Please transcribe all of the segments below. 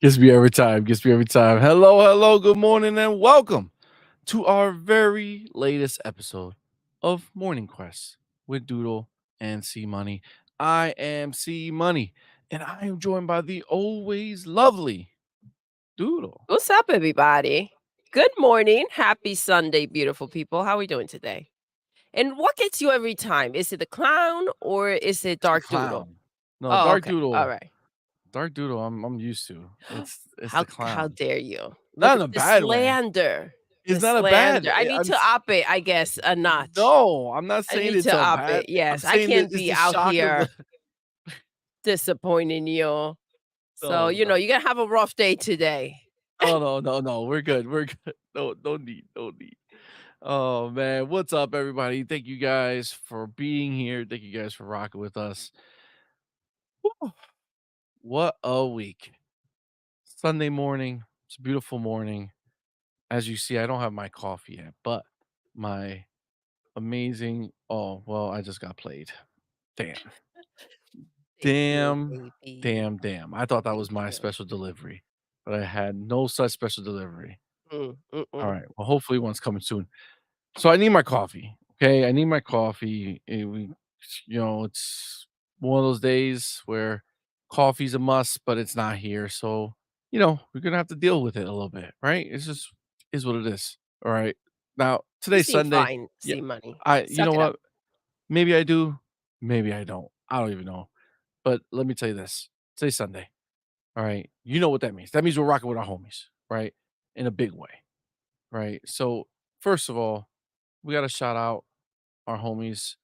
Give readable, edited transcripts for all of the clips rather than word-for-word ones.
Gets me every time. Gets me every time. Hello, hello, good morning, and welcome to our very latest episode of Morning Quest with Doodle and CMoney. I am CMoney, and I am joined by the always lovely Doodle. What's up, everybody? Good morning. Happy Sunday, beautiful people. How are we doing today? And what gets you every time? Is it the clown or is it It's the Dark Doodle? clown. No, Oh, Dark okay. All Doodle. right. Dark Doodle. I'm used to. It's the How clown. dare you? Look Not at in a the bad way. slander. It's The not a bad. slander. I need to up it, I guess, a notch. No, I'm not I saying need it's to a up bad. it. I'm Yes, I saying that can't it's be the out shock of the. here disappointing you. So, No, no. you're going to have a rough day today. Oh, no. We're good. We're good. No need. No need. Oh man, what's up, everybody? Thank you guys for being here. Thank you guys for rocking with us. Whew. What a week. Sunday morning. It's a beautiful morning. As you see, I don't have my coffee yet, but my amazing. Oh, well, I just got played. Damn. Thank you, Damn. baby. Damn. I thought that Thank was my you. special delivery, but I had no such special delivery. All Mm. right. Well, hopefully one's coming soon. So I need my coffee. Okay. I need my coffee. It's one of those days where coffee's a must, but it's not here. So, we're gonna have to deal with it a little bit, right? It's just is what it is. All right. Now, You today's seem Sunday. fine, Yeah. see money. You know Suck it up. what? Maybe I do, maybe I don't. I don't even know. But let me tell you this. Today's Sunday. All right. You know what that means. That means we're rocking with our homies, right? In a big way. Right. So first of all, we gotta shout out our homies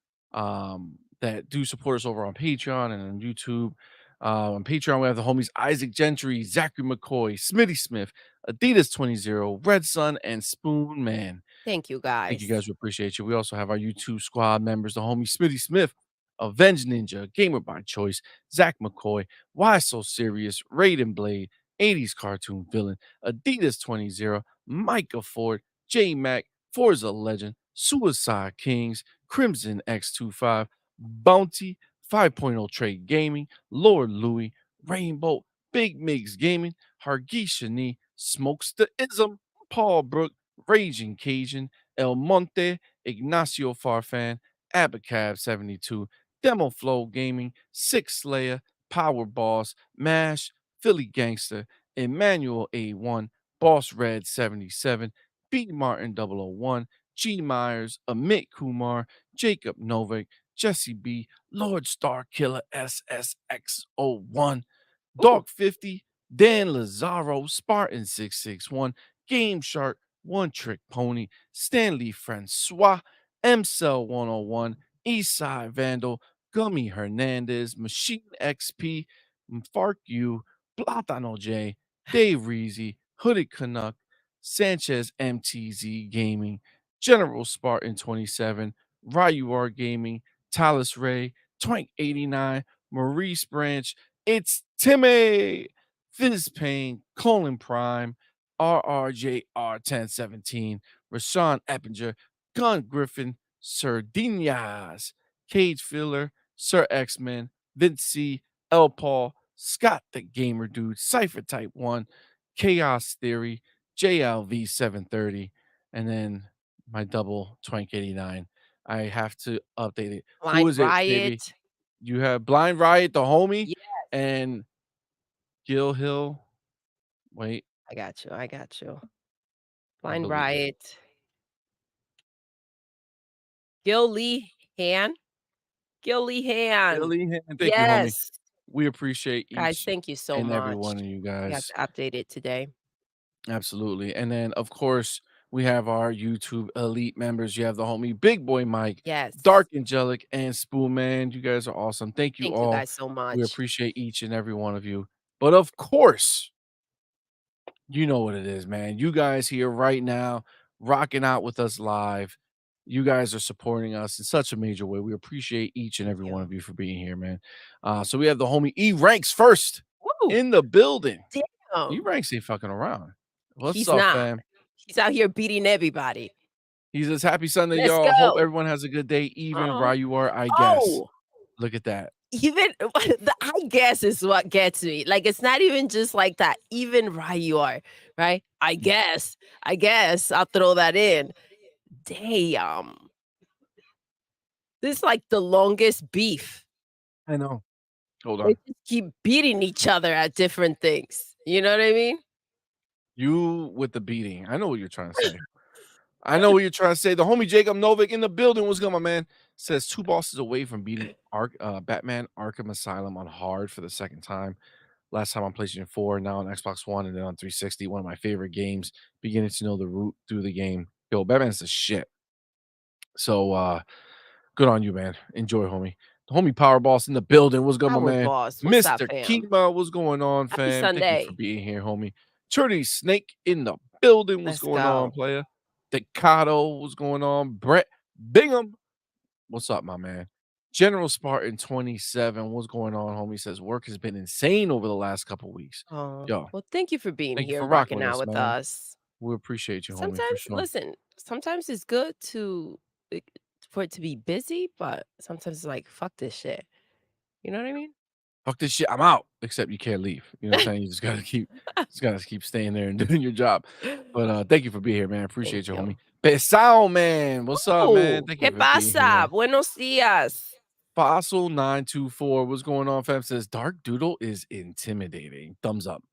that do support us over on Patreon and on YouTube. On Patreon, we have the homies Isaac Gentry, Zachary McCoy, Smitty Smith, Adidas 20, Red Sun, and Spoon Man. Thank you, Thank you guys. guys. We appreciate you. We also have our YouTube squad members, the homie Smitty Smith, Avenge Ninja, Gamer by Choice, Zach McCoy, Why So Serious, Raiden Blade, 80s cartoon villain, Adidas 20, Micah Ford, J Mac, Forza Legend, Suicide Kings, Crimson X25, Bounty, 5.0 Trade Gaming, Lord Louie, Rainbow, Big Migs Gaming, Hargeet Shani, Smokes the Ism, Paul Brook, Raging Cajun, El Monte, Ignacio Farfan, Abacab 72, Demo Flow Gaming, Six Slayer, Power Boss, Mash, Philly Gangster, Emmanuel A1, Boss Red 77, B Martin 001, G Myers, Amit Kumar, Jacob Novak, Jesse B, Lord Star Killer SSX01, Ooh. Dog 50, Dan Lazaro, Spartan 661, Game Shark, One Trick Pony, Stanley Francois, MCell 101, Eastside Vandal, Gummy Hernandez, Machine XP, Fark U, Platano J, Dave Reezy, Hooded Canuck, Sanchez MTZ Gaming, General Spartan 27, Ryuar Gaming, Talus Ray, Twank 89, Maurice Branch, it's Timmy, Fizz Payne, Colin Prime, RRJR 1017, Rashawn Eppinger, Gun Griffin, Sir Dinas, Cage Filler, Sir X-Men, Vince C, L. Paul, Scott the Gamer Dude, Cypher Type 1, Chaos Theory, JLV730, and then my double Twank 89. I have to update it. Who Blind is it, baby? Riot. You have Blind Riot, the homie, Yeah, and Gil Hill. Wait, I got you, I got you. I Blind believe. Riot. Gil Lee Han? Gil Lee Han. Billy, and thank you, homie. Yes. We appreciate Guys, each thank you so and every much. one of you We have guys. to update it today. Absolutely. And then, of course, we have our YouTube elite members. You have the homie Big Boy Mike, Yes. Dark Angelic, and Spoon Man. You guys are awesome. Thank you Thank you all. guys so We much. appreciate each and every one of you. But of course, you know what it is, man. You guys here right now, rocking out with us live. You guys are supporting us in such a major way. We appreciate each and Thank every one you. of you for being here, man. So we have the homie E Ranks first Woo! in the building. E Damn. Ranks ain't fucking around. What's He's up, not. fam? He's out here beating everybody. He says, "Happy Sunday, Let's y'all. Hope go. everyone has a good day, even Uh-huh. where you are, I guess." Oh, Look at that. even the I guess is what gets me. Like, it's not even just like that. Even right you are, right? I Mm, guess. I guess I'll throw that in. Damn. This is like the longest beef. I know. Hold They on. just keep beating each other at different things. You know what I mean? You with the beating. I know what you're trying to say. I know what you're trying to say. The homie Jacob Novik in the building. What's good, my man? Says 2 bosses away from beating Batman Arkham Asylum on hard for the second time. Last time on PlayStation 4, now on Xbox One, and then on 360. One of my favorite games. Beginning to know the route through the game. Yo, Batman's the shit. So good on you, man. Enjoy, homie. The homie Power Boss in the building. What's good, my Our man? boss. What's up, Mr. fam? Kima, what's going on, Happy fam? Thank you for Sunday. being here, homie. Churdy Snake in the building. What's Let's going on, go. player? Decado, what's going on? Brett Bingham, what's up, my man? General Spartan 27, what's going on, homie? Says work has been insane over the last couple weeks. Oh, Yo, well, thank you for being thank you here for and rocking rocking with out us, with man. us. We appreciate you, homie, for Sometimes, sure. listen, sometimes it's good to for it to be busy, but sometimes it's like, fuck this shit. You know what I mean? Fuck this shit, I'm out. Except you can't leave. You know what I'm saying? You just gotta keep staying there and doing your job. But thank you for being here, man. Thank Appreciate you, homie. you. Pesao, man. What's up, man? Oh, Thank ¿qué you for being here. pasa? Buenos días. Fossil 924. What's going on, fam? Says Dark Doodle is intimidating. Thumbs up.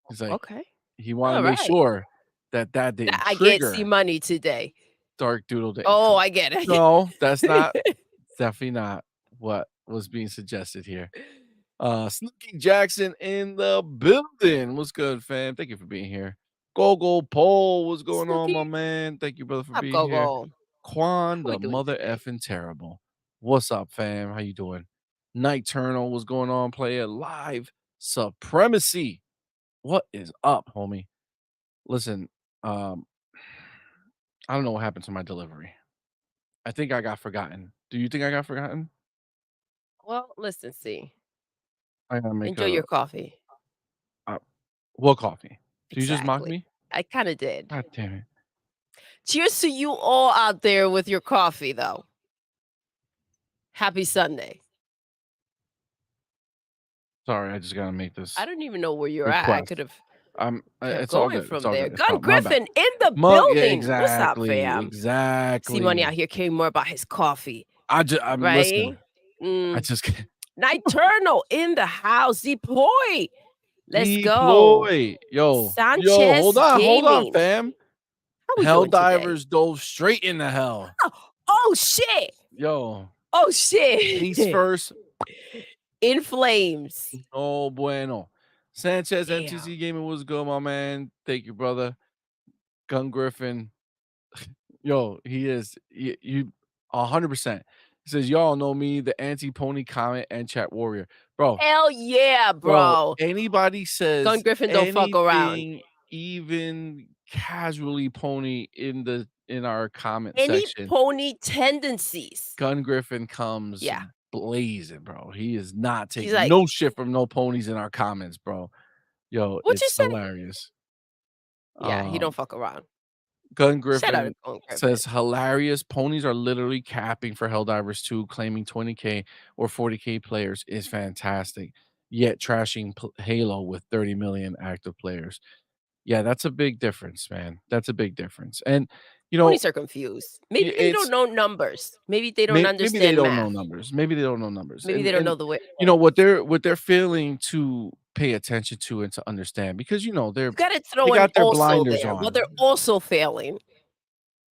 He's like, Okay. he wanted to All make right. sure that that didn't I get trigger CMoney today. Dark Doodle didn't Oh, come. I get it. I get No, that's not it. definitely not what was being suggested here. Snooky Jackson in the building. What's good, fam? Thank you for being here. Gogo Pole, what's going on, Snooky, my man? Thank you, brother, for up, being go, here. go. Quan, How we the doing mother today? effing terrible. What's up, fam? How you doing? Nocturnal, what's going on, player? Live Supremacy. What is up, homie? Listen, um, I don't know what happened to my delivery. I think I got forgotten. Do you think I got forgotten? Well, listen, see. I gotta make Enjoy your coffee. uh what coffee? Do you just mock Exactly. me? I kinda did. God damn it. Cheers to you all out there with your coffee, though. Happy Sunday. Sorry, I just gotta make I this don't even know where you're at. I request. could have kept It's all going good. It's from all there. good. It's Gun my bad. Griffin in the Mug, yeah, building. What's up, exactly, fam? See money exactly. out here caring more about his coffee, I'm right? listen. I Mm. just can't Nocturnal in the house. Deploy. Let's go. deploy. Yo, Sanchez hold on, Gaming. fam. How we doing today? Helldivers dove straight into hell. Oh, oh shit. Yo, Oh face shit. first, In flames. no bueno. Sanchez Damn. MTC Gaming was good, my man. Thank you, brother. Gun Griffin. Yo, he is you 100%. He says, "Y'all know me, the anti-pony comment and chat warrior." Hell yeah, Bro, bro. anybody Gun says Griffin don't fuck around. anything even casually pony in our comment Any section, pony tendencies. Gun Griffin comes Yeah. blazing, bro. He is not He's taking like, no shit from no ponies in our comments, bro. Yo, what you it's say? hilarious. Yeah, he don't Um fuck around. Gun Shout out to Griffin Gun Griffin. says, "Hilarious. Ponies are literally capping for Helldivers 2, claiming 20K or 40K players is fantastic, yet trashing Halo with 30 million active players." Yeah, that's a big difference, man. That's a big difference, and, you know, Ponies are confused. I Maybe they don't it's know numbers. Maybe they don't maybe they understand don't know math. numbers. Maybe they don't know numbers, Maybe they don't and, know the way you know, right. what they're failing to pay attention to and to understand because, you know, You gotta they throw an got their also blinders there. Well, on. they're also failing.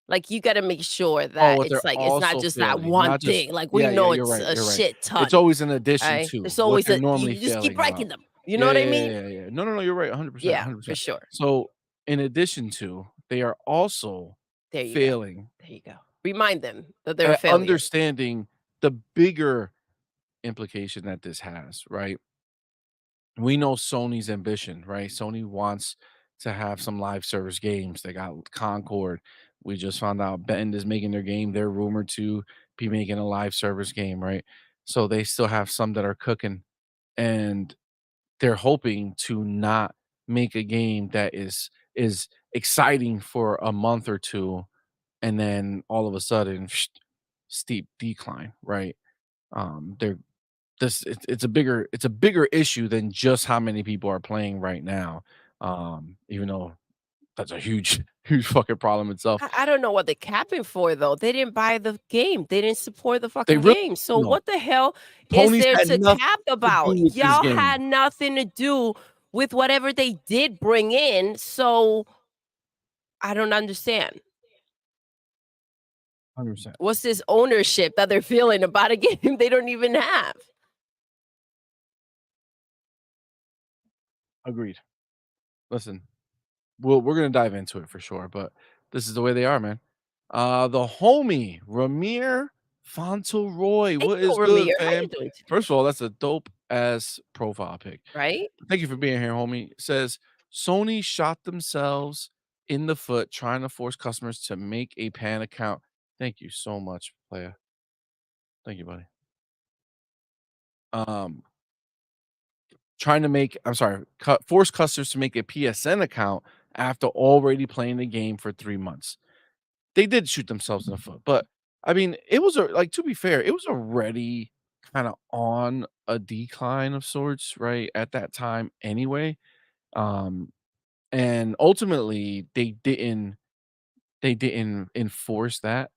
Like, you gotta make sure Oh, that what they're it's like, it's not also just that failing, one not just thing. Like, we yeah, yeah, know you're it's right, a you're right. shit It's ton, always in addition right? to There's what always they're a normally you just keep failing about. breaking them. You know Yeah, what I yeah, mean? yeah, yeah, yeah. No, no, no, you're right, 100%, Yeah, for 100%. sure. So, in addition to, they are also There you go. failing There you go. Remind them that they're a at failure. understanding the bigger implication that this has, right? We know Sony's ambition, right? Sony wants to have some live service games. They got Concord. We just found out Bend is making their game. They're rumored to be making a live service game, right? So they still have some that are cooking, and they're hoping to not make a game that is exciting for a month or two, and then all of a sudden, steep decline, right? They're it's a bigger issue than just how many people are playing right now, even though that's a huge huge fucking problem itself. I don't know what they're capping for, though. They didn't buy the game. They didn't support the They fucking really game. So no. what the hell is Ponies there had to nothing cap to do about? with this Y'all game. had nothing to do with whatever they did bring in, so I don't understand. 100%. What's this ownership that they're feeling about a game they don't even have? Agreed. Listen, we're gonna dive into it for sure, but this is the way they are, man. The homie, Ramir Fauntleroy. Hey, What yo, is good, Ramir, how you fam? doing today? First of all, that's a dope ass profile pic. Right? Thank you for being here, homie. Says Sony shot themselves in the foot trying to force customers to make a pan account. Thank you so much, playa. Thank you, buddy. Um, trying to make I'm sorry, force customers to make a PSN account after already playing the game for 3 months. They did shoot themselves in the foot, but I mean, it was like to be fair, it was already kind of on a decline of sorts, right? At that time anyway. Um, and ultimately they didn't enforce that,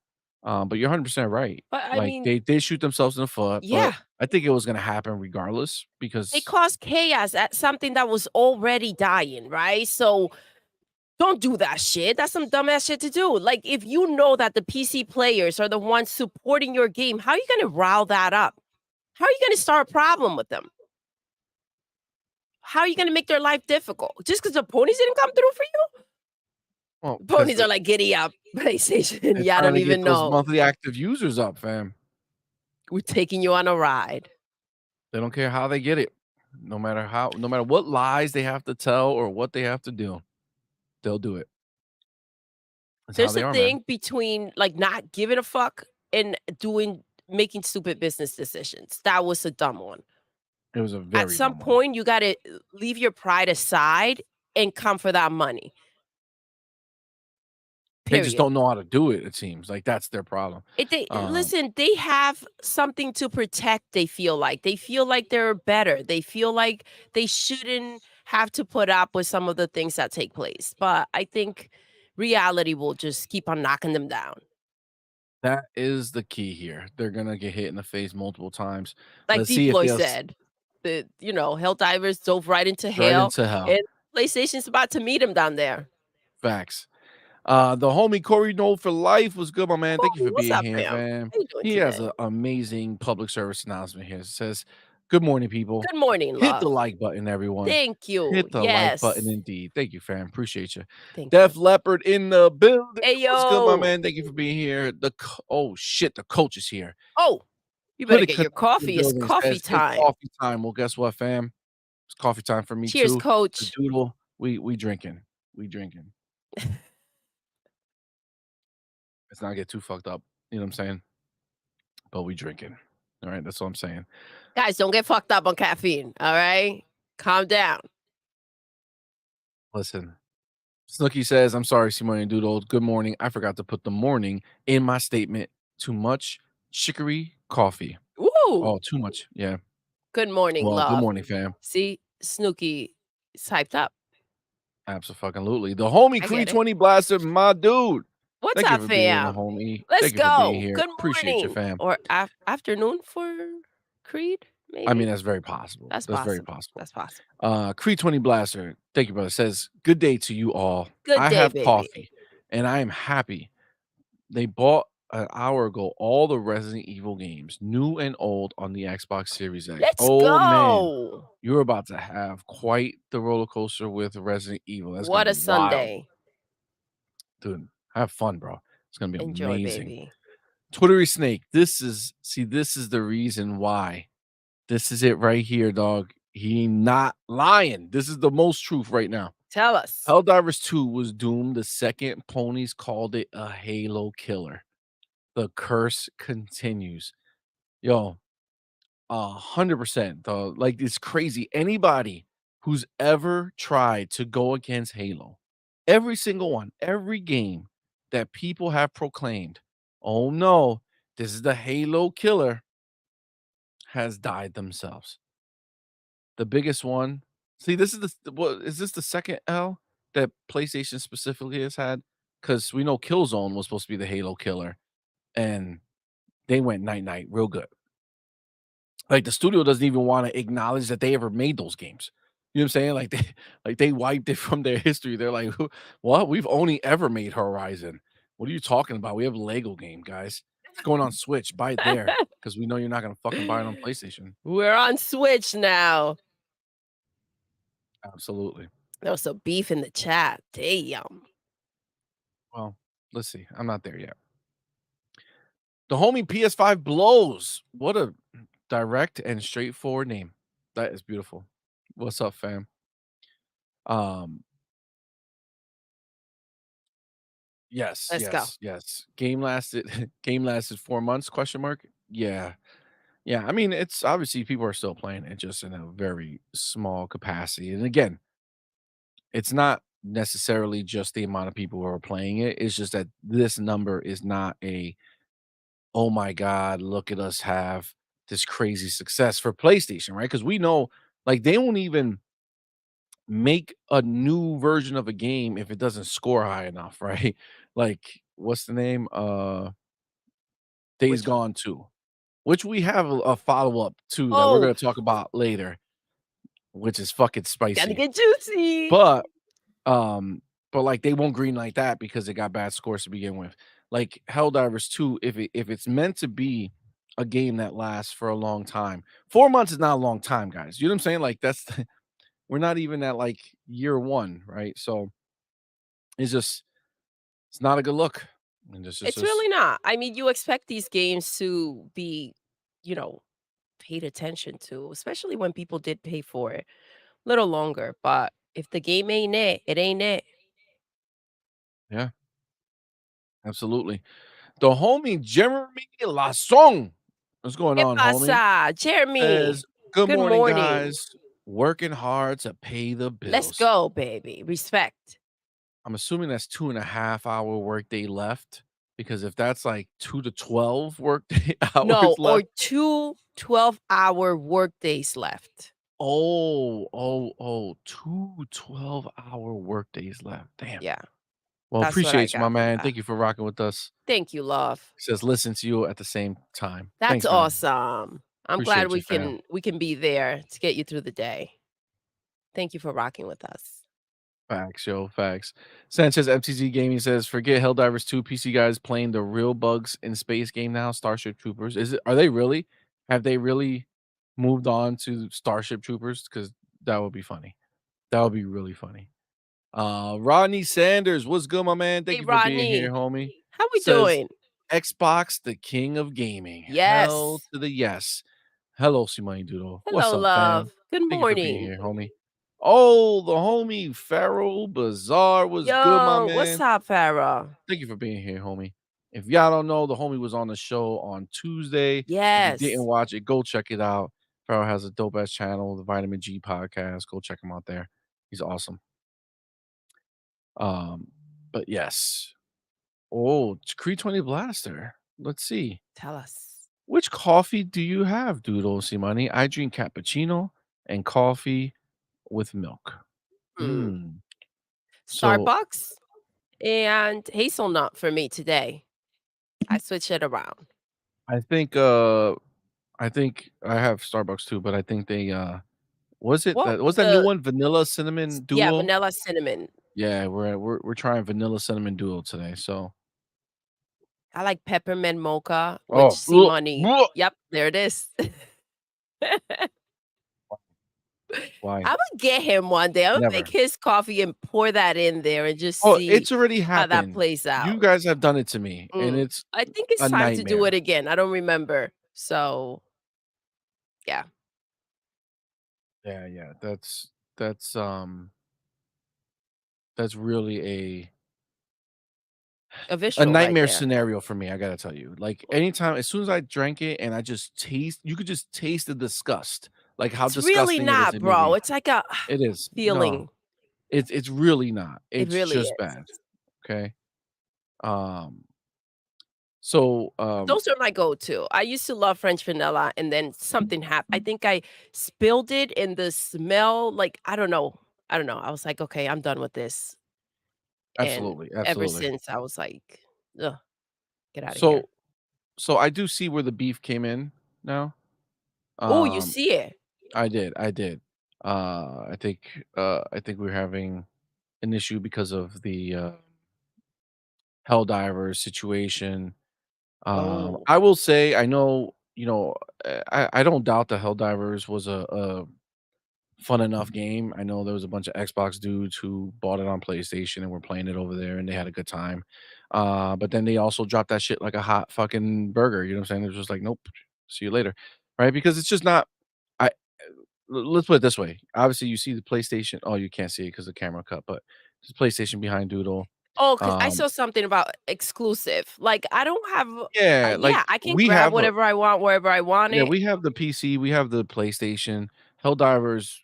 but you're 100% right. But I Like, mean, they did shoot themselves in the foot, but yeah, I think it was gonna happen regardless they because caused chaos at something that was already dying, right? So don't do that shit. That's some dumbass shit to do. Like, if you know that the PC players are the ones supporting your game, how are you gonna rile that up? How are you gonna start a problem with them? How are you gonna make their life difficult? Just because the ponies didn't come through for you? well, because Ponies are like, giddy up, PlayStation. they're Yeah, I trying don't to get even those know. monthly active users up, fam. We're taking you on a ride. They don't care how they get it. No matter what lies they have to tell or what they have to do, they'll do it. That's how There's they a are, man. thing between like not giving a fuck and making stupid business decisions. That was a dumb one. It was a At very some dumb one. point, you gotta leave your pride aside and come for that money, They just period. don't know how to do it, it seems, like, that's their problem. It they Um, listen, they have something to protect, they feel like. They feel like they're better. They feel like they shouldn't have to put up with some of the things that take place, but I think reality will just keep on knocking them down. that is the key here. They're gonna get hit in the face multiple times. Like Let's see if Deploy they'll said, Helldivers dove right into right hell, into hell. and PlayStation's about to meet him down there. Facts. The homie Corey Knoll for life was good, my man. Thank you Cool, for what's being up, here, fam? fam. How you doing He has today? an amazing public service announcement here. It says, "Good morning, people. Good morning, Hit the love. like button, everyone. Thank you. Hit the like button, Yes. indeed. Thank you, fam. Appreciate you. Thank Def you. Leopard in the building. Hey, What's good, my yo. man? Thank you for being here. Oh shit, the coach is here. Oh, you better Hooded get your Connect in the coffee. It's building coffee says it's time. coffee time. Well, guess what, fam? It's coffee time for me Cheers, too. The coach. Doodle. We drinking. We drinking. Let's not get too fucked up. You know what I'm saying? But we drinking. All right, that's all I'm saying. Guys, don't get fucked up on caffeine, all right? Calm down. Listen, Snooky says, "I'm sorry, CMoney and Doodle. Good morning. I forgot to put the morning in my statement. Too much chicory coffee. Woo! Oh, too much. Yeah. Good morning, Well, good love. morning, fam. See, Snooky is hyped up. Absolutely. The homie I Creed get it. 20 Blaster, my dude. What's Thank you up, for being in the fam? homie. Let's Thank you for being go. here. Good Appreciate you, morning fam. or afternoon for Creed, I mean, maybe? that's very possible. That's That's very possible. possible. That's possible. Creed 20 Blaster, thank you, brother. Says, good day to you all. Good I day, have baby. coffee and I am happy. They bought an hour ago all the Resident Evil games, new and old, on the Xbox Series X. Let's Oh man, go. you're about to have quite the roller coaster with Resident Evil. That's gonna What a be wild. Sunday. Dude, have fun, bro. It's gonna be Enjoy, amazing. baby. Twittery Snake, this is the reason why. This is it right here, dog. He not lying. This is the most truth right now. Tell us. Helldivers 2 was doomed the second ponies called it a Halo killer. The curse continues. Yo, 100%, dog. Like, it's crazy. Anybody who's ever tried to go against Halo, every single one, every game that people have proclaimed, "Oh, no, this is the Halo killer," has died themselves. The biggest one, see, this is what is this the second L that PlayStation specifically has had? Because we know Killzone was supposed to be the Halo killer, and they went night night real good. Like, the studio doesn't even wanna acknowledge that they ever made those games. You know what I'm saying? Like, they wiped it from their history. They're like, "Who what? We've only ever made Horizon. What are you talking about? We have a Lego game, guys. It's going on Switch. Buy it there because we know you're not gonna fucking buy it on PlayStation." We're on Switch now. Absolutely. There was some beef in the chat. Damn. Well, let's see. I'm not there yet. The homie PS5 blows. What a direct and straightforward name. That is beautiful. What's up, fam? Um, yes, Let's go. yes, yes. Game lasted game lasted 4 months, question mark? Yeah. Yeah, I mean, it's obviously people are still playing it just in a very small capacity. And again, it's not necessarily just the amount of people who are playing it. It's just that this number is not a, "Oh my god, look at us have this crazy success" for PlayStation, right? Because we know, like, they won't even make a new version of a game if it doesn't score high enough, right? Like, what's the name? Days Which one? Gone 2, which we have a follow-up to that we're Oh, gonna talk about later, which is fucking gotta spicy. get juicy. But, um, like, they won't greenlight that because it got bad scores to begin with. Like, Helldivers 2, if it's meant to be a game that lasts for a long time, 4 months is not a long time, guys. You know what I'm saying? Like, that's we're not even at, like, year 1, right? So, it's just it's not a good look. And it's It's just really not. I mean, you expect these games to be, you know, paid attention to, especially when people did pay for it a little longer. But if the game ain't it, it ain't it. yeah, absolutely. The homie Jeremy Lasong. What's going ¿Qué on, homie? pasa, Jeremy? Says, "Good Good morning, morning. guys. Working hard to pay the Let's bills." go, baby. Respect. I'm assuming that's 2.5 hour workday left, because if that's like 2 to 12 workday No, hours or left. 2 12-hour workdays left. Two 12-hour workdays left. Damn. Yeah, Well, that's what I appreciate you, my got from man. that. Thank you for rocking with us. Thank you, love. Says listen to you at the same time. That's Thanks, man. awesome. I'm glad Appreciate you, fam. we can be there to get you through the day. Thank you for rocking with us. Facts, yo, facts. Sanchez MTZ Gaming says, "Forget Helldivers 2. PC guys playing the real bugs in space game now. Starship Troopers. Is it? Are they really? Have they really moved on to Starship Troopers? Because that would be funny. That would be really funny." Rodney Sanders, what's good, my man? Thank Hey, you for being here, Rodney. homie. How we Says doing? Xbox, the king of gaming. Hell Yes. to the yes. Hello, CMoney Doodle. What's Hello, up, fam? love. Good Thank you for being morning. here, homie. Oh, the homie Farrell Bazaar was good, my Yo, what's man. up, Farah? Thank you for being here, homie. If y'all don't know, the homie was on the show on Tuesday. If you didn't Yes. watch it, go check it out. Farrell has a dope ass channel, the Vitamin G podcast. Go check him out there. He's awesome. Um, but yes. Oh, it's Creed 20 Blaster. Let's see. Tell us. Which coffee do you have, Doodle? See money. I drink cappuccino and coffee with milk. Hmm. Mm. So Starbucks and hazelnut for me today. I switch it around. I think, I have Starbucks too, but I think they, What was that new the one, vanilla cinnamon yeah, duo? vanilla cinnamon. Yeah, we're trying vanilla cinnamon duo today, so I like peppermint mocha with oh, CMoney. Yep, there it is. why? Imma get him one day. Imma make Never. his coffee and pour that in there and just Oh, see it's already how that happened. plays You out. guys have done it to me, and Mm. it's I think it's a time to do it nightmare. again. I don't remember. So, yeah, Yeah, yeah, that's, that's really a a visual right nightmare there. scenario for me, I gotta tell you. Like, anytime as soon as I drank it and I just taste you could just taste the disgust, like, how It's really disgusting it is, not, it may bro. be. It's like a It is. No, feeling. it's really not. It It's really just is. bad, okay? Um, so, Those are my go-to. I used to love French vanilla, and then something happened. I think I spilled it, and the smell, like, I don't know. I don't know. I was like, "Okay, I'm done with this." And absolutely, ever absolutely. since, I was like, "Ugh, get out of here." So I do see where the beef came in now. Oh, you Um, see it. I did. I think we're having an issue because of the, Helldivers situation. Oh, I will say I know, I don't doubt the Helldivers was a fun enough game. I know there was a bunch of Xbox dudes who bought it on PlayStation and were playing it over there, and they had a good time. But then they also dropped that shit like a hot fucking burger, you know what I'm saying? They're just like, "Nope, see you later." Right? Because it's just not I let's put it this way. Obviously, you see the PlayStation oh, you can't see it because the camera cut, but there's PlayStation behind Doodle. oh, because I Um, saw something about exclusive. Like, I don't have yeah, like, yeah, I can we grab have a whatever I want wherever I want yeah, it. we have the PC, we have the PlayStation. Helldivers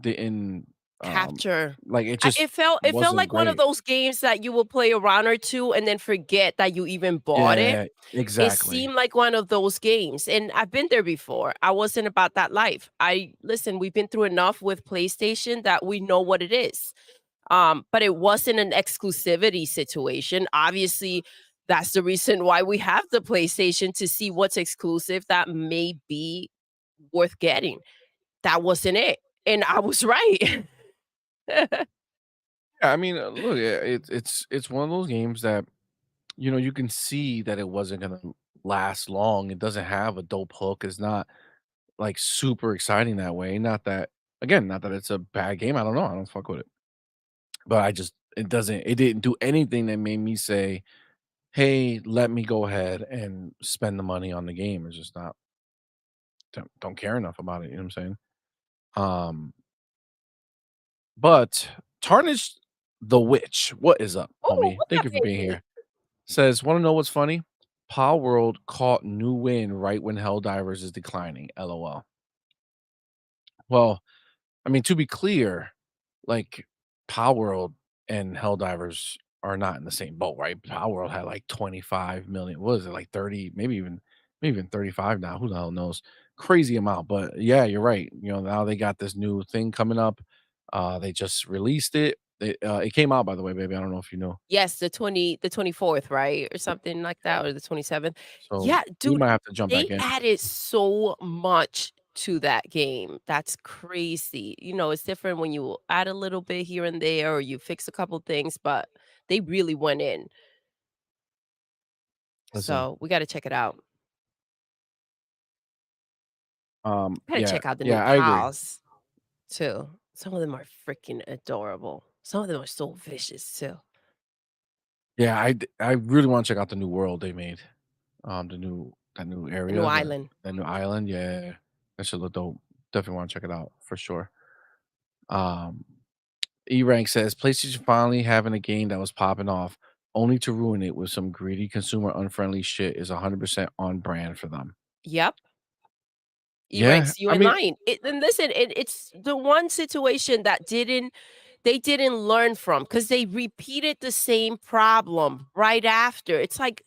didn't, Capture. like, it I just it felt wasn't like one of great. those games that you will play a round or 2 and then forget that you even bought it. Yeah, It exactly. seemed like one of those games, and I've been there before. I wasn't about that life. I listen, we've been through enough with PlayStation that we know what it is. But it wasn't an exclusivity situation. Obviously, that's the reason why we have the PlayStation to see what's exclusive that may be worth getting. That wasn't it, and I was right. Yeah, I mean, look, it's one of those games that, you can see that it wasn't gonna last long. It doesn't have a dope hook. It's not, like, super exciting that way. Not that again, not that it's a bad game, I don't know, I don't fuck with it. But it didn't do anything that made me say, "Hey, let me go ahead and spend the money on the game." It's just not don't care enough about it, you know what I'm saying? Um, but Tarnished the Witch, what is up, Oh, homie? what Thank up, you for being baby? here. Says, "Wanna know what's funny? Pal World caught new win right when Helldivers is declining, LOL." Well, I mean, to be clear, like, Pal World and Helldivers are not in the same boat, right? Pal World had, like, 25,000,000 what is it, like, 30, maybe even 35 now, who the hell knows? Crazy amount, but yeah, you're right, now they got this new thing coming up, they just released it. It came out, by the way, baby, I don't know if you know. Yes, the 24th, right? Or something like that, or the 27th. So, Yeah, we dude, might have to jump they back in. added so much to that game. That's crazy. It's different when you add a little bit here and there or you fix a couple things, but they really went in. Listen, So we gotta check it out. Gotta yeah, check out the new yeah, I agree. pals too. Some of them are freaking adorable. Some of them are so vicious too. Yeah, I really wanna check out the new world they made. That new The new area, island. that new island, yeah, that should look dope. Definitely wanna check it out for sure. Um, E-Rank says, "PlayStation finally having a game that was popping off, only to ruin it with some greedy consumer unfriendly shit is 100% on brand for them." Yep. E Yeah, ranks you I in mean line. And listen, it's the one situation that they didn't learn from because they repeated the same problem right after. It's like,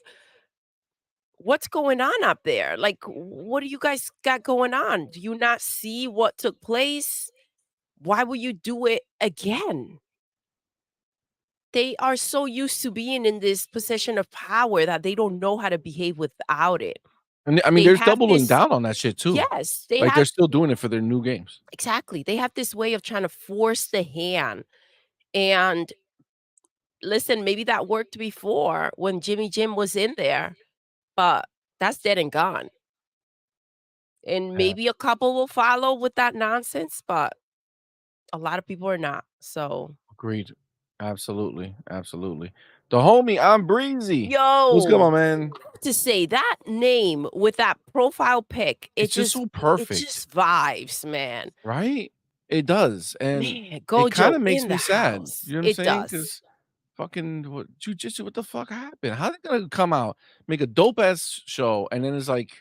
what's going on up there? Like, what do you guys got going on? Do you not see what took place? Why will you do it again? they are so used to being in this position of power that they don't know how to behave without it. And I mean, They there's have doubling this down on that shit too. yes, they Like, they're have still doing it for their new games. exactly. They have this way of trying to force the hand. And listen, maybe that worked before when Jimmy Jim was in there, but that's dead and gone. And Yeah, maybe a couple will follow with that nonsense, but a lot of people are not. So, agreed. Absolutely, absolutely. The homie, I'm Breezy. What's good, my yo, man? I have to say that name with that profile pic, It's just so perfect, it just vibes, man. right? It does, and Man, it Gojo kinda makes in me the sad, you house. know what I'm It saying? does. Because fucking what jujitsu, what the fuck happened? How they gonna come out, make a dope ass show, and then it's like,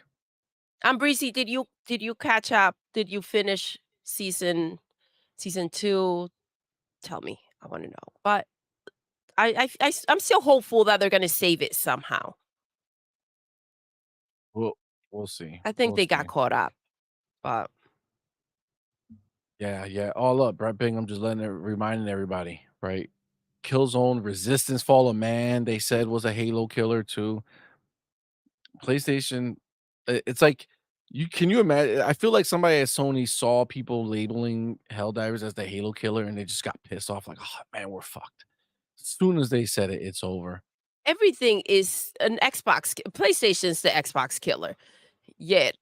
I'm Breezy. Did you catch up? Did you finish season 2? Tell me. I want to know. But I'm still hopeful that they're gonna save it somehow. we'll we'll see, I think we'll they got see. caught up, but Yeah, yeah, all up. Brett Bingham just reminding everybody, right? Killzone Resistance Fall of Man, they said was a Halo killer too. PlayStation, it's like you imagine? I feel like somebody at Sony saw people labeling Helldivers as the Halo killer, and they just got pissed off, like, oh man, we're fucked. As soon as they said it, it's over. everything is an PlayStation's the Xbox killer. Yet,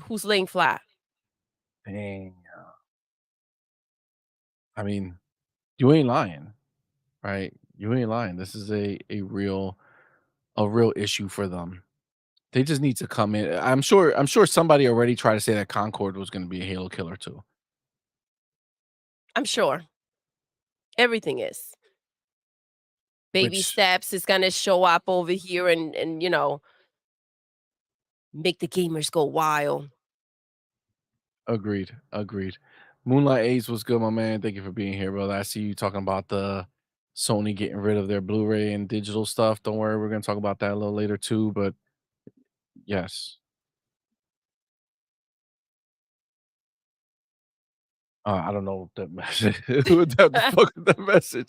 who's laying flat? Dang. I mean, you ain't lying, right? You ain't lying. This is a real issue for them. They just need to come in. I'm sure somebody already tried to say that Concord was gonna be a Halo killer too, I'm sure. Everything is. Baby which steps is gonna show up over here and make the gamers go wild. agreed, agreed. Moonlight Ace was good, my man. Thank you for being here, brother. I see you talking about the Sony getting rid of their Blu-ray and digital stuff. Don't worry, we're gonna talk about that a little later too, but yes. I don't know that message. What the fuck is that message?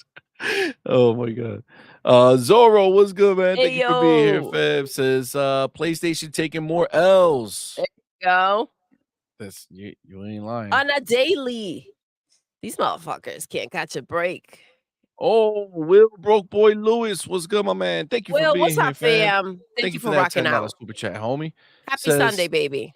Oh my god. Zorro, what's good, man? Thank Hey you for being here, yo. Feb. Says PlayStation taking more L's. There you go. That's you ain't lying. On a daily. These motherfuckers can't catch a break. Oh, Will Broke Boy Lewis, what's good, my man? Thank you for Will, what's being here, up, fam. fam? Thank Thank you you for for that rocking $10 out. super chat, homie. Happy Sunday, Says baby.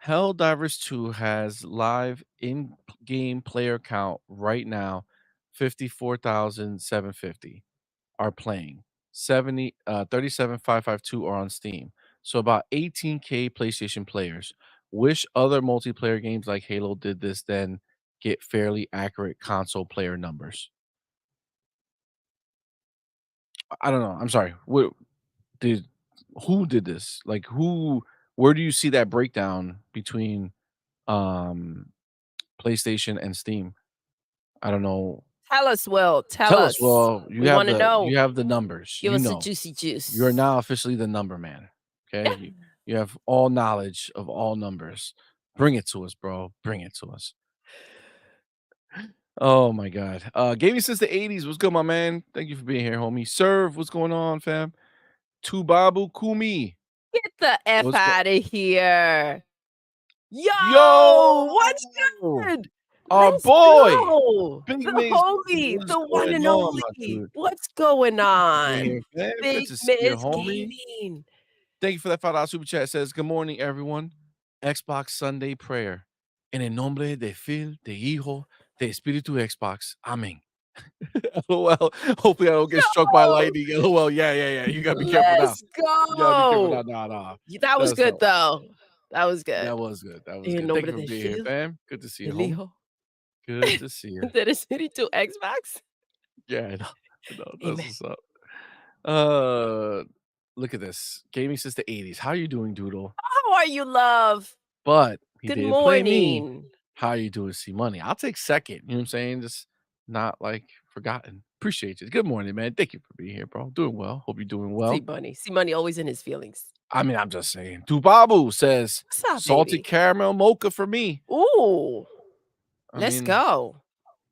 Helldivers 2 has live in-game player count right now, 54,750 are playing. 37,552 are on Steam. So about 18K PlayStation players. Wish other multiplayer games like Halo did this, then get fairly accurate console player numbers. I don't know. I'm sorry. What did who did this? Like where do you see that breakdown between um PlayStation and Steam? I don't know. Tell us, Will. Tell Tell us. us. Well, We want to know. you have the numbers. Give You us the know. juicy You are juice. now officially the number man. Okay? You have all knowledge of all numbers. Bring it to us, bro. Bring it to us. Oh my god. Gaming since the 80s. What's good, my man? Thank you for being here, homie. Serve, what's going on, fam? Tubabu Kumi. Get the F What's go out of here. Yo, what's Yo! good? Our Let's boy! go. Big The Mace, homie, what's the one going and on, my only. dude? What's going Thank you for being on? here, fam. Good Big to see you, Miss homie. Gaming. Thank you for that $5 super chat. It says, "Good morning, everyone. Xbox Sunday prayer. En el nombre de Fil, de Hijo, de Espíritu Xbox. Amén." LOL. Hopefully, I don't get struck by Yo, lightning. LOL. Yeah, yeah, yeah. You gotta be careful now. let's You gotta be careful now. go. Nah, nah. That was That's not. good, though. That was good. That was good. That was En good. Thank nombre you for del being here, Fil, fam. Good to see you, del homie. Hijo, Good to see you. del Espíritu Xbox. Yeah, I know. I know. That's Amen. what's up. Uh, Look at this. Gaming since the 80s. How you doing, Doodle? How are you, love? But he Good did play me. morning. How you doing, CMoney? I'll take second. You know what I'm saying? Just not like forgotten. Appreciate you. Good morning, man. Thank you for being here, bro. Doing well. Hope you're doing See well. money. See money always in his feelings. I mean, I'm just saying. Dubabu says What's up, salted baby? caramel mocha for me. Ooh, I let's mean, go.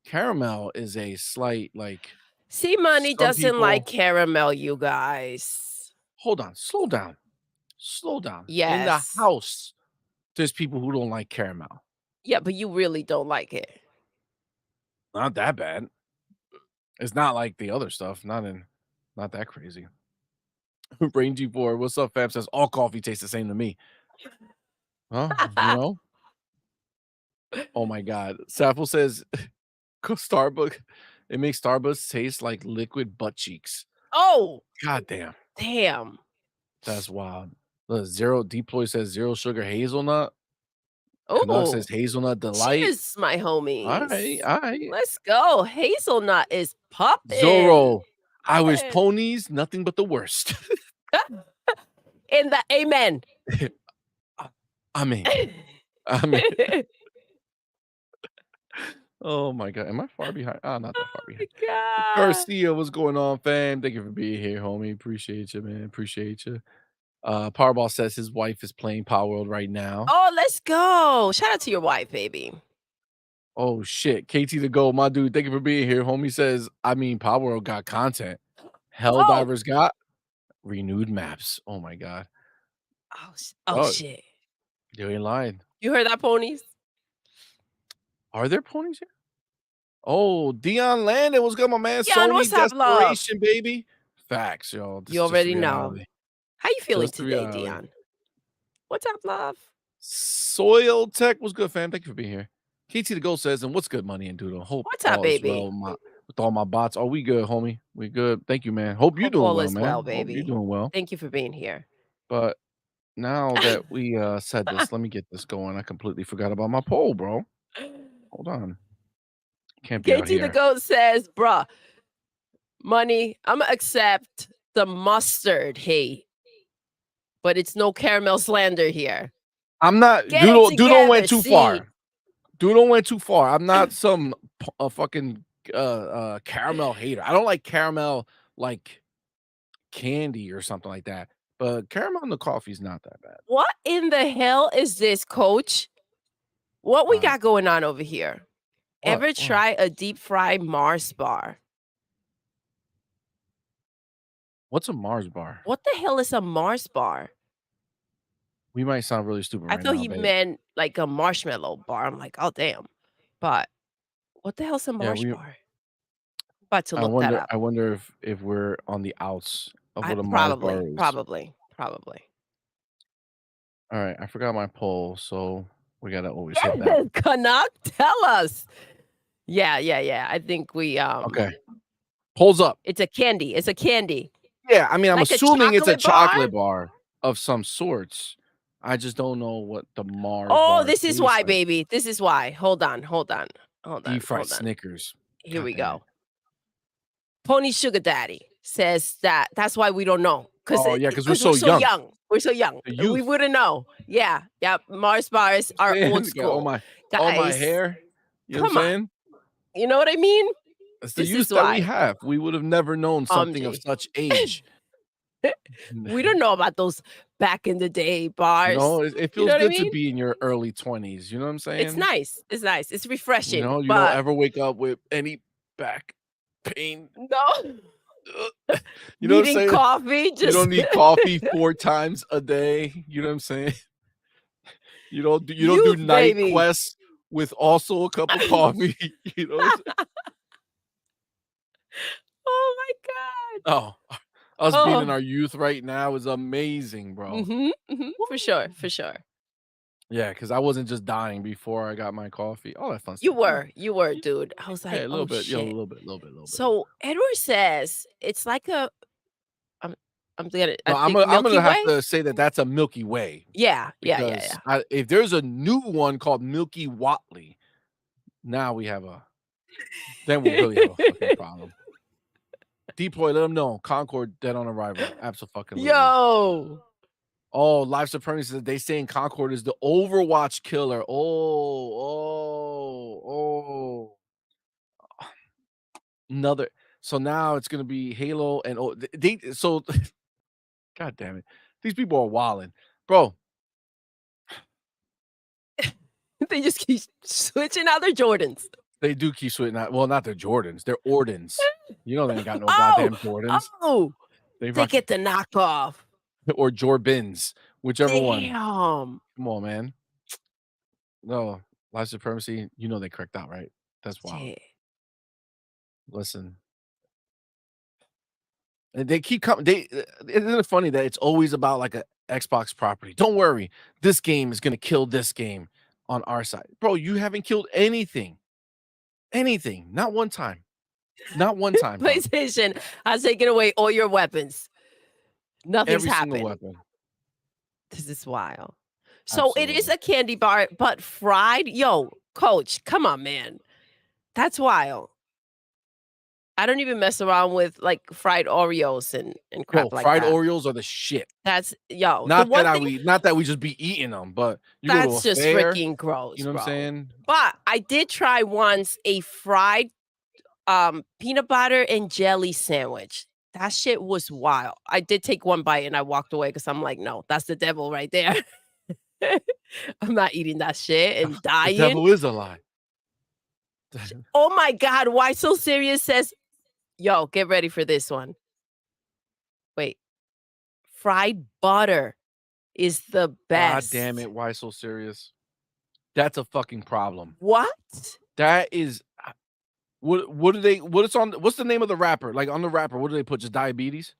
caramel is a slight like. CMoney Some doesn't like people caramel, you guys. hold on, slow down, slow down. In the Yes. house, there's people who don't like caramel. Yeah, but you really don't like it. Not that bad. It's not like the other stuff. Not that crazy. Rain G4, what's up, fam? Says all coffee tastes the same to me. Huh? You know? Oh my god. Saffel says Starbucks. It makes Starbucks taste like liquid butt cheeks. Oh, God damn. damn. That's wild. Look, Zero Deploy says zero sugar hazelnut. Canuck Oh, says hazelnut delight. cheers, my All homies. right, all right. Let's go. Hazelnut is popping. Zorro. I wish Popping. ponies nothing but the worst. In the amen. I mean, I mean. Oh my god. Am I far behind? Oh, not that far Oh behind. my god. Garcia, what's going on, fam? Thank you for being here, homie. Appreciate you, man. Appreciate you. Powerball says his wife is playing Power World right now. Oh, let's go. Shout out to your wife, baby. Oh shit. KT to go, my dude. Thank you for being here. Homie says, I mean, Power World got content. Oh. Helldivers got renewed maps. Oh my god. Oh Oh, shit. you ain't lying. You heard that, ponies? Are there ponies here? Oh, Dion Landon. What's good, my man? Dion, Sony what's up, love? Desperation, baby. Facts, yo. This You is just the already know. reality. How you feeling Just the today, reality. Dion? What's up, love? Soil Tech, what's good, fam? Thank you for being here. KT the Gold says, and what's good, Money and Doodle? Hope What's up, all is baby? well with all my bots. Are we good, homie? We good. Thank you, man. Hope you Hope doing all well, is well, man. Hope you're baby. doing well. Thank you for being here. But now that we said this, let me get this going. I completely forgot about my poll, bro. Hold on. Can't be out KT the here. Goat says, bruh, Money, I'm gonna accept the mustard hate, but it's no caramel slander here. I'm not Get it Doodle went together, too see? far. Doodle went too far. I'm not some fucking caramel hater. I don't like caramel like candy or something like that. But caramel in the coffee is not that bad. What in the hell is this, coach? What we got going on over here? Ever try a deep fried Mars bar? What's a Mars bar? What the hell is a Mars bar? We might sound really stupid I right thought now, he babe. meant like a marshmallow bar. I'm like, oh damn. But what the hell's a Mars bar? About to look that up. I wonder if we're on the outs of what a Mars bar is. Probably. All right, I forgot my poll, so we gotta always hit that. Canuck, tell us. Yeah. I think we Okay. Polls up. It's a candy. Yeah, I mean, I'm like assuming it's a chocolate bar? bar of some sorts. I just don't know what the Mars Oh, bar this is tastes why, like. baby. This is why. Hold on. Deep fried Snickers. Here God we damn go. it. Pony Sugar Daddy says that's why we don't know. Oh, yeah, 'cause we're so young. We're so young. The We youth. wouldn't know. Yeah. Mars bars are Saying, old got school. all my Guys, hair. You know what I'm come on. saying? You know what I mean? It's the This youth is that we why. have. We would have never known something of OMG. such age. We don't know about those back in the day bars. You know, it You feels know what I good to mean? be in your early 20s. You know what I'm saying? It's nice. It's refreshing. You know, you but don't ever wake up with any back pain. no. You know what I'm Needing saying? coffee. You don't need coffee 4 times a day. You know what I'm saying? You don't do Youth, night baby. quests with also a cup of coffee. You know what I'm saying? Oh my god. Oh, us being in our youth right now is amazing, bro. For sure. Yeah, because I wasn't just dying before I got my coffee. All that fun stuff. You were, dude. I was like, Yeah, a little bit. shit. Yeah, a little bit. So Edward says it's like a. I'm gonna. No, I'm gonna have to say that that's a Milky Way. Yeah. Because if there's a new one called Milky Watley, now we have then we'll really have a fucking problem. Deploy, let them know. Concord dead on arrival. Absolutely. Yo. Oh, Live Supremacy says they saying Concord is the Overwatch killer. Another. So now it's gonna be Halo and so God damn it. These people are wilding. Bro. They just keep switching out their Jordans. They do keep switching out. Well, not their Jordans. They're Ordens. You know they ain't got no Oh, goddamn Jordans. oh, They they rock get the knockoff. or Jorbins, whichever one. Damn. Come on, man. No, white supremacy, you know they correct out, right? That's wild. Shit. Listen, and they keep coming. Isn't it funny that it's always about like a Xbox property? Don't worry, this game is gonna kill this game on our side, bro. You haven't killed anything, not one time, not one time, bro. PlayStation has taken away all your weapons. Nothing's Every single happened. weapon, This is wild. So it is absolutely. a candy bar, but fried. Yo, coach, come on, man. That's wild. I don't even mess around with like fried Oreos and Yo, crap like fried that. Oreos are the shit. That's yo, the Not that one I thing we, not that we just be eating them, but you go to a that's just fair, freaking you gross, know what I'm bro. saying? But I did try once a fried peanut butter and jelly sandwich. That shit was wild. I did take one bite and I walked away because I'm like, no, that's the devil right there. I'm not eating that shit and The dying. devil is a lie. Oh my God, why so serious says, yo, get ready for this one. Wait, fried butter is the God best. damn it, why so serious? That's a fucking problem. What? That is what do they what's the name of the rapper? Like on the rapper, what do they put? Just diabetes?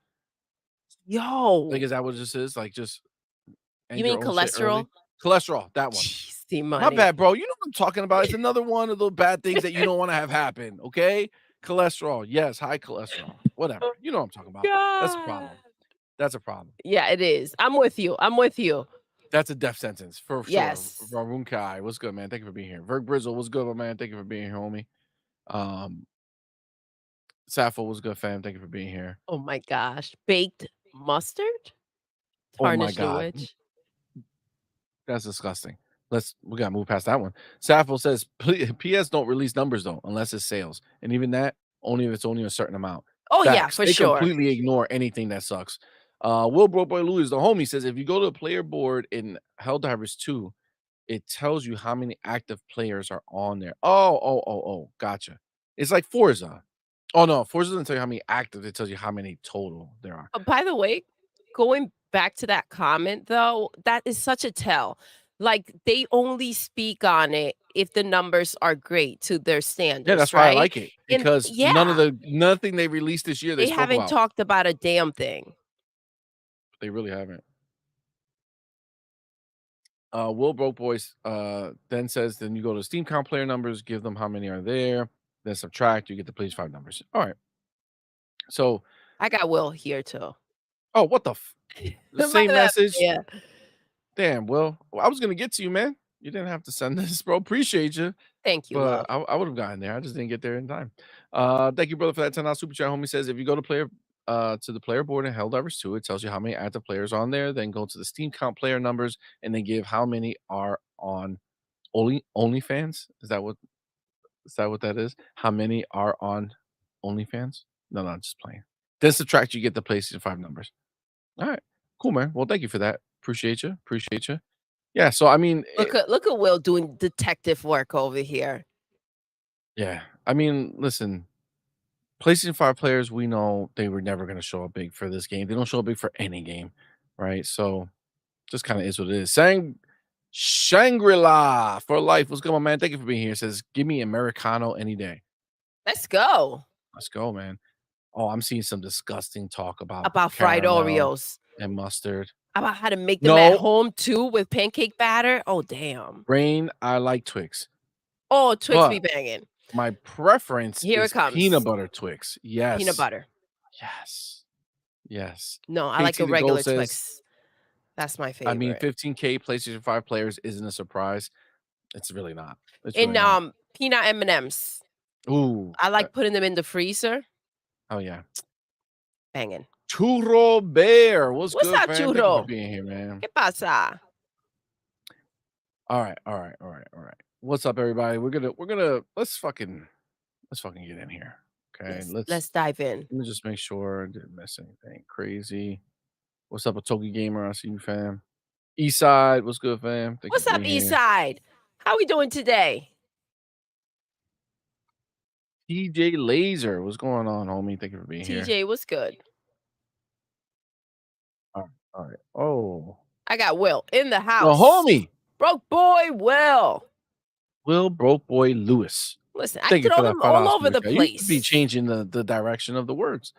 Like Yo, is that what this is? Like just you end mean your own shit early? cholesterol? Cholesterol, that one. Jeez, My CMoney. bad, bro. You know what I'm talking about. It's another one of those bad things that you don't want to have happen. Okay. Cholesterol. Yes, high cholesterol. Whatever. You know what I'm talking about. That's a God. problem. That's a problem. Yeah, it is. I'm with you. I'm with you. That's a death sentence for sure. Yes. Varun Kai, what's good, man? Thank you for being here. Verg Brizzle, what's good, my man? Thank you for being here, homie. Um, Sappho was good, fam. Thank you for being here. Oh my gosh. Baked mustard? Oh my Tarnish the god, witch. that's disgusting. We gotta move past that one. Sappho says PS don't release numbers though, unless it's sales, and even that only if it's only a certain amount. Oh yeah, Facts. for They sure. completely ignore anything that sucks. Will Broke Boy Louis, the homie, says if you go to a player board in Helldivers 2, it tells you how many active players are on there. Oh, gotcha. It's like Forza. Oh no, Forza doesn't tell you how many active, it tells you how many total there are. By the way, going back to that comment though, that is such a tell. Like they only speak on it if the numbers are great to their Yeah, standards, that's why I right? like it And because yeah, nothing they released this year they they spoke haven't about. talked about a damn thing. They really haven't. Will Broke Boys then says, then you go to Steam count player numbers, give them how many are there, then subtract, you get the please 5 numbers. All right. So, I got Will here too. oh, what the the My same bad, message. yeah. Damn, Will. Well, I was gonna get to you, man. You didn't have to send this, bro. Appreciate you. Thank you, But love. I would have gotten there. I just didn't get there in time. Thank you, brother, for that $10 super chat. Homie says if you go to the player board in Helldivers 2, it tells you how many active players on there. Then go to the Steam count player numbers and then give how many are on OnlyFans. Is that what that is? How many are on OnlyFans? No, I'm just playing. Then subtract, you get the PlayStation 5 numbers. All right. Cool, man. Well, thank you for that. Appreciate you. Appreciate you. Yeah, so I mean, Look at Will doing detective work over here. yeah. I mean, listen, PlayStation 5 players, we know they were never going to show up big for this game. They don't show up big for any game, right? So just kind of is what it is. Shangri-La for life. What's going on, man? Thank you for being here. It says, give me Americano any day. Let's go. Let's go, man. Oh, I'm seeing some disgusting talk about About fried caramel Oreos. and mustard. About how to make them at No, home too with pancake batter. Oh damn. Brain, I like Twix, Oh, Twix be but banging. my preference Here it is peanut comes. butter Twix. Peanut Yes. butter. Yes. Yes. No, I like KT a the Goal regular says, Twix. That's my I mean, favorite. 15K PlayStation 5 players isn't a surprise. It's really not. It's And really not. peanut M&Ms. Ooh. I like putting them in the freezer. Oh, yeah. Banging. Churro Bear. What's What's good, up, fam? Thank you for churro? being here, man. ¿Qué pasa? All right. What's up, everybody? Let's fucking get in here. Okay. Let's dive in. Let me just make sure I didn't miss anything crazy. What's up, Toki Gamer? I see you, fam. Eastside, what's good, fam? Thank you What's for up, being here. Eastside? How we doing today? TJ Laser. What's going on, homie? Thank you for being here. TJ was good. All right. Oh. I got Will in the The house. homie. Broke boy Will. Will Broke Boy Lewis. Listen, I Thank you for throw that them all $5 over super the chat. You could be place. changing the direction of the words.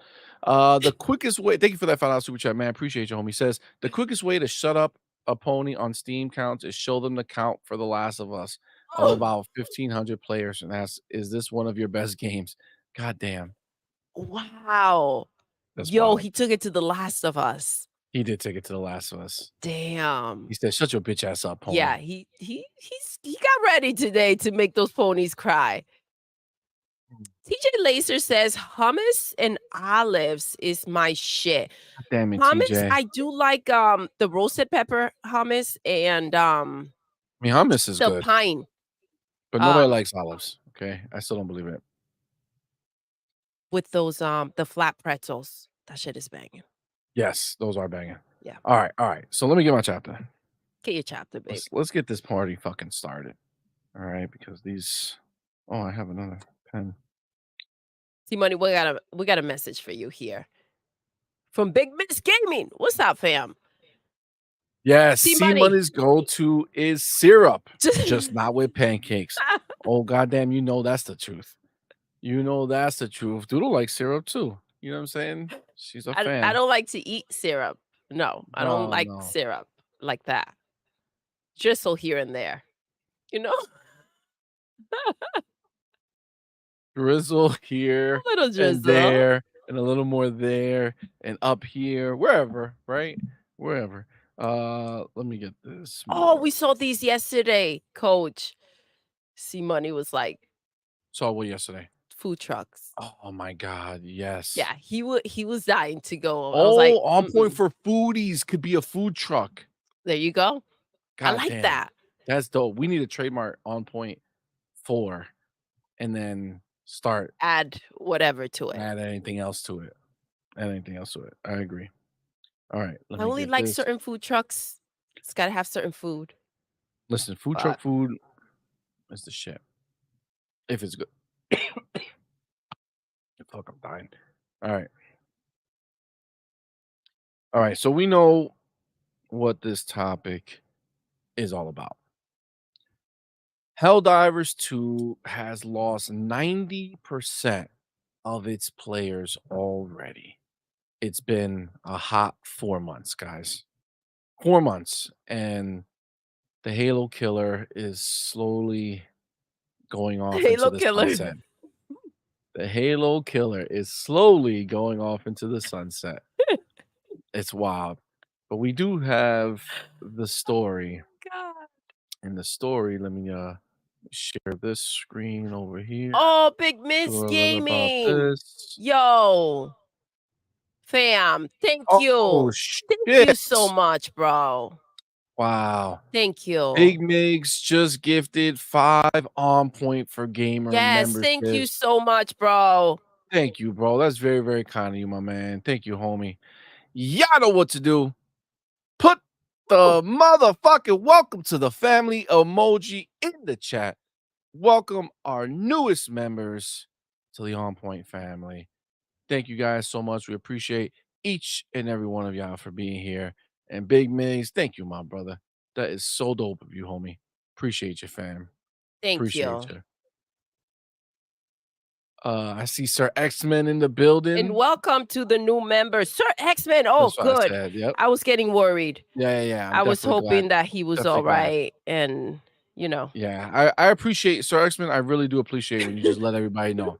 The quickest way. Thank you for that $5 super chat, man. Appreciate you, homie. Says the quickest way to shut up a pony on Steam counts is show them the count for The Last of Us of about 1,500 players, and ask, "Is this one of your best games?" God damn, Wow. that's Yo, wild. he took it to The Last of Us. He did take it to The Last of Us. Damn. He said, "Shut your bitch ass up, pony." Yeah, he got ready today to make those ponies cry. TJ Laser says hummus and olives is my shit. God damn it, Hummus, TJ. I do like the roasted pepper hummus and I mean, hummus is the good, pine. but nobody likes olives. Okay, I still don't believe it. With those the flat pretzels. That shit is banging. Yes, those are banging. Yeah. All right. So let me get my chapter. Get your chapter, babe. Let's get this party fucking started. All right, because these. Oh, I have another pen. CMoney, we got a message for you here. From Big Miss Gaming. What's up, fam? Yes, C-Money. CMoney's go-to is syrup, just not with pancakes. Oh, goddamn, you know that's the truth. You know that's the truth. Doodle likes syrup too. You know what I'm saying? She's a fan. I don't like to eat syrup. No, I don't like No. syrup like that. Drizzle here and there. You know? Drizzle here A little and drizzle. there and a little more there and up here, wherever, right? Wherever. Let me get this. Oh, more. we saw these yesterday, coach. CMoney was like Saw what yesterday? food trucks. Oh my god, yes. Yeah, he was dying to go. I Oh, was like, on point for foodies could be a food truck. there you go. I God like damn. that. That's dope. We need a trademark on point 4 and then start Add whatever to it. add anything else to it. Add anything else to it. I agree. All right. I only like certain food trucks. It's gotta have certain food. Listen, food truck food is the shit. If it's good. Fuck, I'm dying. All right. All right. So we know what this topic is all about. Helldivers 2 has lost 90% of its players already. It's been a hot 4 months, guys. 4 months, and the Halo killer is slowly going off into Halo the killer. sunset. The Halo killer is slowly going off into the sunset. It's wild. But we do have the story. God. And the story, let me share this screen over here. Oh, Big Miss A little bit about Gaming. this. Yo. Fam, thank Oh, you. Thank you so shit. much, bro. Wow. Thank you. Big Migs just gifted 5 on point for gamer Yes, thank you memberships. so much, bro. Thank you, bro. That's very, very kind of you, my man. Thank you, homie. Y'all know what to do. Put the motherfucking welcome to the family emoji in the chat. Welcome our newest members to the On Point family. Thank you guys so much. We appreciate each and every one of y'all for being here. And Big Migs, thank you, my brother. That is so dope of you, homie. Appreciate you, fam. Thank Appreciate you. you. I see Sir X-Men in the building. And welcome to the new members. Sir X-Men. Oh, That's what I good. said. Yep. I was getting worried. Yeah. I was hoping glad. that he was Definitely all glad. right. And, you know. Yeah, I appreciate Sir X-Men. I really do appreciate when you just let everybody know.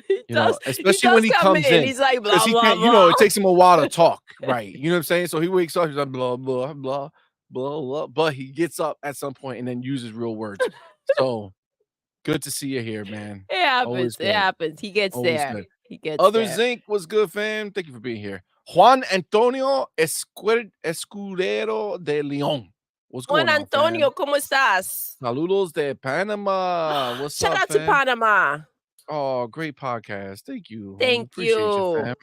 He You know, does, especially when he come comes in. He's like, blah, Because he blah, can't, blah. you know, it takes him a while to talk, right? You know what I'm saying? So he wakes up, he's like, blah, blah, blah, blah, blah. But he gets up at some point and then uses real words. So good to see you here, man. It happens. Always It good. happens. He gets Always there. good. He gets Other there. Zinc was good, fam. Thank you for being here. Juan Antonio Escudero de Leon. What's going Juan on, Antonio, fam? ¿cómo estás? Saludos de Panama. What's Shout up, out to fam? Panama. Oh, great podcast. Thank you. Thank Appreciate you, you. fam.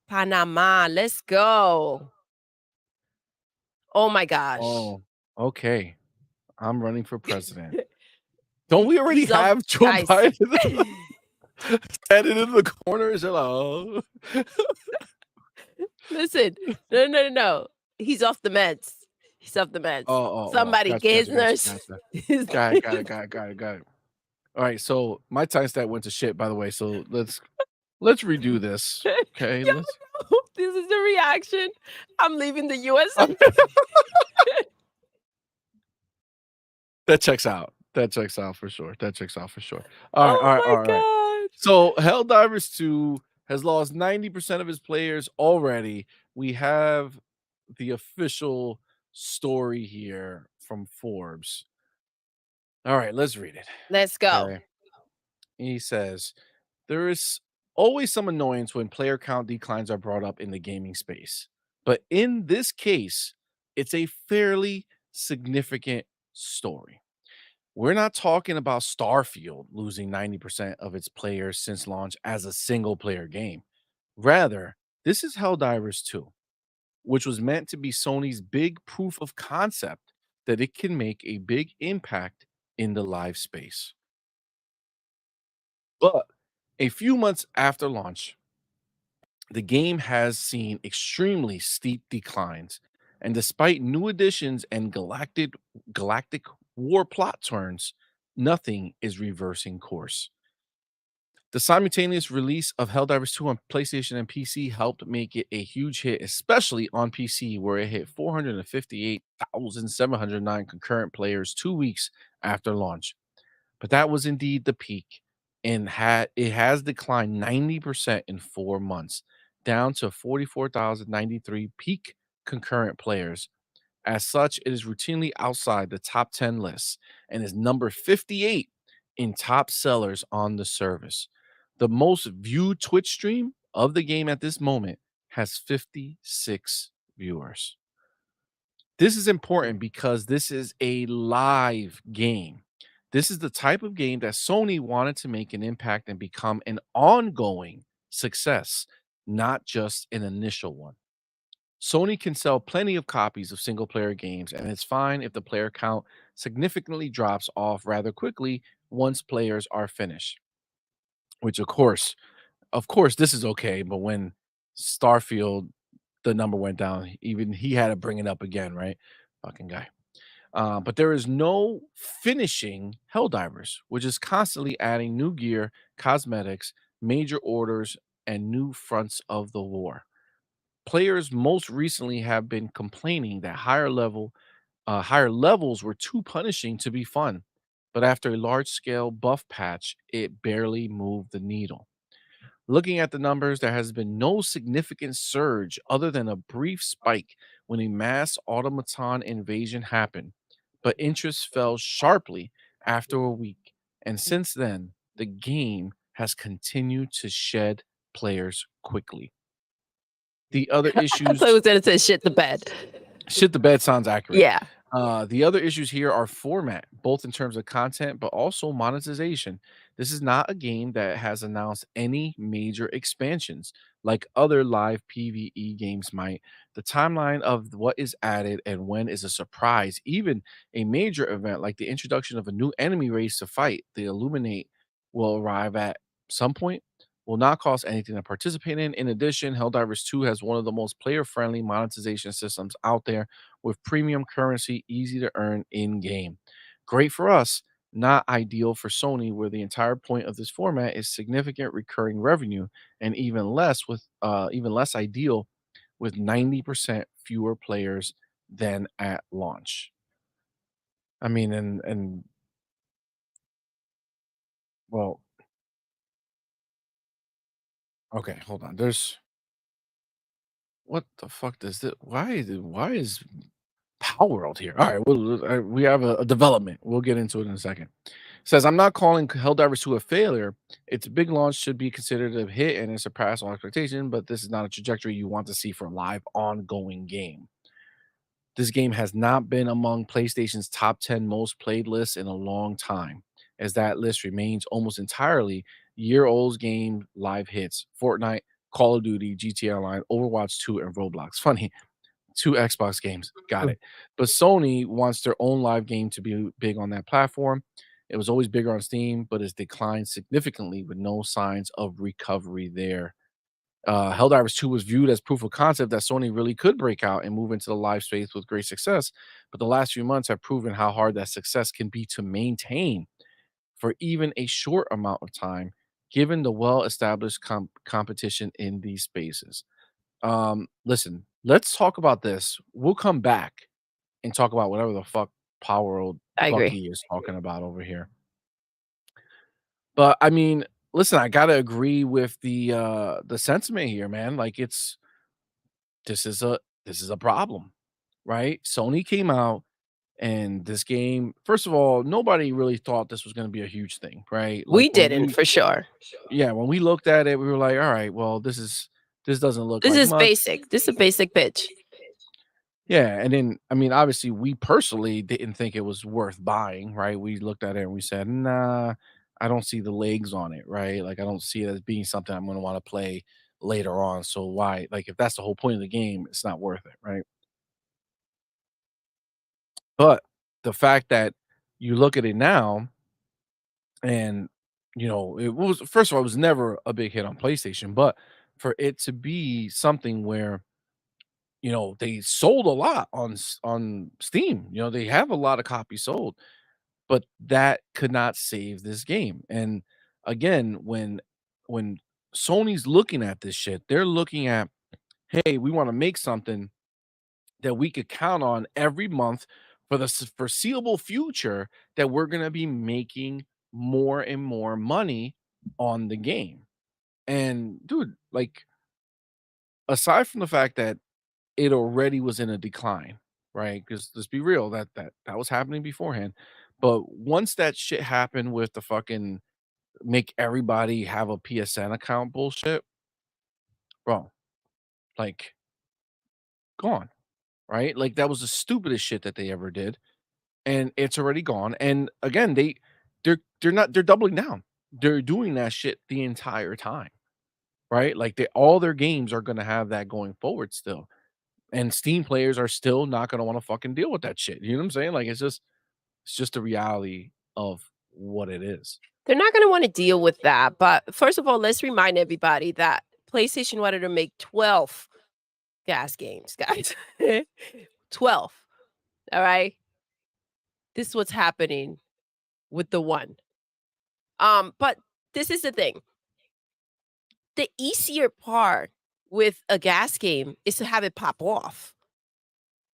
Panama. Let's go. Oh my gosh. Oh, okay. I'm running for president. Don't we already He's up, have Joe guys. Biden? Standing in the corners, they're like, "Oh." Listen, no, no, no, no. He's off the meds. He's off the Oh, meds. oh, oh, Somebody gotcha, get his gotcha, gotcha, nurse. gotcha. Got it. Alright, so my time stat went to shit, by the way, so let's redo this, okay? Yo, Let's no, this is the reaction. I'm leaving the USA. That checks out. That checks out for sure. That checks out for sure. Alright, Oh alright, my alright. god. So, Helldivers 2 has lost 90% of his players already. We have the official story here from Forbes. Alright, let's read it. Let's go. Okay. He says, "There is always some annoyance when player count declines are brought up in the gaming space. But in this case, it's a fairly significant story. We're not talking about Starfield losing 90% of its players since launch as a single player game. Rather, this is Helldivers 2, which was meant to be Sony's big proof of concept that it can make a big impact in the live space. But a few months after launch, the game has seen extremely steep declines. And despite new additions and galactic war plot turns, nothing is reversing course. The simultaneous release of Helldivers 2 on PlayStation and PC helped make it a huge hit, especially on PC, where it hit 458,709 concurrent players 2 weeks after launch. But that was indeed the peak, and it has declined 90% in 4 months, down to 44,093 peak concurrent players. As such, it is routinely outside the top 10 lists and is number 58 in top sellers on the service. The most viewed Twitch stream of the game at this moment has 56 viewers. This is important because this is a live game. This is the type of game that Sony wanted to make an impact and become an ongoing success, not just an initial one. Sony can sell plenty of copies of single player games, and it's fine if the player count significantly drops off rather quickly once players are finished. Which, of course, this is okay. But when Starfield, the number went down, even he had to bring it up again, right? Fucking guy. But there is no finishing Helldivers, which is constantly adding new gear, cosmetics, major orders, and new fronts of the war. Players most recently have been complaining that higher levels were too punishing to be fun. But after a large scale buff patch, it barely moved the needle. Looking at the numbers, there has been no significant surge other than a brief spike when a mass automaton invasion happened, but interest fell sharply after a week. And since then, the game has continued to shed players quickly. The other I thought it issues was gonna say shit the bed. Shit the bed sounds accurate. Yeah. The other issues here are format, both in terms of content, but also monetization. This is not a game that has announced any major expansions like other live PvE games might. The timeline of what is added and when is a surprise. Even a major event like the introduction of a new enemy race to fight, the Illuminate, will arrive at some point, will not cost anything to participate in. In addition, Helldivers 2 has one of the most player friendly monetization systems out there with premium currency easy to earn in game. Great for us, not ideal for Sony, where the entire point of this format is significant recurring revenue, and even less ideal with 90% fewer players than at launch. I mean, and well, okay, hold on. There's what the fuck does this? Why is Power World here? All right, well, we have a development. We'll get into it in a second. Says, I'm not calling Helldivers 2 a failure. Its big launch should be considered a hit and it surpassed all expectation, but this is not a trajectory you want to see for a live ongoing game. This game has not been among PlayStation's top 10 most played lists in a long time, as that list remains almost entirely year-old game live hits: Fortnite, Call of Duty, GTA Online, Overwatch 2, and Roblox. Funny, 2 Xbox games. Got it. But Sony wants their own live game to be big on that platform. It was always bigger on Steam, but it's declined significantly with no signs of recovery there. Helldivers 2 was viewed as proof of concept that Sony really could break out and move into the live space with great success, but the last few months have proven how hard that success can be to maintain for even a short amount of time, given the well-established competition in these spaces. Listen, let's talk about this. We'll come back and talk about whatever the fuck Power Old I agree. Bucky is talking about over here. But I mean, listen, I gotta agree with the sentiment here, man. Like this is a this is a problem, right? Sony came out and this game, first of all, nobody really thought this was gonna be a huge thing, right? Like We didn't for sure. when we looked at it, we were like, all right, well, this doesn't look This like is much. basic. This is a basic pitch. Yeah, and then I mean, obviously, we personally didn't think it was worth buying, right? We looked at it and we said, "Nah, I don't see the legs on it, right? Like, I don't see it as being something I'm gonna wanna play later on, so why like, if that's the whole point of the game, it's not worth it," right? But the fact that you look at it now and, it was first of all, it was never a big hit on PlayStation, but for it to be something where they sold a lot on Steam. They have a lot of copies sold, but that could not save this game. And again, when Sony's looking at this shit, they're looking at, hey, we want to make something that we could count on every month for the foreseeable future that we're going to be making more and more money on the game. And dude, like aside from the fact that it already was in a decline, right? Because let's be real, that was happening beforehand. But once that shit happened with the fucking make everybody have a PSN account bullshit, bro, like gone, right? Like that was the stupidest shit that they ever did, and it's already gone. And again, they're doubling down. They're doing that shit the entire time, right? Like all their games are gonna have that going forward still. And Steam players are still not gonna wanna fucking deal with that shit. You know what I'm saying? Like, it's just the reality of what it is. They're not gonna wanna deal with that, but first of all, let's remind everybody that PlayStation wanted to make 12 gas games, guys. 12, alright? This is what's happening with the one. But this is the thing. The easier part with a gas game is to have it pop off.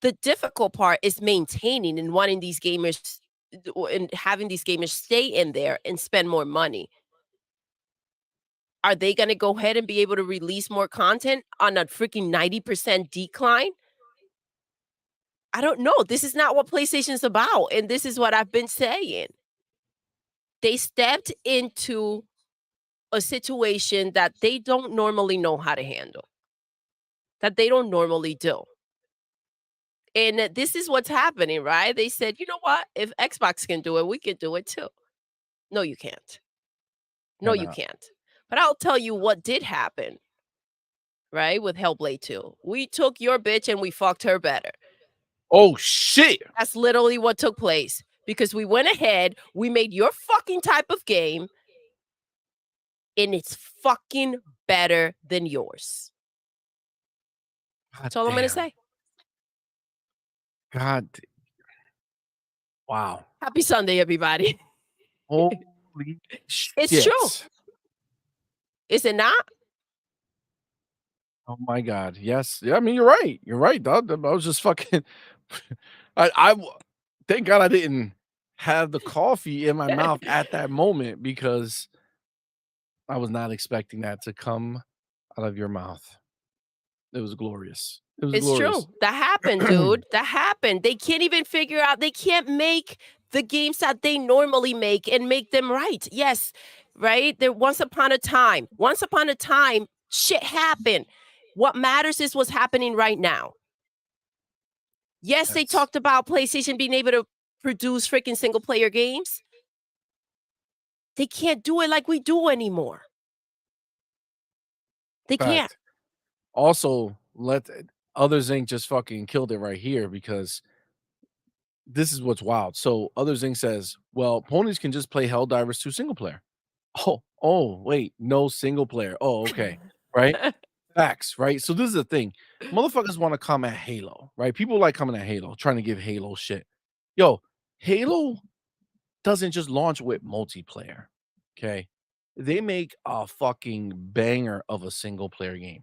The difficult part is maintaining and wanting these gamers and having these gamers stay in there and spend more money. Are they gonna go ahead and be able to release more content on a freaking 90% decline? I don't know. This is not what PlayStation's about, and this is what I've been saying. They stepped into a situation that they don't normally know how to handle, that they don't normally do. And this is what's happening, right? They said, "You know what? If Xbox can do it, we can do it too." No, you can't. No, And, you can't. But I'll tell you what did happen, right? With Hellblade 2. We took your bitch and we fucked her better. oh, shit! That's literally what took place because we went ahead, we made your fucking type of game, and it's fucking better than yours. God That's all I'm gonna damn. say. God d wow. Happy Sunday, everybody. Holy It's true. shit. Is it not? Oh my god. Yes. Yeah, I mean, you're right. You're right, dog. I was just fucking I thank God I didn't have the coffee in my mouth at that moment because I was not expecting that to come out of your mouth. It was glorious. It was It's glorious. true. That happened, dude. That happened. They can't even figure out they can't make the games that they normally make and make them right. Yes, right? There once upon a time, shit happened. What matters is what's happening right now. Yes, they That's talked about PlayStation being able to produce freaking single player games. They can't do it like we do anymore. They can't. fact. Also, let others ain't just fucking killed it right here because this is what's wild. So Other Zing says, "Well, ponies can just play Helldivers 2 single player." Wait, no single player. Oh, okay, right? Facts, right? So this is the thing. Motherfuckers wanna come at Halo, right? People like coming at Halo, trying to give Halo shit. Yo, Halo doesn't just launch with multiplayer, okay? They make a fucking banger of a single player game.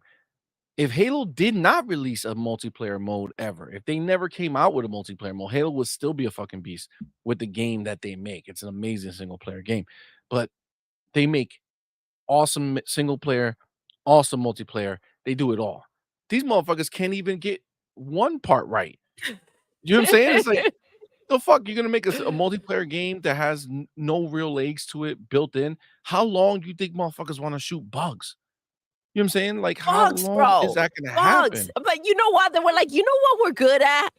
If Halo did not release a multiplayer mode ever, if they never came out with a multiplayer mode, Halo would still be a fucking beast with the game that they make. It's an amazing single player game. But they make awesome single player, awesome multiplayer. They do it all. These motherfuckers can't even get one part right. You know what I'm saying? It's like, the fuck? You're gonna make a multiplayer game that has no real legs to it built in? How long do you think motherfuckers wanna shoot bugs? You know what I'm saying? Like, how Bugs, long is bro. that gonna Bugs. happen? But you know what? They were like, you know what we're good at?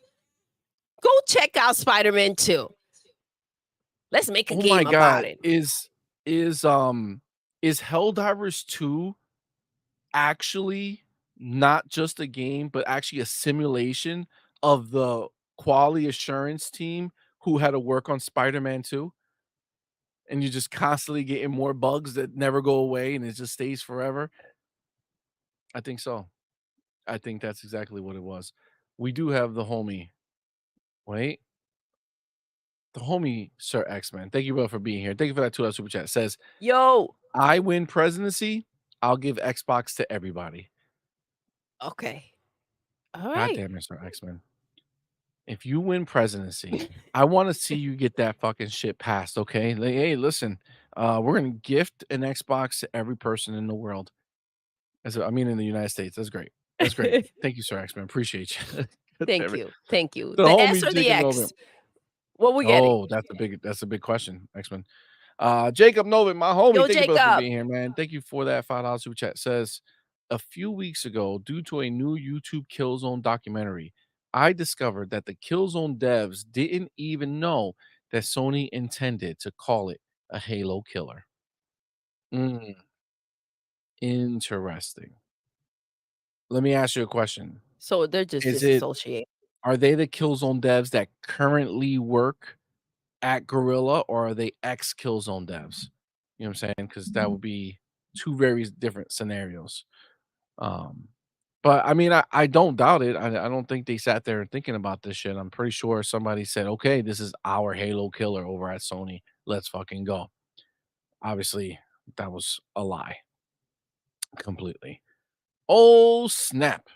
Go check out Spider-Man 2. Let's make a Oh my game god. about it. Is, um is Helldivers 2 actually not just a game, but actually a simulation of the quality assurance team who had to work on Spider-Man 2? And you're just constantly getting more bugs that never go away and it just stays forever? I think so. I think that's exactly what it was. We do have the homie. Wait, the homie Sir X-Men. Thank you, bro, for being here. Thank you for that $2 super chat. Says, Yo. I win presidency, I'll give Xbox to everybody. Okay. All God right. damn it, Sir X-Men. If you win presidency, I want to see you get that fucking shit passed, okay? Like, hey, listen, we're gonna gift an Xbox to every person in the world. I mean, in the United States. That's great. That's great. Thank you, Sir X-Men. Appreciate you. God Thank damn it. you. Thank you. The The S homie or the Jacob Novin. X? What we getting? Oh, that's a big question, X-Men. Jacob Novin, my homie, Yo, thank you, brother, for Jacob. being here, man. Thank you for that $5 super chat. Says, a few weeks ago, due to a new YouTube Killzone documentary, I discovered that the Killzone devs didn't even know that Sony intended to call it a Halo killer. Mm, interesting. Let me ask you a question. So they're just Is it disassociated. Are they the Killzone devs that currently work at Gorilla, or are they ex Killzone devs? You know what I'm saying? Because that would be two very different scenarios. Um, but I mean, I don't doubt it. I don't think they sat there thinking about this shit. I'm pretty sure somebody said, okay, this is our Halo killer over at Sony. Let's fucking go. Obviously, that was a lie completely. Oh, snap.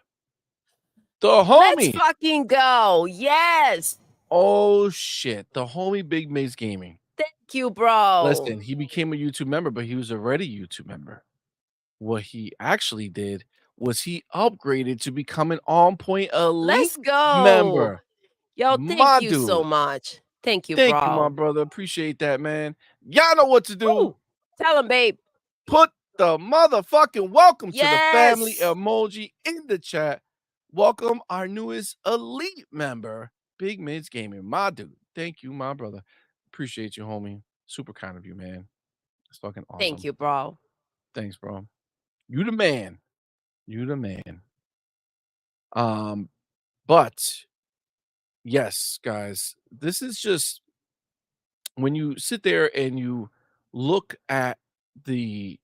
The Let's homie. fucking go. Yes. Oh, shit. The homie Big Maze Gaming. Thank you, bro. Listen, he became a YouTube member, but he was already a YouTube member. What he actually did was he upgraded to become an On Point Elite Let's go. member. Yo, thank My you so dude. much. Thank you, Thank you, my bro. brother. Appreciate that, man. Y'all know what to do. Woo. Tell him, babe. Put the motherfucking welcome to the family Yes. emoji in the chat. Welcome our newest elite member, Big Mids Gaming. My dude. Thank you, my brother. Appreciate you, homie. Super kind of you, man. It's fucking Thank awesome. you, bro. Thanks, bro. You the man. You the man. Um, but yes, guys, this is just when you sit there and you look at the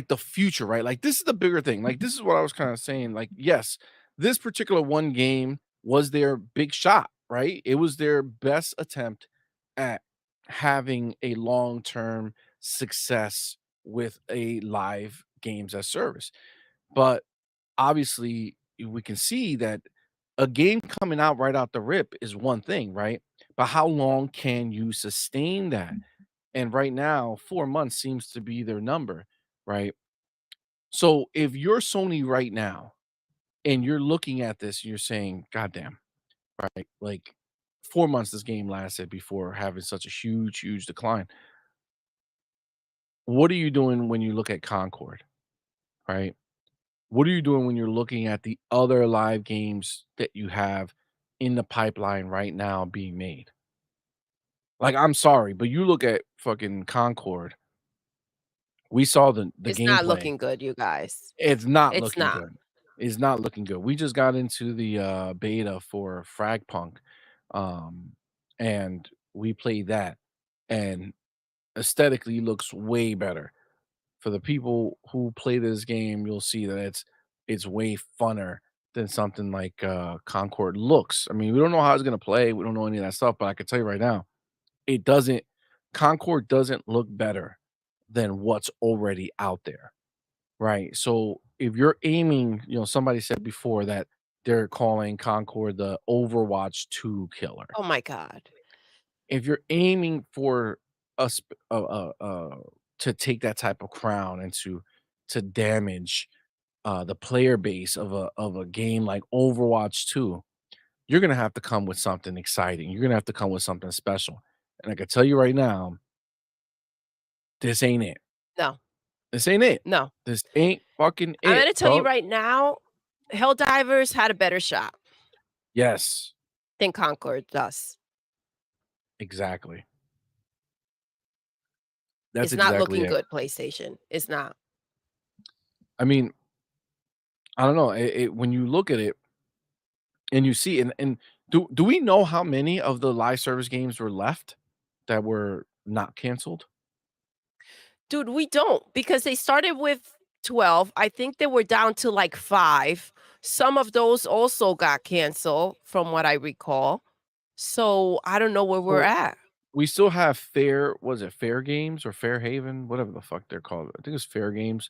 the future, right? Like this is the bigger thing. Like this is what I was kind of saying. Like, yes, this particular one game was their big shot, right? It was their best attempt at having a long-term success with a live games as service. But obviously, we can see that a game coming out right out the rip is one thing, right? But how long can you sustain that? And right now, 4 months seems to be their number, right? So if you're Sony right now and you're looking at this, you're saying, God damn, right? Like 4 months this game lasted before having such a huge, huge decline. What are you doing when you look at Concord, right? What are you doing when you're looking at the other live games that you have in the pipeline right now being made? Like, I'm sorry, but you look at fucking Concord, we saw the It's not gameplay. looking good, you guys. It's not It's looking not. good. It's not looking good. We just got into the beta for Fragpunk. um, and we played that, and aesthetically looks way better. For the people who play this game, you'll see that it's way funner than something like Concord looks. I mean, we don't know how it's gonna play. We don't know any of that stuff, but I can tell you right now, it doesn't. Concord doesn't look better than what's already out there, right? So if you're aiming, somebody said before that they're calling Concord the Overwatch 2 killer. Oh my god. If you're aiming for us to take that type of crown and to damage the player base of a game like Overwatch 2, you're gonna have to come with something exciting. You're gonna have to come with something special. And I can tell you right now, this ain't it. No, This ain't it. no. This ain't fucking I'm it, gonna tell you dog. right now, Helldivers had a better shot Yes, than Concord does. exactly. That's It's not exactly looking it. good, PlayStation. It's not. I mean, I don't know. When you look at it and you see, and do we know how many of the live service games were left that were not canceled? Dude, we don't because they started with 12. I think they were down to like 5. Some of those also got canceled from what I recall. So, I don't know where we're So at. we still have Fair, was it Fair Games or Fair Haven? Whatever the fuck they're called. I think it's Fair Games.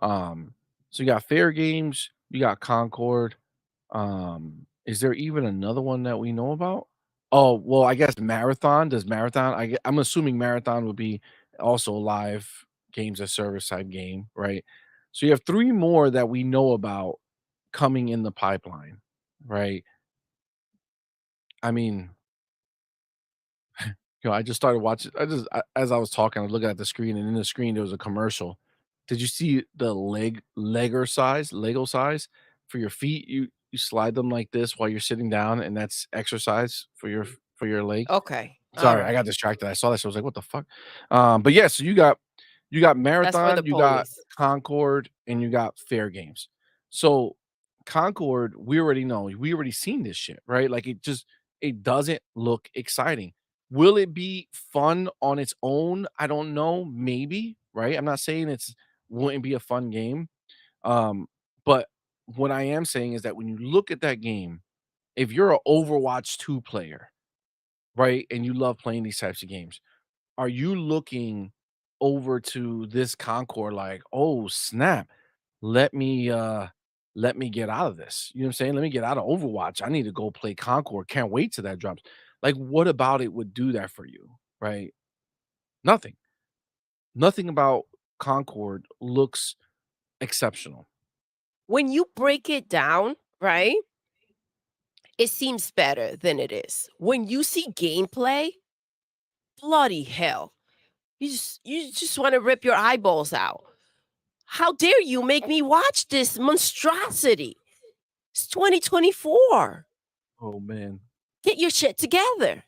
Um, so you got Fair Games, you got Concord. Is there even another one that we know about? Oh, well, I guess Marathon. Does Marathon? I'm assuming Marathon would be also a live games as service type game, right? So you have 3 more that we know about coming in the pipeline, right? I mean, I just started watching. As I was talking, I was looking at the screen, and in the screen there was a commercial. Did you see the Lego size for your feet? You slide them like this while you're sitting down, and that's exercise for your leg. Okay. All Sorry, I got right. distracted. I saw that, so I was like, "What the fuck?" But yeah, so you got That's for the Marathon, you got police. Concord, and you got Fair Games. So Concord, we already know. We already seen this shit, right? Like it doesn't look exciting. Will it be fun on its own? I don't know. Maybe, right? I'm not saying it's wouldn't be a fun game. Um, but what I am saying is that when you look at that game, if you're an Overwatch 2 player, right, and you love playing these types of games, are you looking over to this Concord like, "Oh, snap. Let me get out of this." You know what I'm saying? "Let me get out of Overwatch. I need to go play Concord. Can't wait till that drops." Like, what about it would do that for you, right? Nothing. Nothing about Concord looks exceptional. When you break it down, right? It seems better than it is. When you see gameplay, bloody hell. You just want to rip your eyeballs out. How dare you make me watch this monstrosity? It's 2024. Oh, man. Get your shit together.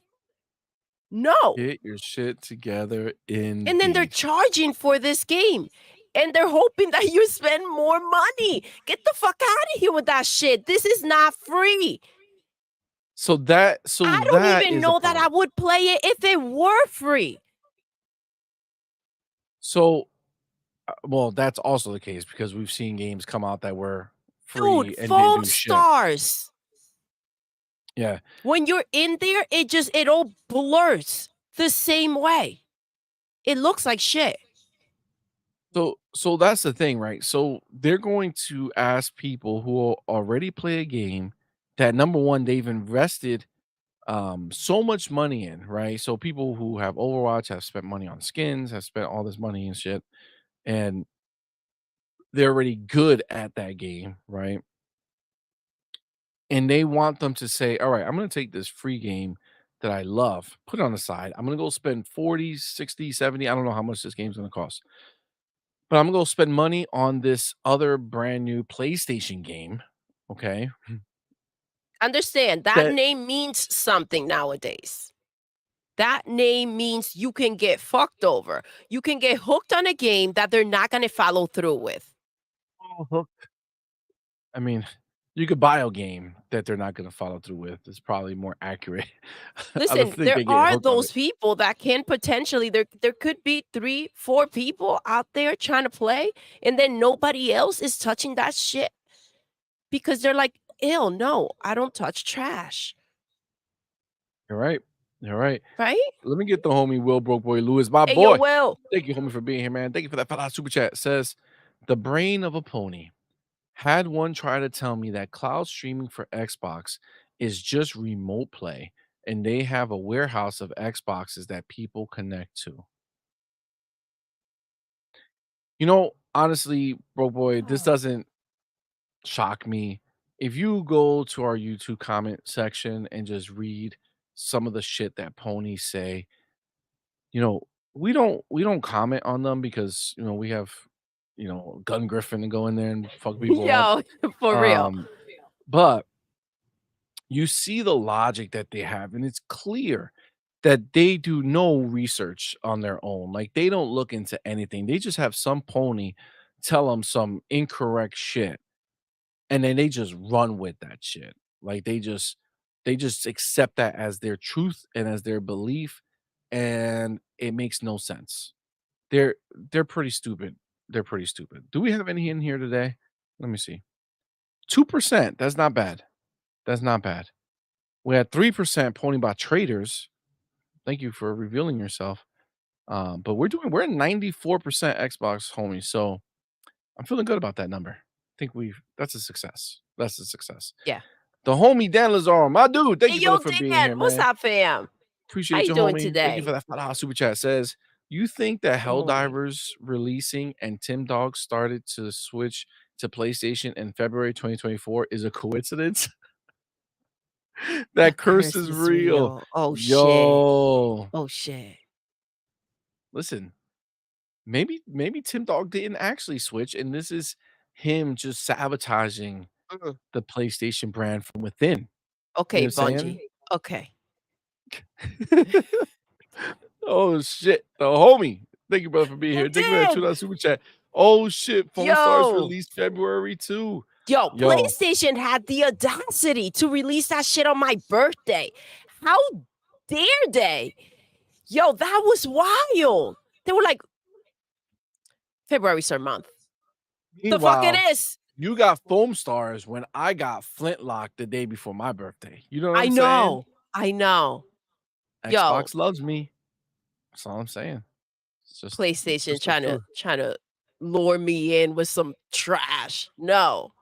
No. Get your shit together And then they're indeed. charging for this game. And they're hoping that you spend more money. Get the fuck out of here with that shit. This is not free. So I don't that even is a know that I problem. would play it if it were free. So, well, that's also the case because we've seen games come out that were Dude, free and didn't foam do shit. stars. Yeah. When you're in there, it all blurs the same way. It looks like shit. So that's the thing, right? So they're going to ask people who already play a game that number one, they've invested so much money in, right? So people who have Overwatch have spent money on skins, have spent all this money and shit, and they're already good at that game, right? And they want them to say, all right, I'm going to take this free game that I love, put it on the side. I'm going to go spend 40, 60, 70. I don't know how much this game's going to cost, but I'm going to go spend money on this other brand new PlayStation game. Okay. Understand, that That, name means something nowadays. That name means you can get fucked over. You can get hooked on a game that they're not going to follow through with. I mean, You could buy a game that they're not gonna follow through with. It's probably more accurate. I don't Listen, think there they get are hooked on it. those people that can potentially there could be 3, 4 people out there trying to play, and then nobody else is touching that shit because they're like, "Ew, no, I don't touch trash." You're right. You're right. Right? Let me get the homie Will Broke Boy Lewis, my Hey, yo, boy. Will. Thank you, homie, for being here, man. Thank you for that $5 super chat. Says the brain of a pony. Had one try to tell me that cloud streaming for Xbox is just remote play and they have a warehouse of Xboxes that people connect to. Honestly, bro boy, this doesn't shock me. If you go to our YouTube comment section and just read some of the shit that ponies say, you know, we don't comment on them because we have Gun Griffin to go in there and fuck people up. Yo, for real. Um, but you see the logic that they have, and it's clear that they do no research on their own. Like they don't look into anything. They just have some pony tell them some incorrect shit, and then they just run with that shit. Like they just accept that as their truth and as their belief, and it makes no sense. They're pretty stupid. They're pretty stupid. Do we have any in here today? Let me see. 2%. That's not bad. That's not bad. We had 3% Ponybot traders. Thank you for revealing yourself. But we're at 94% Xbox homies. So I'm feeling good about that number. I think that's a success. That's a success. Yeah. The homie Dan Lazaro, my dude. Thank Hey, you, yo, brother, for being Dan, here, what's man. up, fam? How Appreciate you you, doing homie. Thank you for today? that $5 super chat. Says, you think that Good morning. Helldivers releasing and Tim Dog started to switch to PlayStation in February 2024 is a coincidence? The That curse curse is is real. real. Oh, shit. Yo. Oh, shit. Listen, maybe Tim Dog didn't actually switch, and this is him just sabotaging Mhm. the PlayStation brand from within. You know Okay, what I'm saying? Bungie. Okay. Oh shit. The homie. Thank you, brother, for being You here. Thank you for that did. $2 super chat. Oh shit. Phone Stars Yo. released February too. Yo, Yo, PlayStation had the audacity to release that shit on my birthday. How dare they? Yo, that was wild. They were like, February's our month. The fuck it meanwhile, is. you got Foam Stars when I got Flintlock the day before my birthday. You know what I I'm saying? know. I know. Yo, Xbox loves me. That's all I'm saying. It's PlayStation just the truth. trying to lure me in with some trash. No.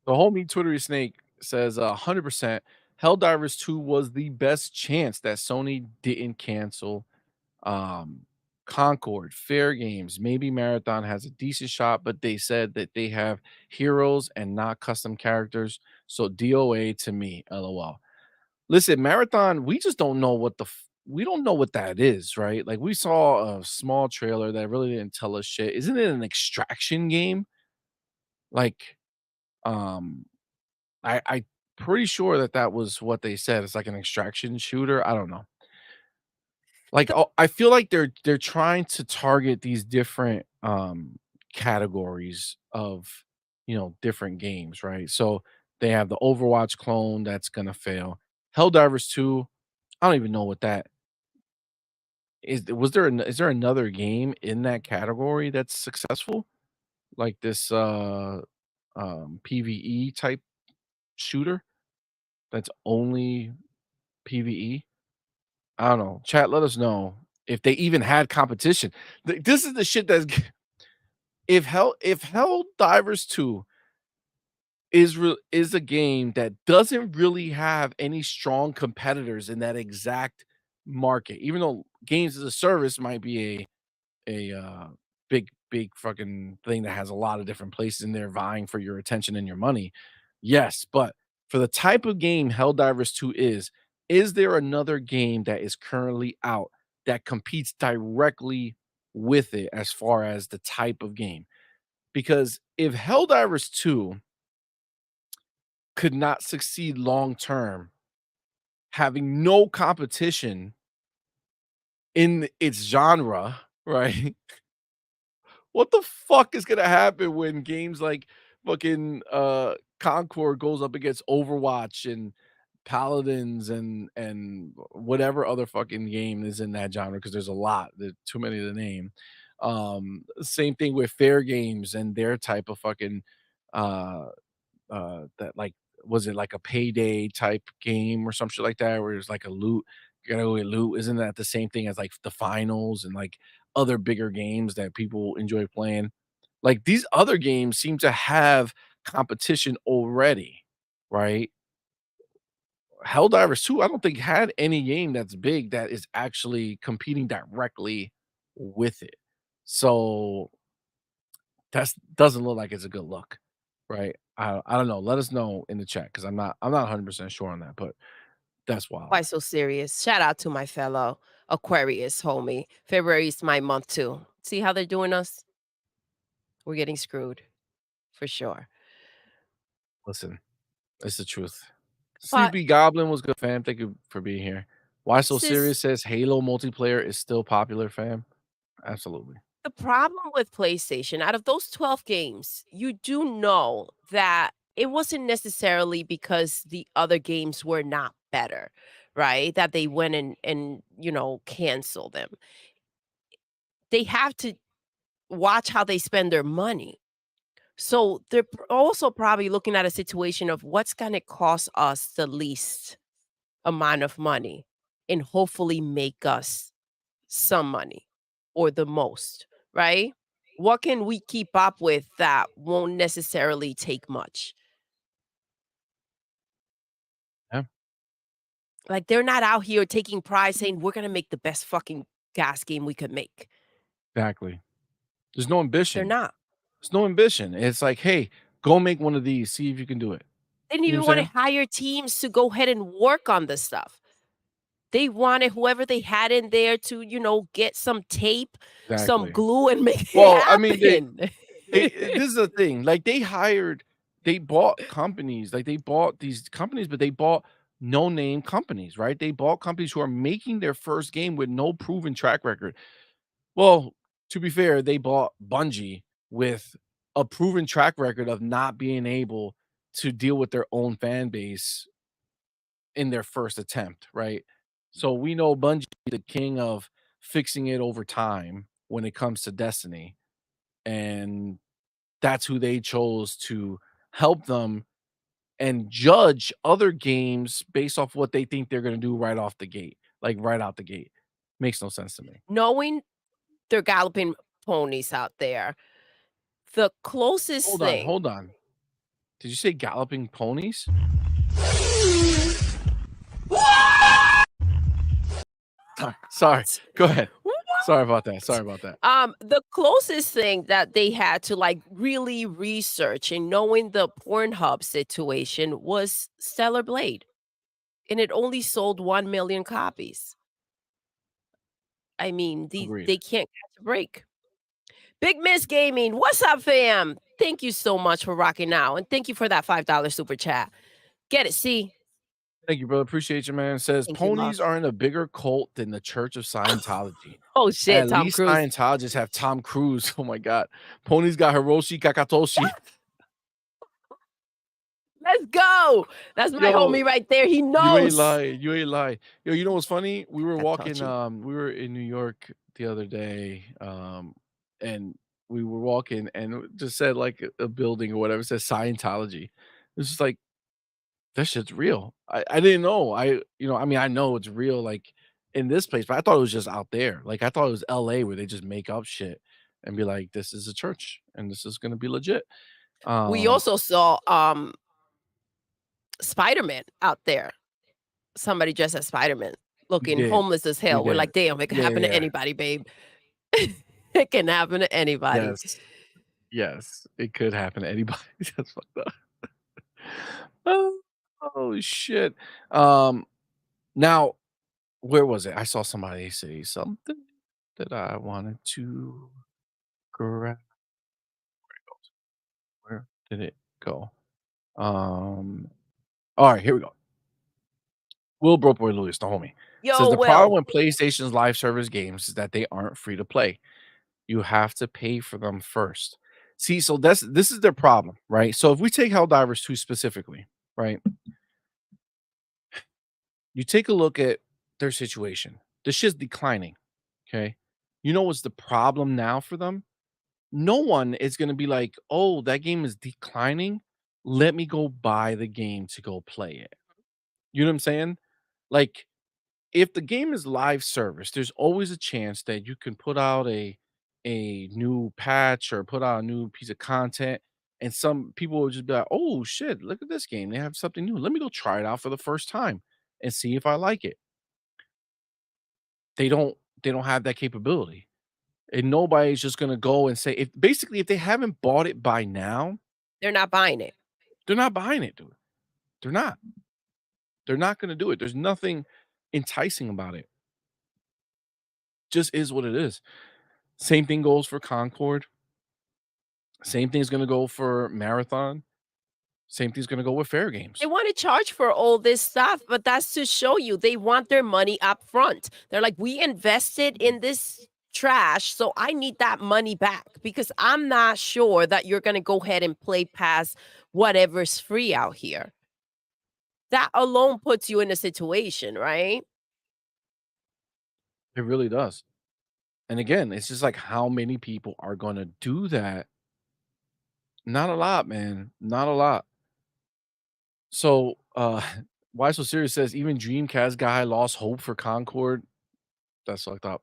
The homie Twittery Snake says 100% Helldivers 2 was the best chance that Sony didn't cancel. Um, Concord, Fair Games, maybe Marathon has a decent shot, but they said that they have heroes and not custom characters. So DOA to me, LOL. Listen, Marathon, we just don't know we don't know what that is, right? Like we saw a small trailer that really didn't tell us shit. Isn't it an extraction game? Like, um, I pretty sure that that was what they said. It's like an extraction shooter. I don't know. Like, The oh, I feel like they're trying to target these different categories of different games, right? So they have the Overwatch clone that's gonna fail. Helldivers 2, I don't even know what that is. Is there another game in that category that's successful? Like this PvE type shooter that's only PvE? I don't know. Chat, let us know if they even had competition. This is the shit that's if Hell Divers 2 is a game that doesn't really have any strong competitors in that exact market, even though games as a service might be a big fucking thing that has a lot of different places in there vying for your attention and your money. Yes, but for the type of game Helldivers 2 is there another game that is currently out that competes directly with it as far as the type of game? Because if Helldivers 2 could not succeed long term, having no competition in its genre, right? What the fuck is gonna happen when games like fucking Concord goes up against Overwatch and Paladins and whatever other fucking game is in that genre because there's a lot, there's too many to name. Same thing with Fair Games and their type of fucking uh that like was it like a payday type game or some shit like that where it's like a loot, you gotta go get loot. Isn't that the same thing as like the finals and like other bigger games that people enjoy playing? Like these other games seem to have competition already, right? Helldivers 2, I don't think had any game that's big that is actually competing directly with it. So that's doesn't look like it's a good look, right? I don't know. Let us know in the chat because I'm not 100% sure on that, but that's wild. Why so serious? Shout out to my fellow Aquarius homie. February is my month too. See how they're doing us? We're getting screwed for sure. Listen, it's the truth. But Sleepy Goblin was good, fam. Thank you for being here. Why so this is serious says Halo multiplayer is still popular, fam. Absolutely. the problem with PlayStation. Out of those 12 games, you do know that it wasn't necessarily because the other games were not better, right? That they went and cancel them. They have to watch how they spend their money. So they're also probably looking at a situation of what's going to cost us the least amount of money and hopefully make us some money or the most, right? What can we keep up with that won't necessarily take much? Yeah, Like they're not out here taking pride saying we're going to make the best fucking gas game we could make. exactly. There's no They're ambition. not. There's no ambition. It's like, hey, go make one of these, see if you can do it. They didn't You know even what I'm want to saying? hire teams to go ahead and work on this stuff. They wanted whoever they had in there to get some tape, some Exactly. glue, and make it Well, I mean, happen. this is the thing, like, they bought companies, like, they bought these companies, but they bought no-name companies, right? They bought companies who are making their first game with no proven track record. Well, to be fair, they bought Bungie with a proven track record of not being able to deal with their own fan base in their first attempt, right? So we know Bungie is the king of fixing it over time when it comes to Destiny, and that's who they chose to help them and judge other games based off what they think they're gonna do right off the gate, like, right out the gate. Makes no sense to me. Knowing they're galloping ponies out there, the closest Hold on, thing hold on. Did you say galloping ponies? Sorry. Go ahead. Sorry about that, sorry about that. the closest thing that they had to like really research and knowing the Pornhub situation was Stellar Blade, and it only sold 1 million copies. I mean, Agreed. they can't catch a break. Big Miss Gaming, what's up, fam? Thank you so much for rocking out, and thank you for that $5 super chat. Get it, see? Thank you, brother. Appreciate you, man. Says Thank you, love. ponies are in a bigger cult than the Church of Scientology. Oh shit, At Tom least Cruise. Scientologists have Tom Cruise. Oh my god. Ponies got Hiroshi Kakatoshi. Let's go. That's my Yo, homie right there. He you ain't knows. lying. You ain't lying. Yo, you know what's funny? We were walking, Kakatoshi. we were in New York the other day, and we were walking and it just said like a building or whatever, it says Scientology. It's just like that shit's real. I didn't know. I mean, I know it's real, like, in this place, but I thought it was just out there. Like, I thought it was LA where they just make up shit and be like, "This is a church, and this is gonna be legit." We Um, also saw Spider-Man out there. Somebody dressed as Spider-Man we looking did. homeless as We hell. We're did. like, damn, it could Yeah, happen to yeah. anybody, babe. It can happen to anybody. Yes. Yes. It could happen to anybody. That's fucked up. Oh, oh, shit. Um, now, where was it? I saw somebody say something that I wanted to grab. Where did it go? Alright, here we go. Will Broadboy Lewis, the homie, says Yo, the problem Will. with PlayStation's live service games is that they aren't free to play. You have to pay for them first. See, so this is their problem, right? So if we take Helldivers 2 specifically, right? You take a look at their situation. The shit's declining, okay? You know what's the problem now for them? No one is gonna be like, "Oh, that game is declining. Let me go buy the game to go play it." You know what I'm saying? Like, if the game is live service, there's always a chance that you can put out a new patch or put out a new piece of content, and some people will just be like, "Oh shit, look at this game. They have something new. Let me go try it out for the first time and see if I like it." They don't have that capability. And nobody's just gonna go and say if they haven't bought it by now, They're not buying it. they're not buying it, dude. They're not. They're not gonna do it. There's nothing enticing about it. Just is what it is. Same thing goes for Concord. Same thing's gonna go for Marathon. Same thing's gonna go with Fair They Games. want to charge for all this stuff, but that's to show you they want their money up front. They're like, we invested in this trash, so I need that money back because I'm not sure that you're going to go ahead and play past whatever's free out here. That alone puts you in a situation, right? It really does. And again, it's just like how many people are gonna do that? Not a lot, man. Not a lot. So, Why So Serious says even Dreamcast guy lost hope for Concord. That's fucked up.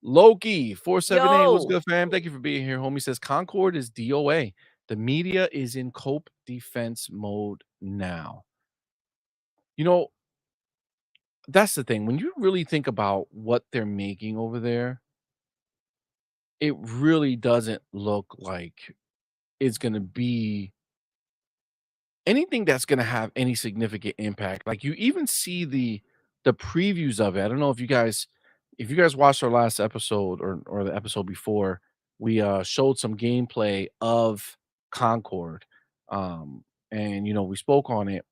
Loki 478, what's Yo, good, fam? Thank you for being here. Homie says Concord is DOA. The media is in cope defense mode now. You know, that's the thing. When you really think about what they're making over there, it really doesn't look like it's gonna be anything that's gonna have any significant impact. Like you even see the previews of it. I don't know if you guys watched our last episode or the episode before, we showed some gameplay of Concord. And we spoke on it.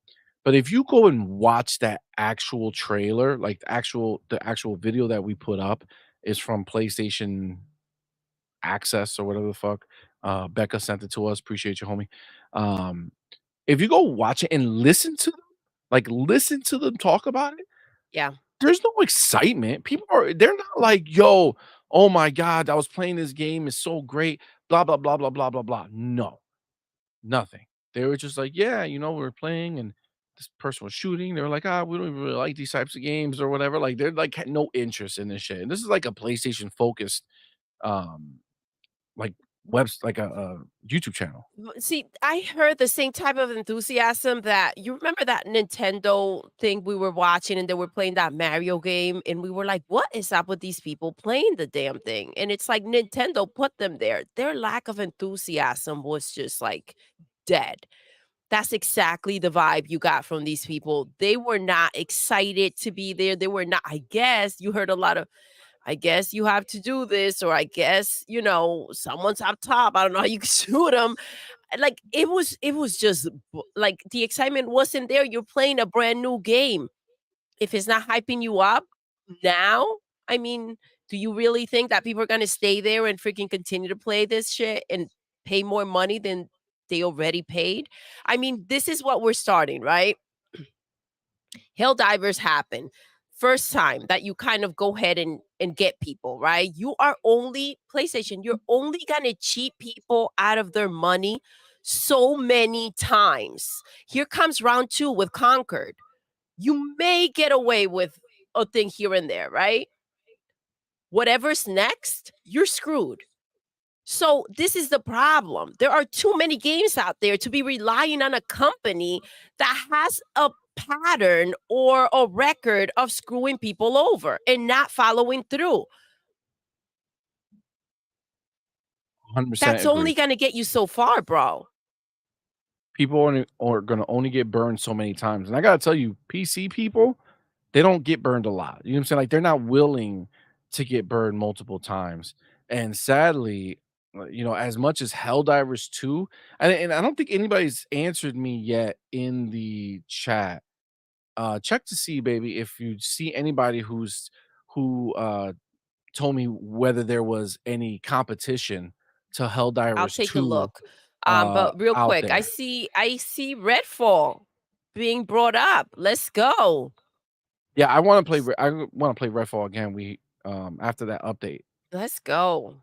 But if you go and watch that actual trailer, like the actual video that we put up is from PlayStation Access or whatever the fuck. Becca sent it to us. Appreciate you, homie. Um, if you go watch it and listen to them talk about it, yeah. there's no excitement. They're not like, "Yo, oh my god, I was playing this game, it's so great, blah, blah, blah, blah, blah, blah, blah." No, nothing. They were just like, "Yeah, we were playing and this person was shooting." They were like, "Ah, we don't even really like these types of games or whatever." Like, they're like had no interest in this shit. And this is like a PlayStation focused, um, like, like a YouTube channel. See, I heard the same type of enthusiasm that you remember that Nintendo thing we were watching and they were playing that Mario game and we were like, what is up with these people playing the damn thing? And it's like Nintendo put them there. Their lack of enthusiasm was just like dead. That's exactly the vibe you got from these people. They were not excited to be there. They were not, I guess you heard a lot of I guess you have to do this, or I guess, someone's up top. I don't know how you can shoot them. Like it was just like the excitement wasn't there. You're playing a brand new game. If it's not hyping you up now, I mean, do you really think that people are gonna stay there and freaking continue to play this shit and pay more money than they already paid? I mean, this is what we're starting, right? Helldivers happen. First time that you kind of go ahead and get people, right? You are only PlayStation, you're only gonna cheat people out of their money so many times. Here comes round two with Conquered. You may get away with a thing here and there, right? Whatever's next, you're screwed. So this is the problem. There are too many games out there to be relying on a company that has a pattern or a record of screwing people over and not following through. 100% That's agree. only going to get you so far, bro. People are gonna only get burned so many times, and I gotta tell you, PC people, they don't get burned a lot. You know what I'm saying? Like, they're not willing to get burned multiple times, and sadly, as much as Helldivers 2, and I don't think anybody's answered me yet in the chat. Check to see, baby, if you see anybody who told me whether there was any competition to I'll Helldivers take a 2 look. But real out quick, I there. see Redfall being brought up. Let's go. Yeah, I wanna play Redfall again. After that update. Let's go.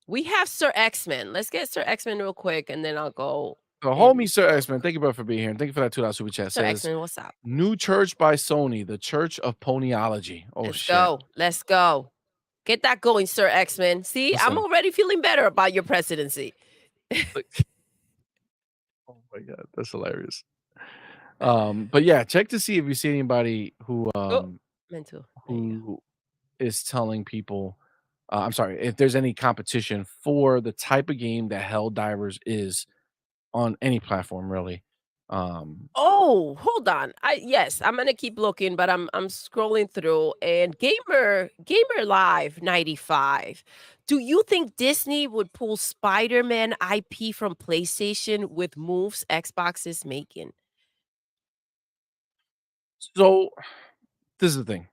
We have Sir X-Men. Let's get Sir X-Men real quick, and then I'll go The homie and Sir X-Man, thank you, bro, for being here, and thank you for that $2 super chat, Sir says, X-Men, what's up? "New church by Sony, the Church of Ponyology." Oh, Let's shit. go. Let's go. Get that going, Sir X-Men. See, I'm Listen. already feeling better about your presidency. Like oh my god, that's hilarious. But yeah, check to see if you see anybody Oh, mental. There you go. who is telling people I'm sorry, if there's any competition for the type of game that Helldivers is on any platform really. Um, Oh, hold on. Yes, I'm gonna keep looking, but I'm scrolling through and Gamer Live 95. Do you think Disney would pull Spider-Man IP from PlayStation with moves Xbox is making? so this is the thing.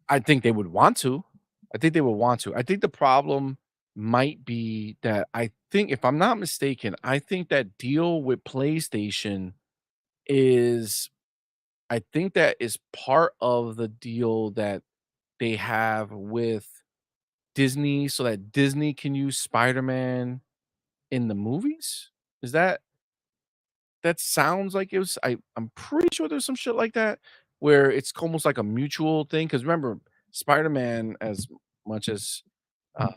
I think they would want to. I think they would want to. I think the problem might be that I think if I'm not mistaken, I think that deal with PlayStation is I think that is part of the deal that they have with Disney so that Disney can use Spider-Man in the movies? Is that sounds like it was I'm pretty sure there's some shit like that where it's almost like a mutual thing. Because remember, Spider-Man, as much as, um,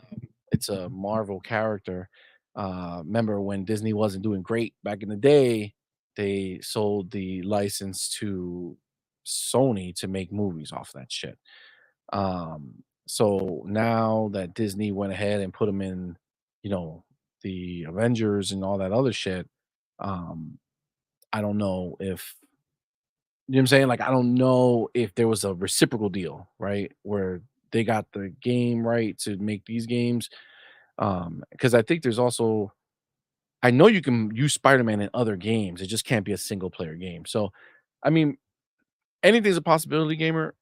it's a Marvel character, remember when Disney wasn't doing great back in the day, they sold the license to Sony to make movies off that shit. So now that Disney went ahead and put them in, you know, the Avengers and all that other shit, um, I don't know if you know what I'm saying? Like, I don't know if there was a reciprocal deal, right? Where they got the game right to make these games. Because I think there's also I know you can use Spider-Man in other games. It just can't be a single player game. So, I mean, anything's a possibility, gamer.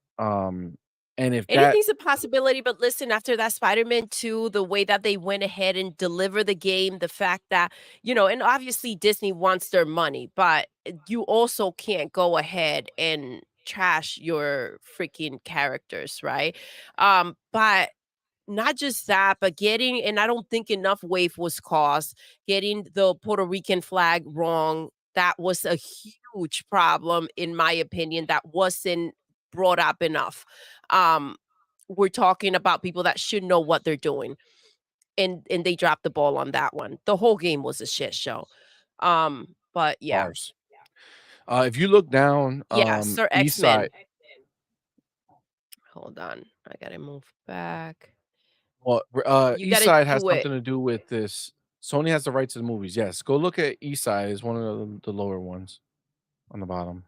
And if that Anything's a possibility, but listen, after that Spider-Man 2, the way that they went ahead and deliver the game, the fact that, and obviously Disney wants their money, but you also can't go ahead and trash your freaking characters, right? But not just that, but getting, and I don't think enough wave was caused, getting the Puerto Rican flag wrong. That was a huge problem, in my opinion, that wasn't brought up enough. Um, we're talking about people that should know what they're doing, and they dropped the ball on that one. The whole game was a shit show. But yeah. bars. If you look down, Yeah, Sir east X-Men. side, Hold on. I gotta move back. well, You east gotta side has do it. something to do with this. Sony has the rights to the movies. Yes, go look at east side. Is one of the lower ones on the bottom.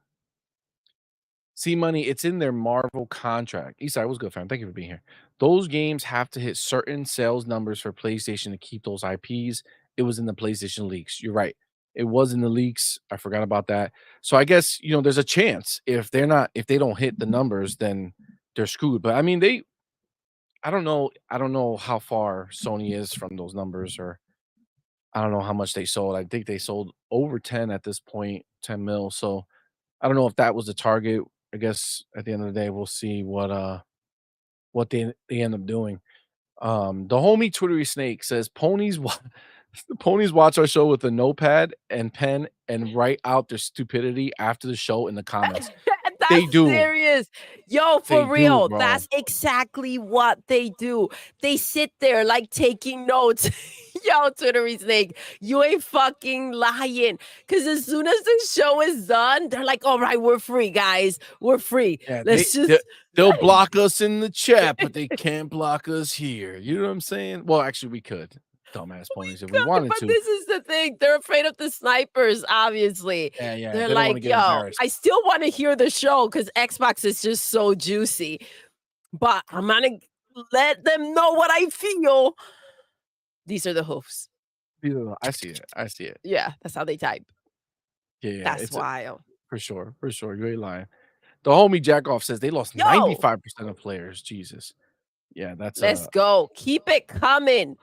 CMoney, it's in their Marvel contract. Eastside was good, fam. Thank you for being here. Those games have to hit certain sales numbers for PlayStation to keep those IPs. It was in the PlayStation leaks. You're right. It was in the leaks. I forgot about that. So I guess there's a chance if they don't hit the numbers, then they're screwed. But I mean, I don't know. I don't know how far Sony is from those numbers, or I don't know how much they sold. I think they sold over 10 at this point, 10 mil. So I don't know if that was the target. I guess at the end of the day, we'll see what they end up doing. The homie Twittery Snake says the ponies watch our show with a notepad and pen and write out their stupidity after the show in the comments. They That's do. serious. Yo, They for do, real. bro. That's exactly what they do. They sit there like taking notes. Yo, Twittery Snake, you ain't fucking lying. Because as soon as the show is done, they're like, all right, we're free, guys. We're free. Yeah, Let's just. they'll block us in the chat, but they can't block us here. You know what I'm saying? Well, actually, we could, dumbass ponies, if we wanted But to. this is the thing. They're afraid of the snipers, obviously. Yeah, yeah. They're They don't want to like, get yo, embarrassed. I still want to hear the show because Xbox is just so juicy. But I'm gonna let them know what I feel. These are the hoofs. I see it. I see it. Yeah, that's how they type. Yeah, yeah. That's wild. For sure, for sure. You ain't lying. The homie Jackoff says they lost Yo, 95% of players. Jesus. Yeah, that's let's go. Keep it coming.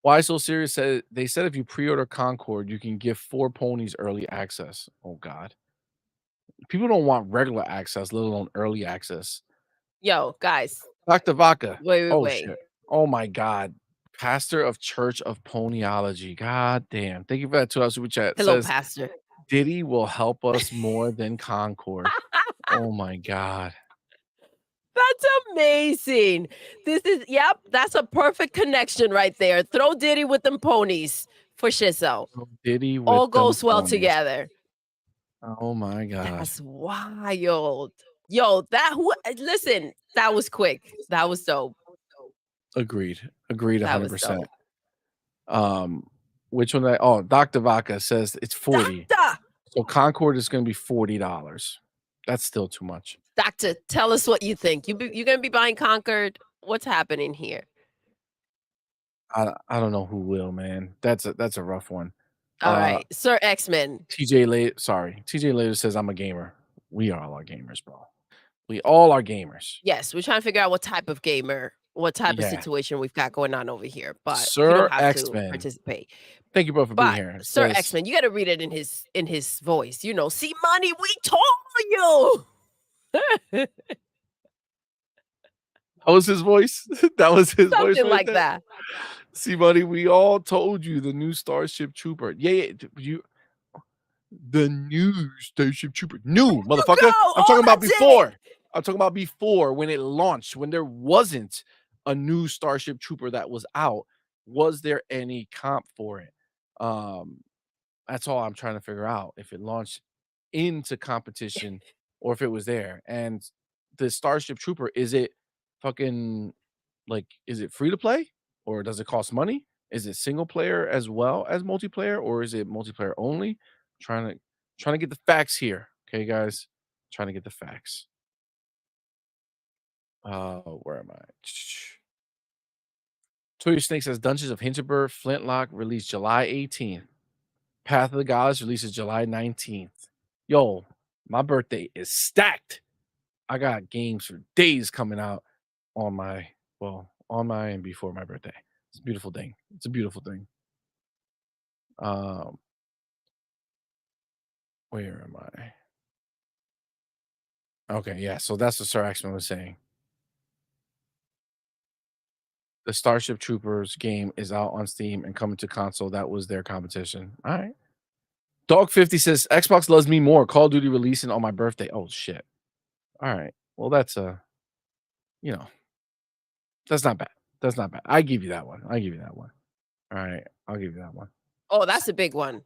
Why So Serious said they said if you pre-order Concord, you can give 4 ponies early access. Oh god. People don't want regular access, let alone early access. Yo, guys, Dr. Vaca. wait, wait, Oh, wait. shit. Oh my god. Pastor of Church of Ponyology. God damn. Thank you for that $2 super chat. Hello, Says, pastor. "Diddy will help us more than Concord." Oh my god. That's amazing. Yep, that's a perfect connection right there. Throw Diddy with them ponies for Shizzo. So Diddy All with them goes well ponies. together. Oh my god. That's wild. Yo, listen, that was quick. That was dope. Agreed. Agreed That was 100%. dope. Which one Dr. Vaca says it's 40. Doctor! So Concord is gonna be $40. That's still too much. Doctor, tell us what you think. You gonna be buying Concord? What's happening here? I don't know who will, man. That's a rough one. All Uh, right, Sir X-Men. TJ later says I'm a gamer. We all are gamers, bro. We all are gamers. Yes, we're trying to figure out what type of gamer, what type of Yeah. situation we've got going on over here, but you don't Sir have to X-Men. participate. Thank you, bro, for being But here. It Sir says X-Men, you gotta read it in his voice. See money, we told you. that was his voice. That was his voice Something right like there. that. See, buddy, we all told you the new Starship Trooper. Yeah, you the new Starship Trooper. New, You motherfucker. go. I'm Oh, talking about that's it. before. I'm talking about before when it launched, when there wasn't a new Starship Trooper that was out. Was there any comp for it? Um, that's all I'm trying to figure out. If it launched into competition or if it was there. And the Starship Trooper, is it fucking like, is it free to play or does it cost money? Is it single player as well as multiplayer or is it multiplayer only? Trying to trying to get the facts here. Okay, guys. Trying to get the facts. Where am I? Toyo Snake says Dungeons of Hinterberg Flintlock released July 18th. Path of the Gods releases July 19th. Yo, my birthday is stacked. I got games for days coming out on my and before my birthday. It's a beautiful thing. It's a beautiful thing. Um, where am I? Okay, yeah. So that's what Sir Axman was saying. The Starship Troopers game is out on Steam and coming to console. That was their competition. All right. Dog 50 says Xbox loves me more. Call of Duty releasing on my birthday. Oh shit. All right. Well, that's you know, that's not bad. That's not bad. I give you that one. I give you that one. All right. I'll give you that one. Oh, that's a big one.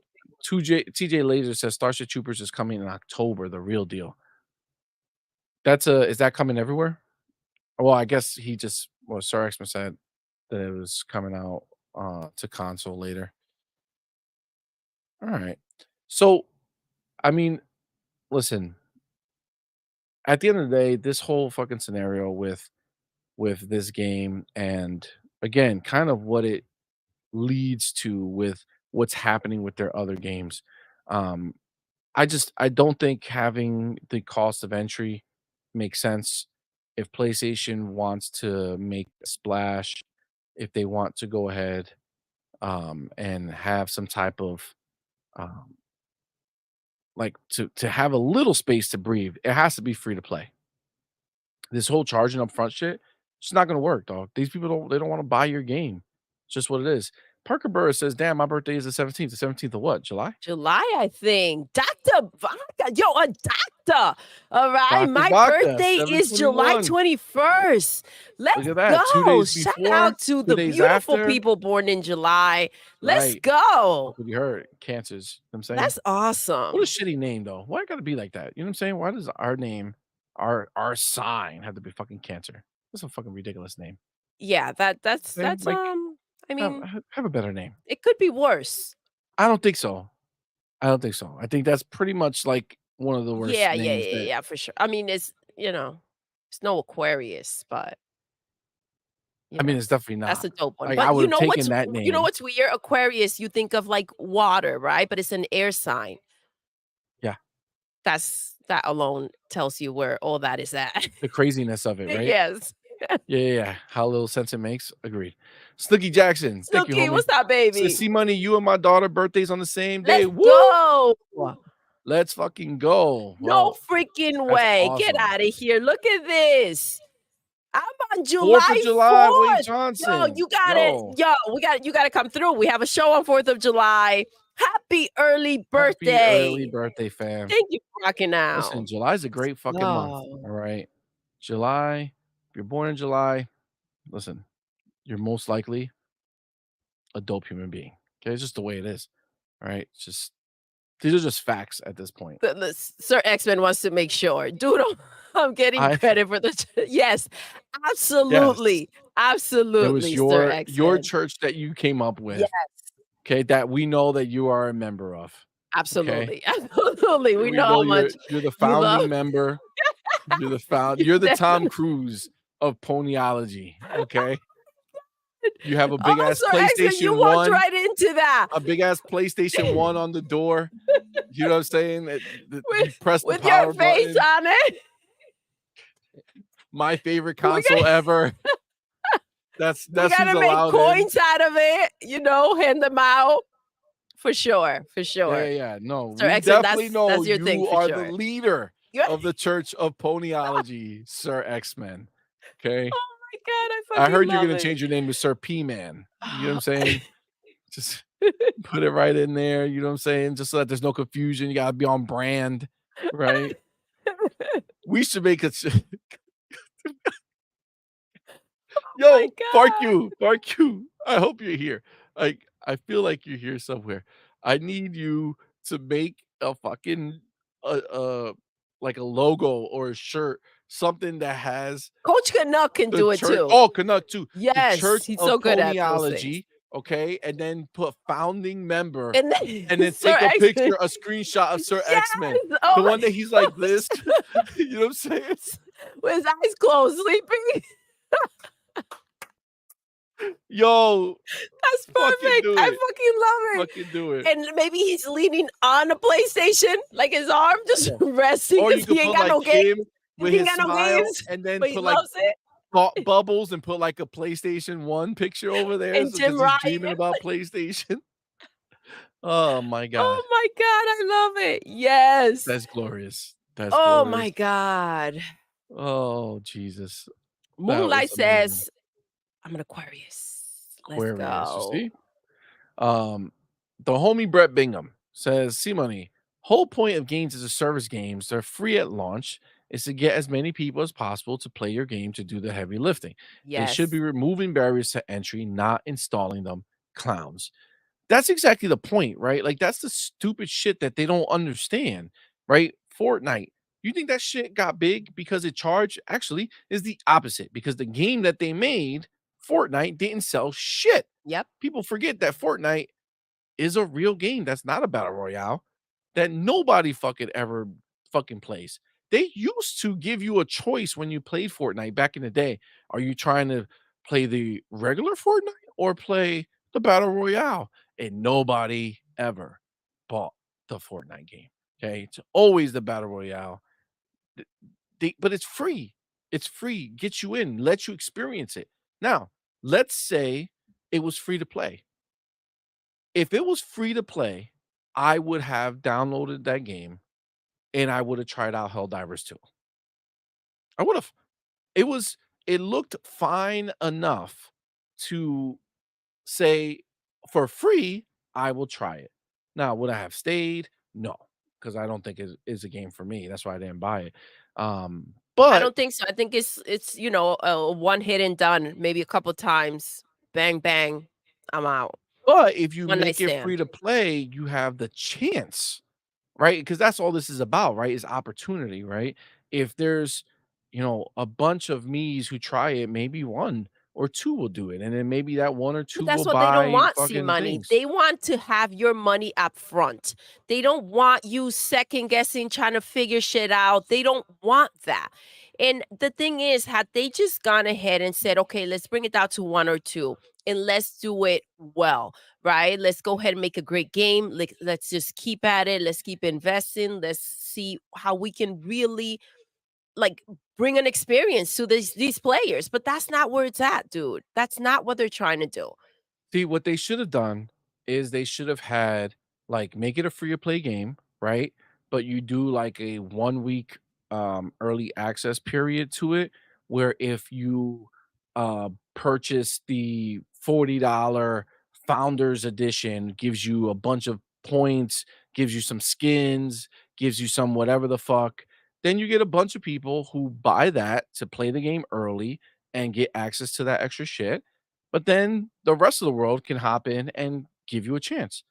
TJ Laser says Starship Troopers is coming in October, the real deal. Is that coming everywhere? Well, I guess Sir Xman said that it was coming out to console later. All right. So, I mean, listen, at the end of the day, this whole fucking scenario with this game and again, kind of what it leads to with what's happening with their other games. Um, I don't think having the cost of entry makes sense. If PlayStation wants to make a splash, if they want to go ahead and have some type of um, like to have a little space to breathe, it has to be free to play. This whole charging up front shit, it's not gonna work, dog. These people don't want to buy your game. It's just what it is. Parker Burr says, "Damn, my birthday is the 17th. The 17th of what? July?" July, I think. Dr. Vodka. Yo, a doctor. All right. Dr. My Vodka, birthday is July 7/21. 21st. Look Let's at that. 2 go. days Shout before, out to 2 the days beautiful after. people born in July. Let's Right. go. That's what you heard. Cancers. You know what I'm saying? That's What a awesome. shitty name though. Why it gotta be like that? You know what I'm saying? Why does our name, our sign have to be fucking cancer? That's a fucking ridiculous name. Yeah, Okay? Like I mean, have a better name. it could be worse. I don't think so. I don't think so. I think that's pretty much like one of the worst Yeah, yeah, names yeah, that yeah, for sure. I mean, it's no Aquarius, but I mean, it's definitely that's not. a dope one. Like I But would have taken that you know name. what's weird? Aquarius, you think of like water, right? But it's an air sign. Yeah. That alone tells you where all that is at. The craziness of it, right? Yes. Yeah. How little sense it makes. Agreed. Snooky Jackson, thank you, Snooki, homie. what's up, Says, baby? "See money, you and my daughter birthdays on the same day. Let's Woo! go. Let's fucking go." No Well, freaking that's way. Get awesome. out of here. Look at this. I'm on 4th of July July, Wade 4th. Yo, Johnson. you got it. Yo, Yo, you gotta come through. We have a show on 4th of July. Happy early happy early birthday. birthday, fam. Thank you for rocking Listen, out. July's a great fucking month, Yo. all right? July, if you're born in July, listen, you're most likely a dope human being, okay? It's just the way it is, all right? It's just these are just facts at this point. The Sir X-Men wants to make sure. Doodle, I'm getting I credit for the yes, Yes, absolutely, it was absolutely, Sir your X-Men. church that you came up Yes, with, okay, that we know that you are a member of, okay? absolutely, absolutely. We We know know how much you're the you love founding member, you're the Tom definitely. Cruise of ponyology, okay? You have a big Oh, ass Sir X-Men, you PlayStation walked 1, right into that a big ass PlayStation 1 on the door, you know what I'm saying? You press the with your power face button, on it. my favorite We console got ever. we That's who's gotta make allowed in. coins out of it, hand them out. For sure, for Yeah, sure. yeah, yeah. No, Sir we X-Men, definitely know that's your thing you for are the sure. leader You of the Church of Ponyology, Sir X-Men. Okay. Oh my god, I I fucking heard you're love gonna it. change your name to Sir P-Man. You know what I'm Oh. saying? Just put it right in there, you know what I'm saying? Just so that there's no confusion. You gotta be on brand, right? We should make it. My Yo, god. Barq, I hope you're here. I feel like you're here somewhere. I need you to make a fucking a like a logo or a shirt, something that has Coach Canuck can the do it church. too. Oh, Canuck too. The Yes, Church he's of so good at those things. Ponyology, okay, and then put founding member, And then and then Sir take a X-Men. picture, a screenshot of Sir X-Men. Yes! The Oh one that he's my like this, you know what I'm saying? with his eyes closed, sleeping. Yo, That's fucking perfect. do I it. fucking love it. Fucking do it. And maybe he's leaning on a PlayStation, like his arm just Yeah. resting Or because you could he ain't put got like no game. him with He ain't his got no smile games, and then but he put like loves it. bubbles and put like a PlayStation 1 picture over there And Jim because he's Ryan. dreaming about PlayStation. Oh my god. Oh my god, I love it. Yes. That's glorious. That's Oh glorious. my god. Oh, Jesus. That Moonlight was amazing. says, I'm an Aquarius. Let's Aquarius, you go. see? Um, the homie Brett Bingham says, "CMoney, whole point of games as a service games, they're free at launch, is to get as many people as possible to play your game to do the heavy lifting. They should be Yes. removing barriers to entry, not installing them. Clowns." That's exactly the point, right? Like that's the stupid shit that they don't understand, right? Fortnite. You think that shit got big because it charged? Actually, is the opposite because the game that they made, Fortnite, didn't sell shit. Yep. People forget that Fortnite is a real game that's not a battle royale that nobody fucking ever fucking plays. They used to give you a choice when you played Fortnite back in the day. Are you trying to play the regular Fortnite or play the battle royale? And nobody ever bought the Fortnite game. Okay, it's always the battle royale. But it's free. It's free. Gets you in. Lets you experience it. Now, let's say it was free to play. If it was free to play, I would have downloaded that game and I would have tried out Helldivers 2. I would have. It looked fine enough to say for free, I will try it. Now, would I have stayed? No, because I don't think it is a game for me. That's why I didn't buy it. I But don't think so. I think it's a one hit and done, maybe a couple times. Bang bang. I'm out. if you One night make it free stand. to play, you have the chance. Right? Because that's all this is about, right? Is opportunity, right? If there's, a bunch of me's who try it, maybe 1 or 2 will do it, and then maybe that 1 or But 2 will that's what they don't buy want, see fucking money. things. They want to have your money up front. They don't want you second guessing, trying to figure shit out. They don't want that. And the thing is, had they just gone ahead and said, okay, let's bring it down to 1 or 2 and let's do it well, right? Let's go ahead and make a great game. Like, let's just keep at it. Let's keep investing. Let's see how we can really like bring an experience to these players, but that's not where it's at, dude. That's not what they're trying to do. See, what they should have done is they should have had like make it a free to play game, right? But you do like a 1 week early access period to it where if you purchase the $40 founders edition, gives you a bunch of points, gives you some skins, gives you some whatever the fuck, then you get a bunch of people who buy that to play the game early and get access to that extra shit, but then the rest of the world can hop in and give you a chance.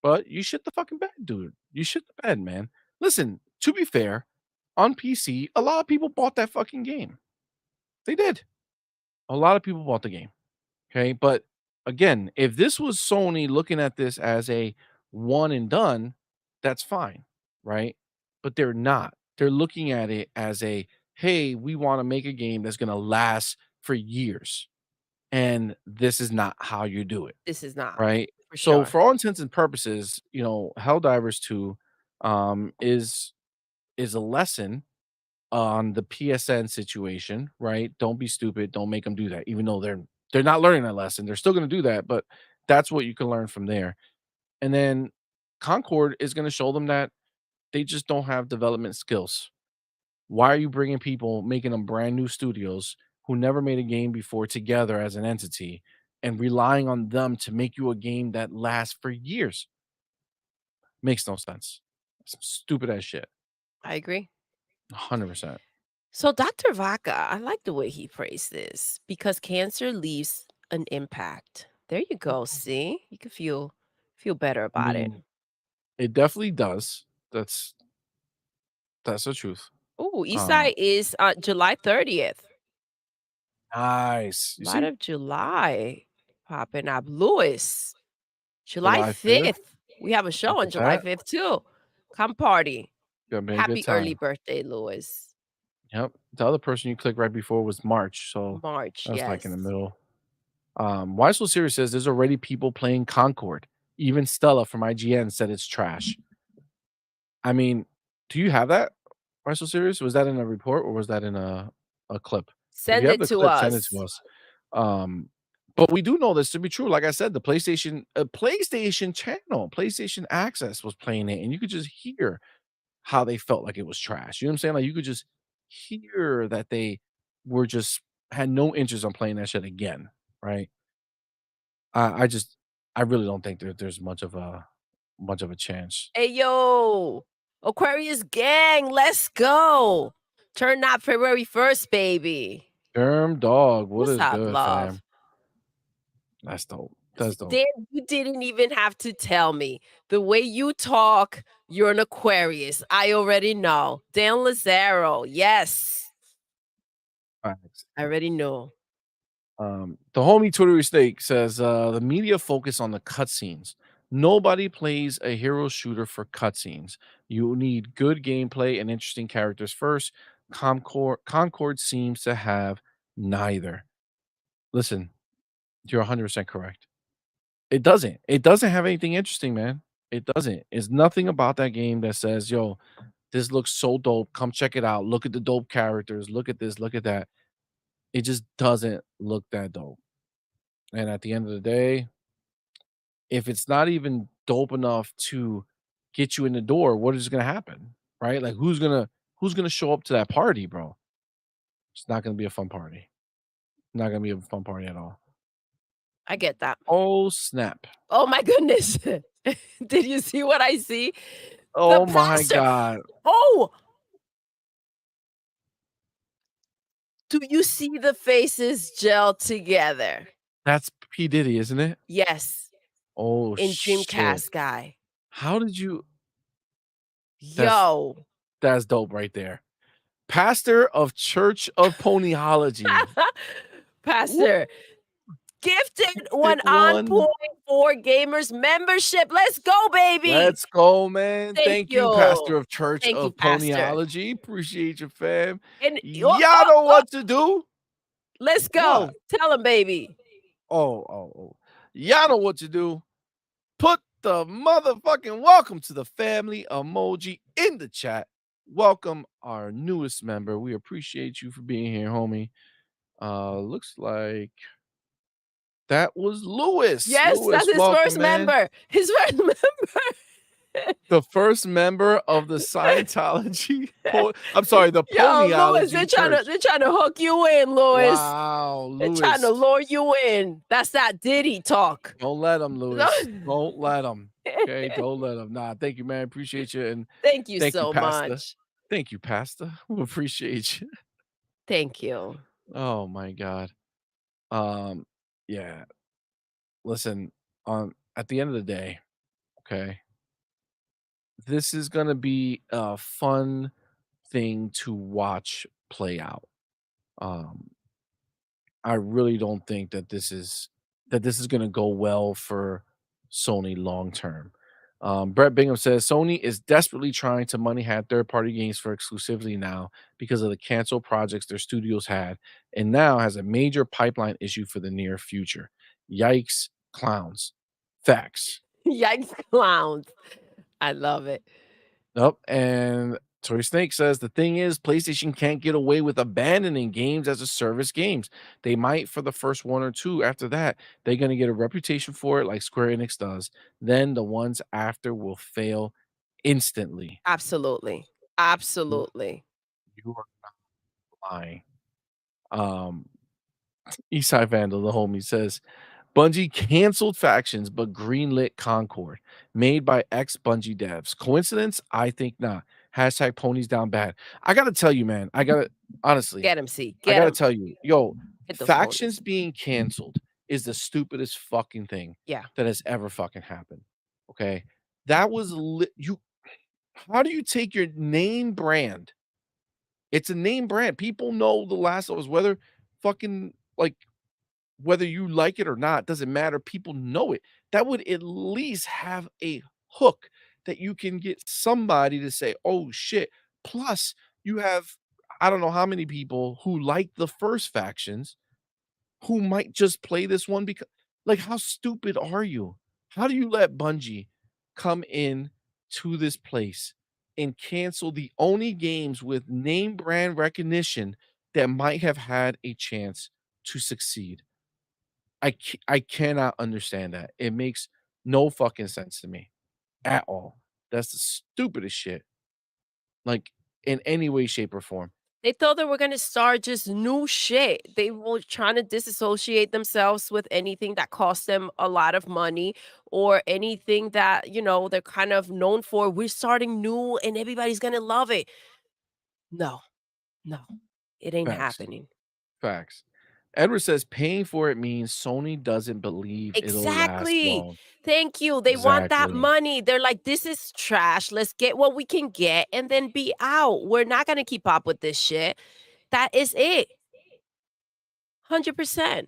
But you shit the fucking bed, dude. You shit the bed, man. Listen, to be fair, on PC, a lot of people bought that fucking game. They did. A lot of people bought the game. Okay. But again, if this was Sony looking at this as a one and done, that's fine. Right. But they're not. They're looking at it as a hey, we want to make a game that's going to last for years. And this is not how you do it. This is not, Right? for So sure. for all intents and purposes, Helldivers 2 is a lesson on the PSN situation, right? Don't be stupid, don't make them do that. Even though they're not learning that lesson. They're still going to do that, but that's what you can learn from there. And then Concord is going to show them that they just don't have development skills. Why are you bringing people, making them brand new studios who never made a game before together as an entity and relying on them to make you a game that lasts for years? Makes no sense. Some stupid ass shit. I agree. 100%. So Dr. Vaca, I like the way he phrased this because cancer leaves an impact. There you go. See, you can feel better I about it. mean, it definitely does. That's the truth. Oh, Um, Eastside is July 30th. nice. A You lot see? of July popping up. Lewis, July July 5th. 5th. We have a show Look on at July that. 5th too. Come party. Gonna be a good Happy early time. birthday, Lewis. Yep. The other person you clicked right before was March, so March, that's like in the yes. middle. Why So Serious says there's already people playing Concord. Even Stella from IGN said it's trash. I mean, do you have that? Why So Serious? Was that in a report or was that in a clip? If you Send have it the to clip, send it to us. us. Um, but we do know this to be true. Like I said, the PlayStation channel, PlayStation Access was playing it, and you could just hear how they felt like it was trash. You know what I'm saying? Like you could just hear that they were just had no interest on playing that shit again, right? I just I really don't think there's much of a chance. Hey yo, Aquarius gang, let's go. Turn up February 1st, baby. Germ dog, what What's is up, good, love? fam? That's dope. That's dope. Dan, you didn't even have to tell me. The way you talk, you're an Aquarius. I already know. Dan Lazaro, yes. Facts. I already know. The homie Twitter Steak says the media focus on the cutscenes. Nobody plays a hero shooter for cutscenes. You need good gameplay and interesting characters first. Concord seems to have neither. Listen, you're 100% correct. It doesn't. It doesn't have anything interesting, man. It doesn't. It's nothing about that game that says, "Yo, this looks so dope. Come check it out. Look at the dope characters. Look at this. Look at that." It just doesn't look that dope. And at the end of the day, if it's not even dope enough to get you in the door, what is gonna happen? Right? Like who's gonna show up to that party, bro? It's not gonna be a fun party. Not gonna be a fun party at all. I get that. Oh snap. Oh my goodness. Did you see what I see? The Oh my pastor. god. Oh, do you see the faces gel together? That's P. Diddy, isn't it? Yes, Oh in shit. Dreamcast guy. How did you that's Yo. that's dope right there. Pastor of Church of Ponyology. Woo! Pastor, gifted one Pick on one. point for gamers membership. Let's go, baby. Let's go, man. Thank Thank you, Pastor you. of Church Thank you, of Pastor. Ponyology. Appreciate you, fam. And Y'all know what to do. let's What? go. Tell him, baby. Oh. Y'all know what to do. Put the motherfucking welcome to the family emoji in the chat. welcome our newest member. We appreciate you for being here, homie. Looks like that was Lewis. Yes, that's Lewis, his welcome, first man. member. His first member. The first member of the Scientology I'm sorry, the Yo, Louis, Ponyology Church. they're trying to hook you in, Louis. Wow, They're trying to Lewis. lure you in. That's that Diddy talk. Don't let him, No. Lewis. Don't let him. Okay, don't let him. Nah, thank you, man. Appreciate you, and Thank you thank you, so Pastor. much. Thank you, Pastor. We appreciate you. Thank you. Oh my god. Um, yeah. Listen, at the end of the day, okay, this is gonna be a fun thing to watch play out. Um, I really don't think that this is gonna go well for Sony long term. Brett Bingham says Sony is desperately trying to money hat third-party games for exclusivity now because of the canceled projects their studios had, and now has a major pipeline issue for the near future. Yikes, clowns. Facts. Yikes, clowns. I love it. Nope. And Toy Snake says the thing is, PlayStation can't get away with abandoning games as a service games. They might for the first one or two. After that, they're going to get a reputation for it like Square Enix does. Then the ones after will fail instantly. Absolutely. You, Absolutely. you are lying. Um, Eastside Vandal, the homie, says Bungie canceled factions but greenlit Concord, made by ex Bungie devs. Coincidence? I think not. Hashtag ponies down bad. I gotta tell you, man. Honestly, Get him, C. I Get gotta him. tell you, yo, Get those factions ponies. being canceled is the stupidest fucking thing Yeah. that has ever fucking happened. Okay, that was you. How do you take your name brand? It's a name brand. People know The Last of Us, whether fucking like whether you like it or not, doesn't matter. People know it. That would at least have a hook that you can get somebody to say, "Oh shit." Plus, you have I don't know how many people who like the first factions who might just play this one because like how stupid are you? How do you let Bungie come in to this place and cancel the only games with name brand recognition that might have had a chance to succeed? I cannot understand that. It makes no fucking sense to me at all. That's the stupidest shit, like, in any way, shape, or form. They thought they were gonna start just new shit. They were trying to disassociate themselves with anything that cost them a lot of money or anything that, they're kind of known for. We're starting new and everybody's gonna love it. No, no, it ain't Facts, happening. facts. Edward says paying for it means Sony doesn't believe it'll last Exactly. long. Thank you. They want that Exactly. money. They're like, this is trash. Let's get what we can get and then be out. We're not gonna keep up with this shit. That is it. 100%.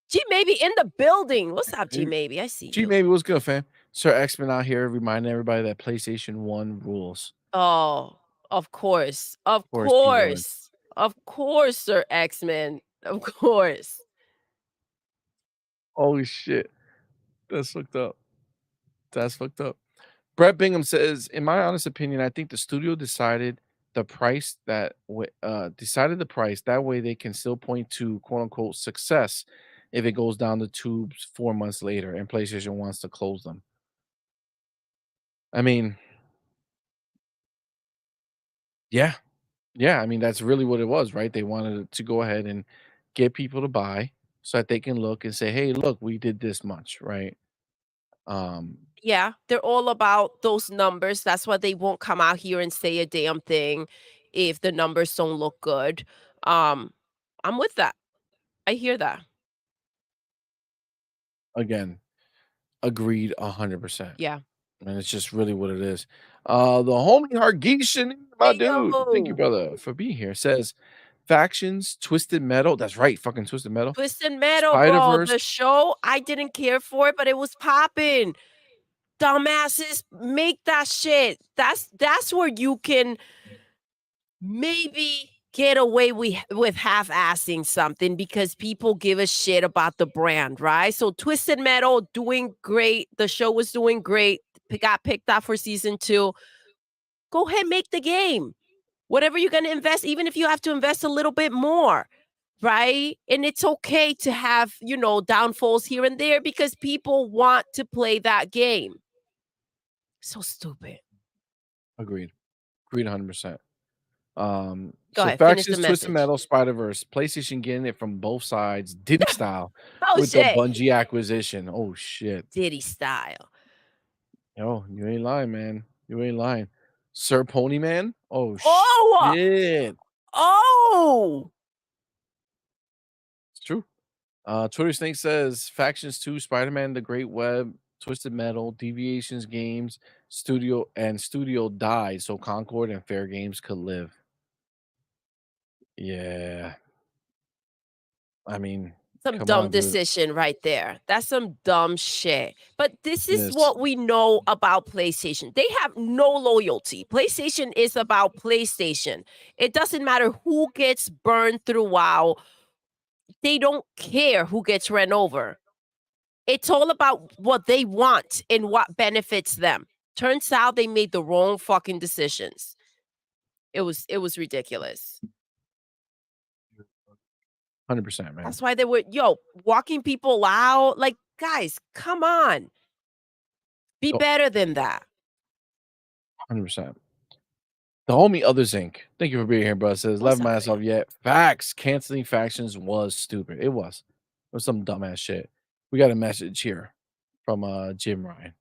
G Maybe in the building. What's up, G Hey, Maybe? I see G, you. maybe what's good, fam? Sir X-Men out here reminding everybody that PlayStation 1 rules. Oh, of course. Of Of course he would. course. Of course, Sir X-Men. Of course. Holy shit. That's fucked up. That's fucked up. Brett Bingham says, "In my honest opinion, I think the studio decided the price that way they can still point to quote unquote success if it goes down the tubes 4 months later and PlayStation wants to close them." I mean, yeah, yeah. I mean, that's really what it was, right? They wanted to go ahead and get people to buy so that they can look and say, "Hey, look, we did this much," right? Um, Yeah, they're all about those numbers. That's why they won't come out here and say a damn thing if the numbers don't look good. Um, I'm with that. I hear that. again, agreed 100%. Yeah. And it's just really what it is. The homie Hargeishan, my Hey, dude, thank you, yo. brother, for being here. Says factions, Twisted Metal. That's right, fucking Twisted Metal. Twisted Metal, Spider bro. Verse The show, I didn't care for it, but it was popping. Dumbasses, make that shit. That's where you can maybe get away with half-assing something because people give a shit about the brand, right? So Twisted Metal doing great. The show was doing great. Got picked up for season 2. Go ahead, make the game. Whatever you're gonna invest, even if you have to invest a little bit more, right? And it's okay to have, downfalls here and there because people want to play that game. So stupid. Agreed. Agreed 100%. Go So ahead, finish the Factions, Twisted message. Metal, Spider-Verse, PlayStation getting it from both sides, Diddy style, Oh, with the shit. Bungie acquisition. Oh shit. Diddy style. Yo, you ain't lying, man. You ain't lying. Sir Ponyman? Oh Oh! shit. Oh! It's true. Twitter Snake says Factions 2, Spider-Man, The Great Web, Twisted Metal, Deviations Games, Studio died so Concord and Fair Games could live. Yeah. I mean, Some come dumb on, dude. decision right there. That's some dumb shit. But this is This what we know about PlayStation. They have no loyalty. PlayStation is about PlayStation. It doesn't matter who gets burned through WoW. They don't care who gets ran over. It's all about what they want and what benefits them. Turns out they made the wrong fucking decisions. It was ridiculous. 100%, man. That's why they were walking people out. Like, guys, come on. Be Oh, better than that. 100%. The homie Others Inc. Thank you for being here, bro. Says, What's love up, my ass man? off yet. Facts. Canceling factions was stupid. It was. It was some dumbass shit. We got a message here from Jim Ryan.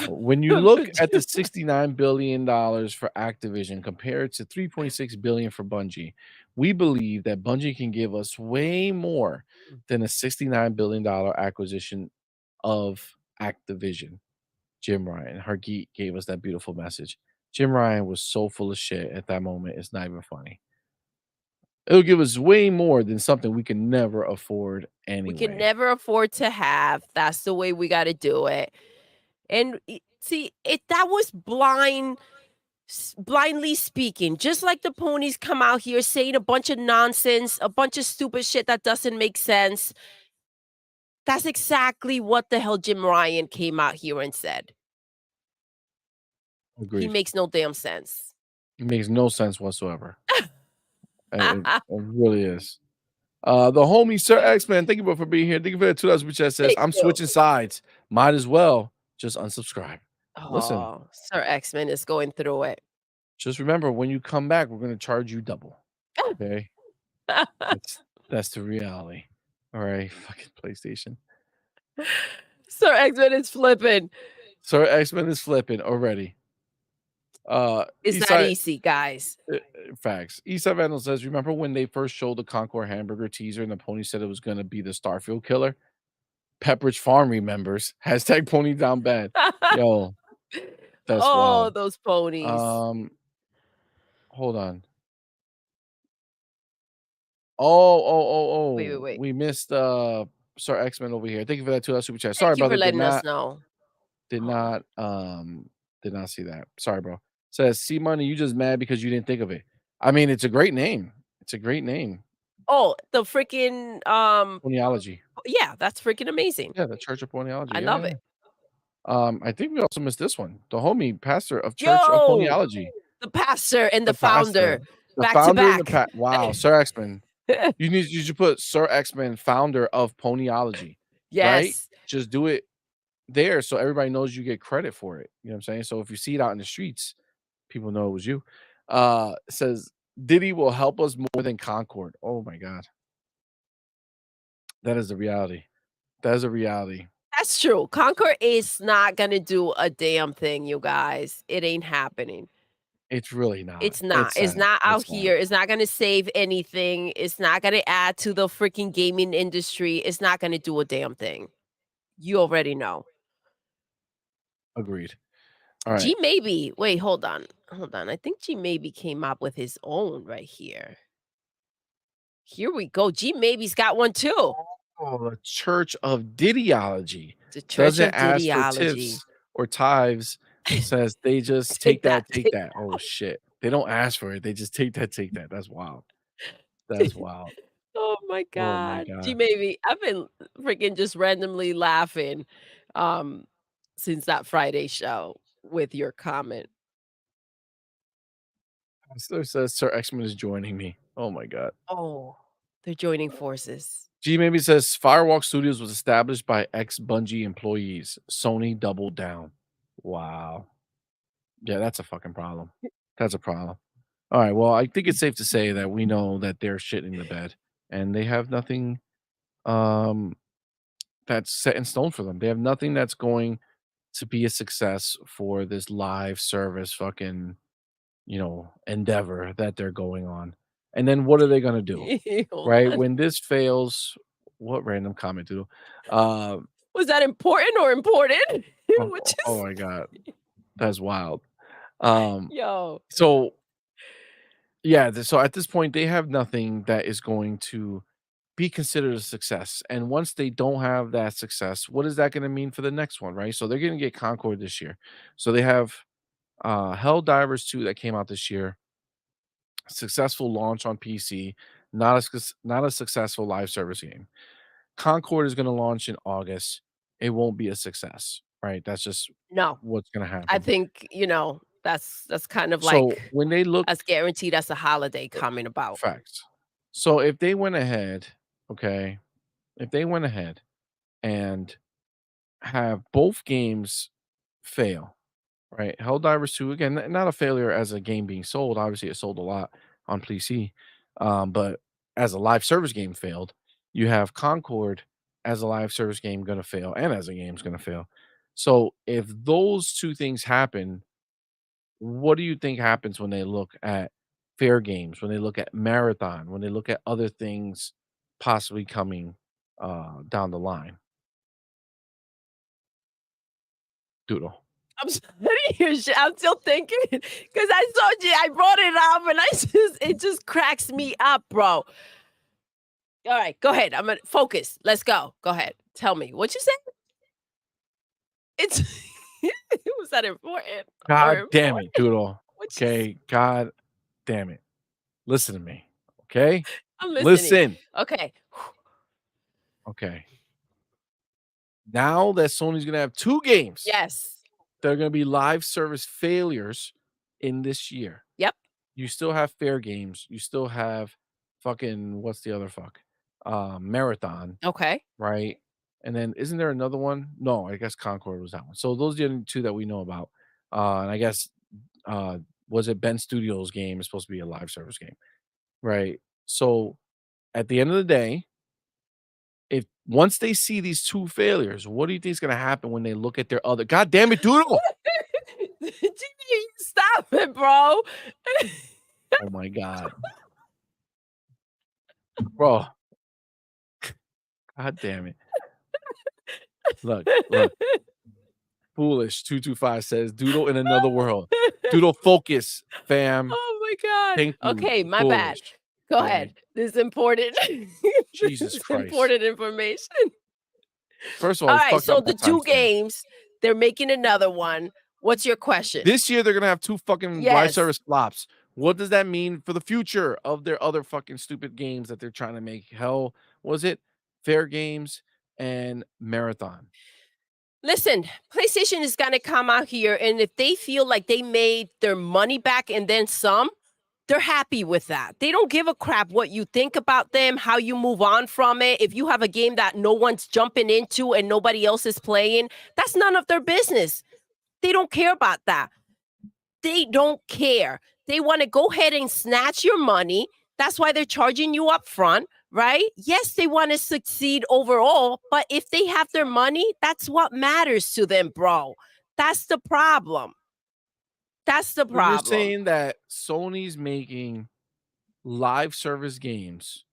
When you look at the $69 billion for Activision compared to $3.6 billion for Bungie, we believe that Bungie can give us way more than a $69 billion acquisition of Activision. Jim Ryan, Hargeet gave us that beautiful message. Jim Ryan was so full of shit at that moment. It's not even funny. It'll give us way more than something we can never afford We can anyway. never afford to have. That's the way we got to do it. And see, that was blindly speaking, just like the ponies come out here saying a bunch of nonsense, a bunch of stupid shit that doesn't make sense. That's exactly what the hell Jim Ryan came out here and said. He Agreed. makes no damn sense. It makes no sense whatsoever. It really is. The homie Sir X Man, thank you bro for being here. Thank you for that $2 which that says Thank I'm you. switching sides. Might as well just unsubscribe. Listen, Oh, Sir X-Men is going through it. just remember when you come back, we're gonna charge you double. Okay, that's the reality. All right, fucking PlayStation. Sir X-Men is flipping. Sir X Men is flipping already. It's not Eastside easy, guys. facts. Eastside Vandal says, remember when they first showed the Concord hamburger teaser and the pony said it was gonna be the Starfield killer? Pepperidge Farm remembers. Hashtag pony down bad. Yo, that's Oh, wild. those ponies. Um, hold on. Wait. We missed Sir X-Men over here. Thank you for that $2 super chat. Sorry, Thank you for brother. letting us know. Did Oh. not did not see that. Sorry, bro. Says CMoney, you just mad because you didn't think of it. I mean, it's a great name. It's a great name. Oh, the freaking Ponyology. yeah, that's freaking amazing. Yeah, the Church of Ponyology. I Yeah, love yeah, it. yeah. I think we also missed this one. The homie pastor of Church of Yo, Ponyology. the pastor and the The pastor. founder The back to founder and the back. wow, Sir X-Men. You should put Sir X-Men, founder of Ponyology, right? Yes. Just do it there so everybody knows you get credit for it. You know what I'm saying? So if you see it out in the streets, people know it was you. It says Diddy will help us more than Concord. Oh my god. That is the reality. That is a reality. That's true. Conquer is not gonna do a damn thing, you guys. It ain't happening. It's really not. It's not. It's It's sad. not out It's not. here. It's not gonna save anything. It's not gonna add to the freaking gaming industry. It's not gonna do a damn thing. You already know. Agreed. All right. G maybe. Wait, hold on. Hold on. I think G maybe came up with his own right here. Here we go. G maybe's got one too. Oh, the Church of Diddyology The Church doesn't of ask for Didiology. tips or tithes. Says they just Take take that, that. take that. Oh shit. They don't ask for it. They just take that, take that. That's wild. That's wild. Oh my Oh my god. G god. maybe. I've been freaking just randomly laughing um since that Friday show with your comment. So says Sir Xman is joining me. Oh my god. Oh, they're joining forces. G maybe says Firewalk Studios was established by ex Bungie employees. Sony doubled down. Wow. Yeah, that's a fucking problem. That's a problem. All right. Well, I think it's safe to say that we know that they're shitting the bed and they have nothing um that's set in stone for them. They have nothing that's going to be a success for this live service fucking, endeavor that they're going on. And then what are they gonna do? Hold Right? on. When this fails, what random comment, Doodle? Um, Was that important or important? oh, Which oh is my god, that's wild. Um, yo. so yeah, so at this point, they have nothing that is going to be considered a success. And once they don't have that success, what is that going to mean for the next one, right? So they're going to get Concord this year. So they have Helldivers 2 that came out this year, successful launch on PC, not a successful live service game. Concord is going to launch in August. It won't be a success, right? That's just No. what's going to I happen. think, that's kind of So like when they look as guaranteed as a holiday coming about. facts. So if they went ahead, okay, if they went ahead and have both games fail, right? Helldivers 2, again, not a failure as a game being sold. Obviously, it sold a lot on PC. But as a live service game failed, you have Concord as a live service game going to fail and as a game's going to fail. So if those two things happen, what do you think happens when they look at fair games, when they look at marathon, when they look at other things possibly coming down the line? Doodle. I'm studying your shit. I'm still thinking because I told you I brought it up and it just cracks me up, bro. All right, go ahead. I'm gonna focus. Let's go. Go ahead. Tell me what you said. It's was that important or God damn important? it, Doodle. What you Okay, God damn it. Listen to me, okay? I'm listening. Listen. Okay. Okay. Now that Sony's gonna have 2 games Yes. that are gonna be live service failures in this year. Yep. You still have fair games, you still have fucking what's the other fuck? Marathon, Okay. right? And then isn't there another one? No, I guess Concord was that one. So those are the only 2 that we know about. And I guess, uh, was it Ben Studios' game is supposed to be a live service game, right? So at the end of the day, if once they see these 2 failures, what do you think is gonna happen when they look at their other God damn it, Doodle! Jimmy, stop it, bro. Oh my god. Bro, god damn it. Look. Foolish 225 says, "Doodle in another world." Doodle, focus, fam. Oh my god. Thank you. Okay, my bad. Foolish. Go Okay. ahead. This is important. This Jesus is Christ. important information. First of all, it's Alright, fucked up so the my 2 timestamp. games, they're making another one. What's your question? This year, they're gonna have 2 fucking live Yes. service flops. What does that mean for the future of their other fucking stupid games that they're trying to make? Hell, was it Fair Games and Marathon? Listen, PlayStation is gonna come out here, and if they feel like they made their money back and then some, they're happy with that. They don't give a crap what you think about them, how you move on from it. If you have a game that no one's jumping into and nobody else is playing, that's none of their business. They don't care about that. They don't care. They want to go ahead and snatch your money. That's why they're charging you up front, right? Yes, they want to succeed overall, but if they have their money, that's what matters to them, bro. That's the problem. That's the So you're problem. saying that Sony's making live service games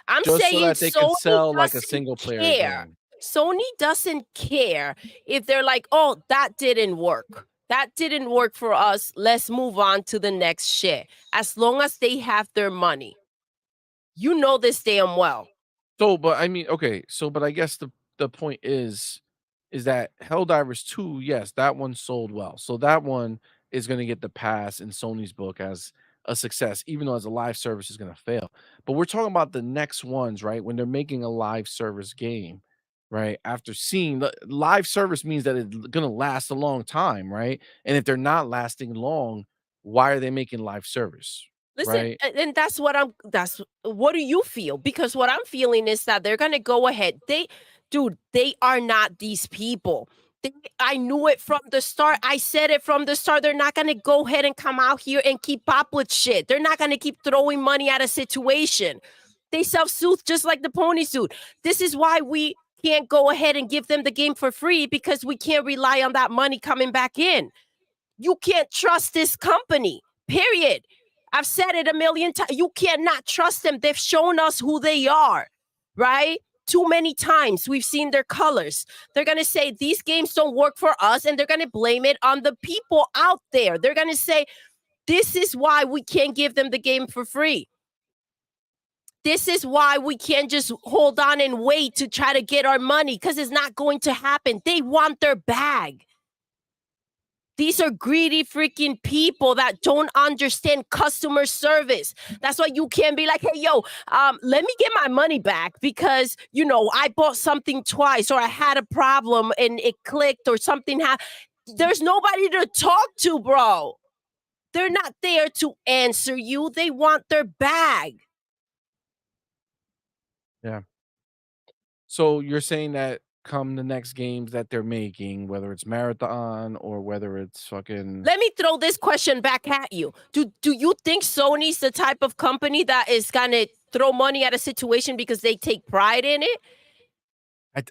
I'm just so saying that they could Sony sell like a doesn't single player care. game? Sony doesn't care if they're like, oh, that didn't work. That didn't work for us. Let's move on to the next shit. As long as they have their money. You know this damn well. So, but I mean, okay, so but I guess the point is that Helldivers 2, yes, that one sold well. So that one is gonna get the pass in Sony's book as a success, even though as a live service is gonna fail. But we're talking about the next ones, right? When they're making a live service game, right? After seeing the live service means that it's gonna last a long time, right? And if they're not lasting long, why are they making live service, Listen, right? and that's what do you feel? Because what I'm feeling is that they're gonna go ahead. Dude, they are not these people. I knew it from the start. I said it from the start. They're not gonna go ahead and come out here and keep up with shit. They're not gonna keep throwing money at a situation. They self-soothe just like the pony suit. This is why we can't go ahead and give them the game for free because we can't rely on that money coming back in. You can't trust this company, period. I've said it a million times. You cannot trust them. They've shown us who they are, right? Too many times we've seen their colors. They're going to say these games don't work for us, and they're going to blame it on the people out there. They're going to say, this is why we can't give them the game for free. This is why we can't just hold on and wait to try to get our money because it's not going to happen. They want their bag. These are greedy freaking people that don't understand customer service. That's why you can't be like, hey, yo, let me get my money back because, I bought something twice or I had a problem and it clicked or something happened. There's nobody to talk to, bro. They're not there to answer you. They want their bag. Yeah. So you're saying that come the next games that they're making, whether it's Marathon or whether it's fucking Let me throw this question back at you. Do you think Sony's the type of company that is gonna throw money at a situation because they take pride in it?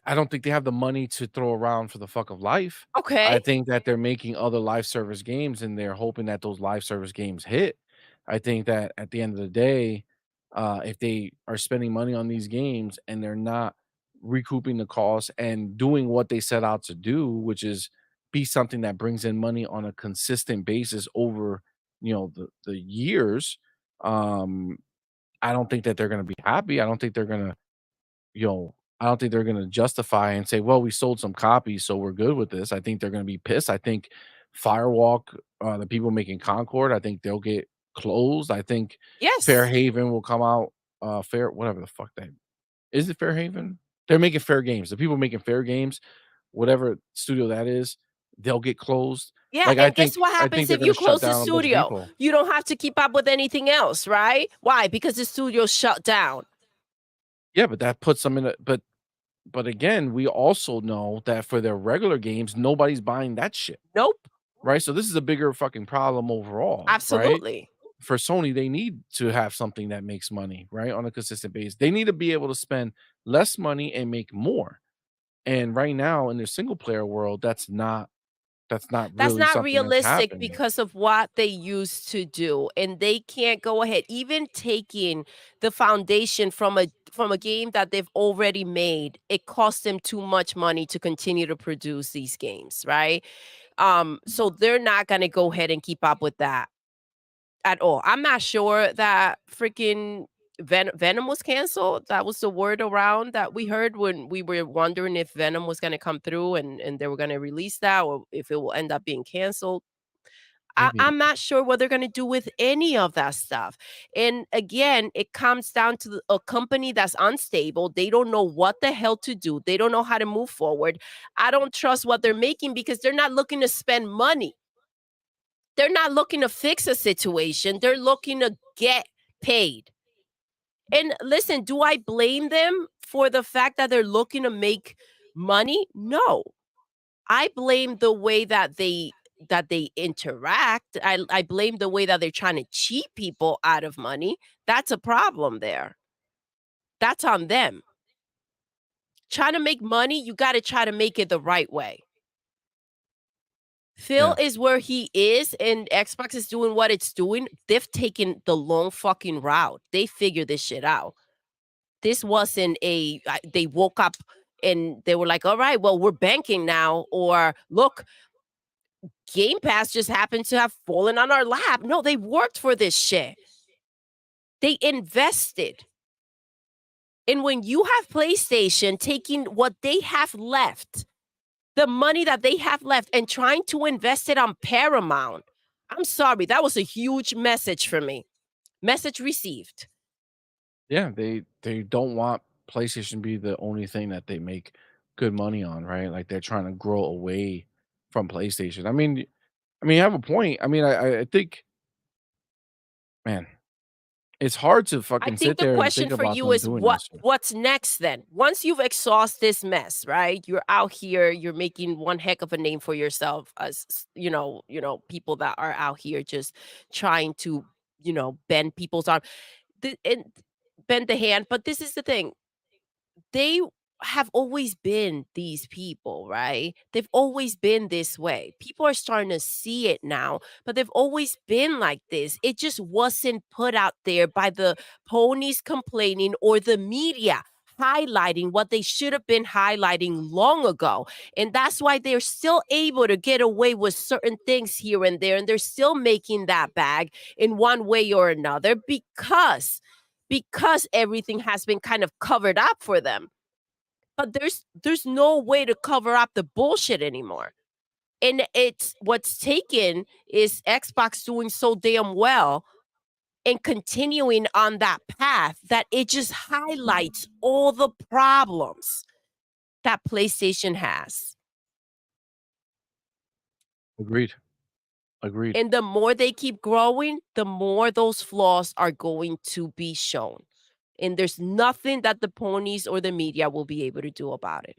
I don't think they have the money to throw around for the fuck of life. Okay. I think that they're making other live service games and they're hoping that those live service games hit. I think that at the end of the day, if they are spending money on these games and they're not recouping the costs and doing what they set out to do, which is be something that brings in money on a consistent basis over, the years, um, I don't think that they're gonna be happy. I don't think they're gonna I don't think they're gonna justify and say, "Well, we sold some copies, so we're good with this." I think they're gonna be pissed. I think Firewalk, the people making Concord, I think they'll get closed. I think Yes. Fairhaven will come out, whatever the fuck that is it Fairhaven? They're making Fair Games. The people making Fair Games, whatever studio that is, they'll get closed. Yeah, Like, and guess what I think happens they're if gonna you shut close the down a bunch of studio? people. You don't have to keep up with anything else, right? Why? Because the studio's shut down. Yeah, but that puts them in a but again, we also know that for their regular games, nobody's buying that shit. Nope. Right? So this is a bigger fucking problem overall, right? Absolutely. For Sony, they need to have something that makes money, right? On a consistent basis. They need to be able to spend less money and make more. And right now in the single player world, that's not That's really not something that's realistic happening. because of what they used to do, and they can't go ahead even taking the foundation from a game that they've already made. It costs them too much money to continue to produce these games, right? So they're not going to go ahead and keep up with that at all. I'm not sure that freaking Venom was canceled. That was the word around that we heard when we were wondering if Venom was going to come through and they were going to release that or if it will end up being canceled. Maybe I'm not sure what they're going to do with any of that stuff. And again, it comes down to a company that's unstable. They don't know what the hell to do. They don't know how to move forward. I don't trust what they're making because they're not looking to spend money. They're not looking to fix a situation. They're looking to get paid. And listen, do I blame them for the fact that they're looking to make money? No. I blame the way that they interact. I blame the way that they're trying to cheat people out of money. That's a problem there. That's on them. Trying to make money, you got to try to make it the right way. Phil yeah. is where he is, and Xbox is doing what it's doing. They've taken the long fucking route. They figured this shit out. This wasn't they woke up and they were like, all right, well, we're banking now. Or look, Game Pass just happened to have fallen on our lap. No, they worked for this shit. They invested. And when you have PlayStation taking what they have left, the money that they have left, and trying to invest it on Paramount, I'm sorry, that was a huge message for me. Message received. Yeah, they don't want PlayStation to be the only thing that they make good money on, right? Like they're trying to grow away from PlayStation. I mean, you have a point. I mean, I think Man, it's hard to I fucking think sit the there and think question for about you them is doing that shit. what's next then? Once you've exhausted this mess, right? You're out here, you're making one heck of a name for yourself as people that are out here just trying to, bend people's arm and bend the hand. But this is the thing, they have always been these people, right? They've always been this way. People are starting to see it now, but they've always been like this. It just wasn't put out there by the ponies complaining or the media highlighting what they should have been highlighting long ago. And that's why they're still able to get away with certain things here and there. And they're still making that bag in one way or another because everything has been kind of covered up for them. But there's no way to cover up the bullshit anymore. And it's what's taken is Xbox doing so damn well and continuing on that path that it just highlights all the problems that PlayStation has. Agreed. Agreed. And the more they keep growing, the more those flaws are going to be shown. And there's nothing that the ponies or the media will be able to do about it.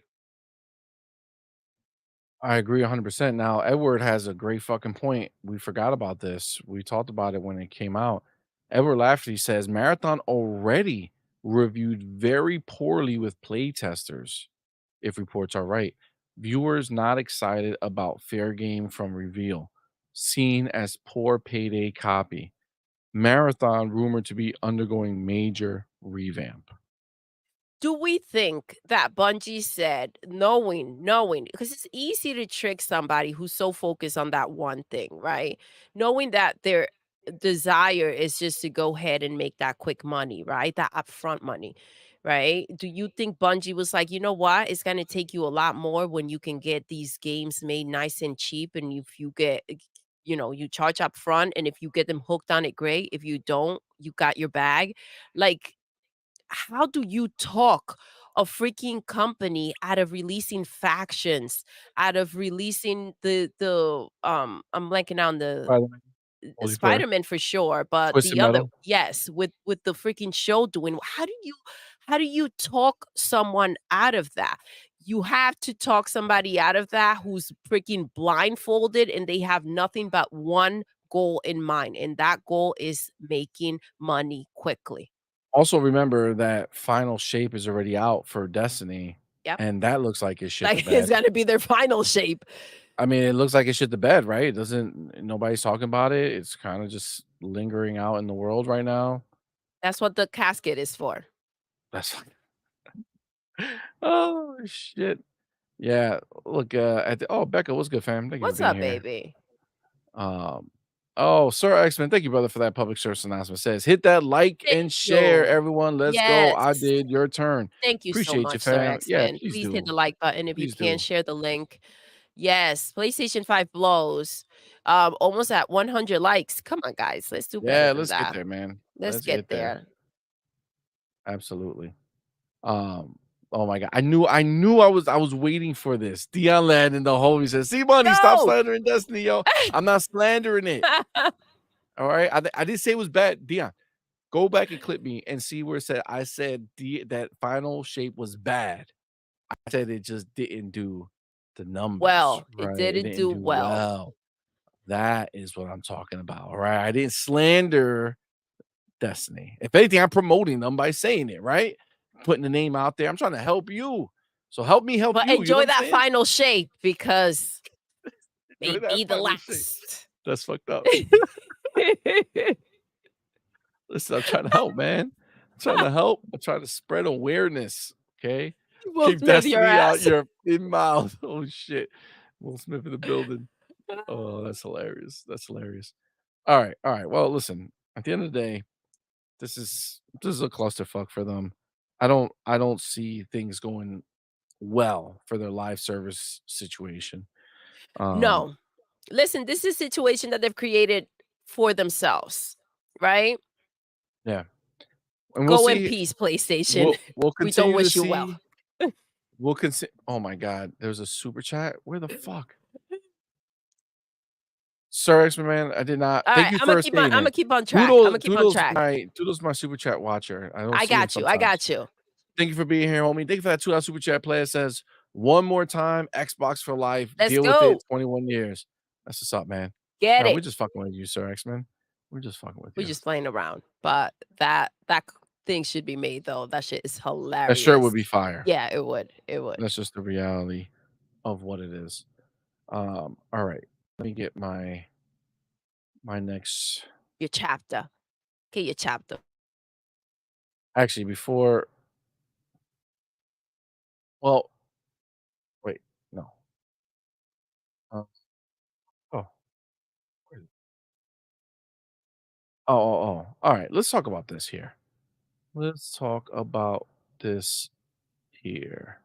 I agree 100%. Now, Edward has a great fucking point. We forgot about this. We talked about it when it came out. Edward Lafferty says Marathon already reviewed very poorly with play testers, if reports are right. Viewers not excited about fair game from reveal, seen as poor payday copy. Marathon rumored to be undergoing major revamp. Do we think that Bungie said, knowing, because it's easy to trick somebody who's so focused on that one thing, right? Knowing that their desire is just to go ahead and make that quick money, right? That upfront money, right? Do you think Bungie was like, you know what? It's going to take you a lot more when you can get these games made nice and cheap. And if you get, you charge up front, and if you get them hooked on it, great. If you don't, you got your bag. Like, how do you talk a freaking company out of releasing factions, out of releasing I'm blanking on the Spider-Man, multiplayer, Spider-Man for sure, but Twisted the other, Metal. yes, with the freaking show doing, how do you talk someone out of that? You have to talk somebody out of that who's freaking blindfolded and they have nothing but one goal in mind, and that goal is making money quickly. Also, remember that final shape is already out for Destiny, Yep. and that looks like it shit the Like, it's bed. gonna be their final shape. I mean, it looks like it shit the bed, right? It doesn't nobody's talking about it. It's kinda just lingering out in the world right now. That's what the casket is for. That's oh, shit. Yeah, look, at the oh, Becca, what's good, fam? Thank you for What's being up, here. baby? Um, oh, Sir X-Men, thank you, brother, for that public service announcement. Says, "Hit that like Thank and share, you. everyone. Let's go. I Yes. did. Your turn." Thank you so Appreciate you, much, Sir fam. Yeah, X-Men. please Please hit do. the like button if you Please can, do. share the link. Yes, PlayStation 5 blows. Almost at 100 likes. Come on, guys. Let's do better Yeah, than let's get that. there, man. Let's Let's get get there. there. Absolutely. Oh my god. I was waiting for this. Dion Land and the homie says, "CMoney, stop Yo! slandering Destiny, yo." I'm not slandering it. All right. I didn't say it was bad. Dion, go back and clip me and see where it said I said that final shape was bad. I said it just didn't do the numbers, Well, it right? It didn't didn't do do well. well. That is what I'm talking about. All right. I didn't slander Destiny. If anything, I'm promoting them by saying it, right? Putting the name out there. I'm trying to help you. So help me help But you. You know enjoy what I'm that saying? final shape because Enjoy that maybe the final shape. last. That's fucked up. Listen, I'm trying to help, man. I'm trying to help. I'm trying to spread awareness. Okay. Will Keep Smith your Destiny out ass. your in mouth. Oh shit. Will Smith in the building. Oh, that's hilarious. That's hilarious. All right. All right. Well, listen, at the end of the day, this is a clusterfuck for them. I don't see things going well for their live service situation. Um, No. Listen, this is a situation that they've created for themselves, right? yeah, and we'll Go in see. peace, PlayStation. We'll We don't continue to wish you well. see. Oh my god, there's a super chat. Where the fuck? Sir X-Man, I did not. All Thank right, you for saying Imma it. keep on track. Doodle Imma keep on Doodle's track. my super chat watcher. I don't I see him got you. I sometimes. got you. Thank you for being here, homie. Thank you for that $2 super chat. Player says, "One more time, Xbox for life. Let's Deal with it. go. 21 years." That's what's up, man. Get No, we're it. just fucking with you, Sir X-Men. We're just fucking with We're you. just playing around, but that thing should be made though. That shit is That shirt hilarious. would be fire. Yeah, it would. It would. That's just the reality of what it is. All right. Let me get my next. Your chapter. Get your chapter. Actually, before. Well, wait, no. Uh, oh, wait. Oh. All right. Let's talk about this here. Let's talk about this here.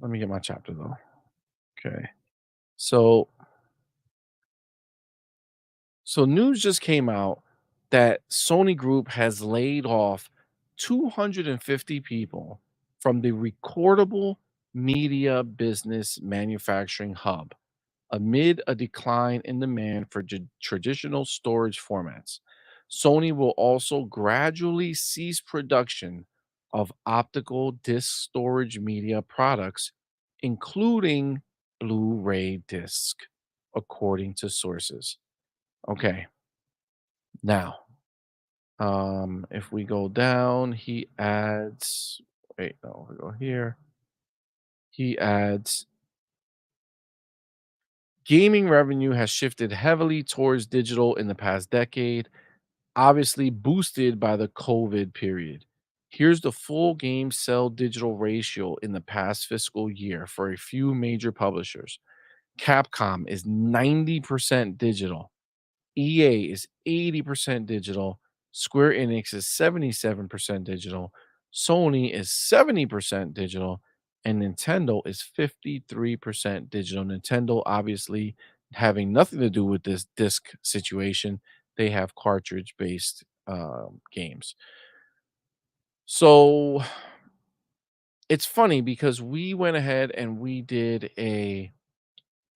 Let me get my chapter though. Okay. So news just came out that Sony Group has laid off 250 people from the recordable media business manufacturing hub amid a decline in demand for traditional storage formats. Sony will also gradually cease production of optical disc storage media products, including Blu ray disc, according to sources. Okay, now, if we go down, he adds, wait, no, we go here. He adds, gaming revenue has shifted heavily towards digital in the past decade, obviously boosted by the COVID period. Here's the full game sell digital ratio in the past fiscal year for a few major publishers. Capcom is 90% digital. EA is 80% digital. Square Enix is 77% digital. Sony is 70% digital. And Nintendo is 53% digital. Nintendo, obviously, having nothing to do with this disc situation, they have cartridge based games. So it's funny because we went ahead and we did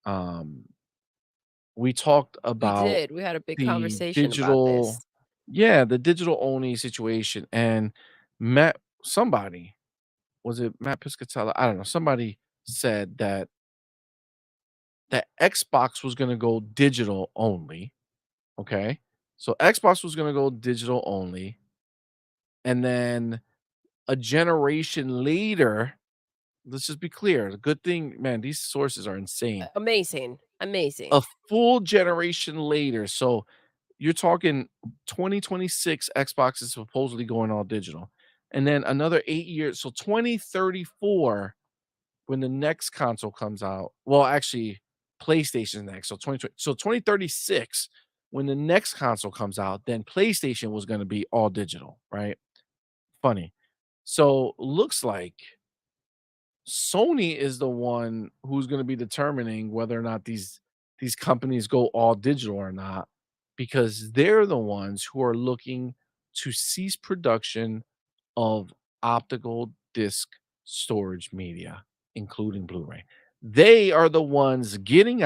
um, we talked We about did. We had a big the conversation about digital, this. yeah, the digital only situation, and Matt somebody, was it Matt Piscatella? I don't know, somebody said that Xbox was gonna go digital only, okay? So Xbox was gonna go digital only, and then a generation later, let's just be clear, the good thing, man, these sources are insane. Amazing. Amazing. A full generation later, so you're talking 2026 Xbox is supposedly going all digital. And then another 8 years, so 2034 when the next console comes out. Well, actually PlayStation's next. So 2020, so 2036 when the next console comes out, then PlayStation was going to be all digital, right? Funny. So looks like Sony is the one who's going to be determining whether or not these companies go all digital or not, because they're the ones who are looking to cease production of optical disc storage media, including Blu-ray. They are the ones getting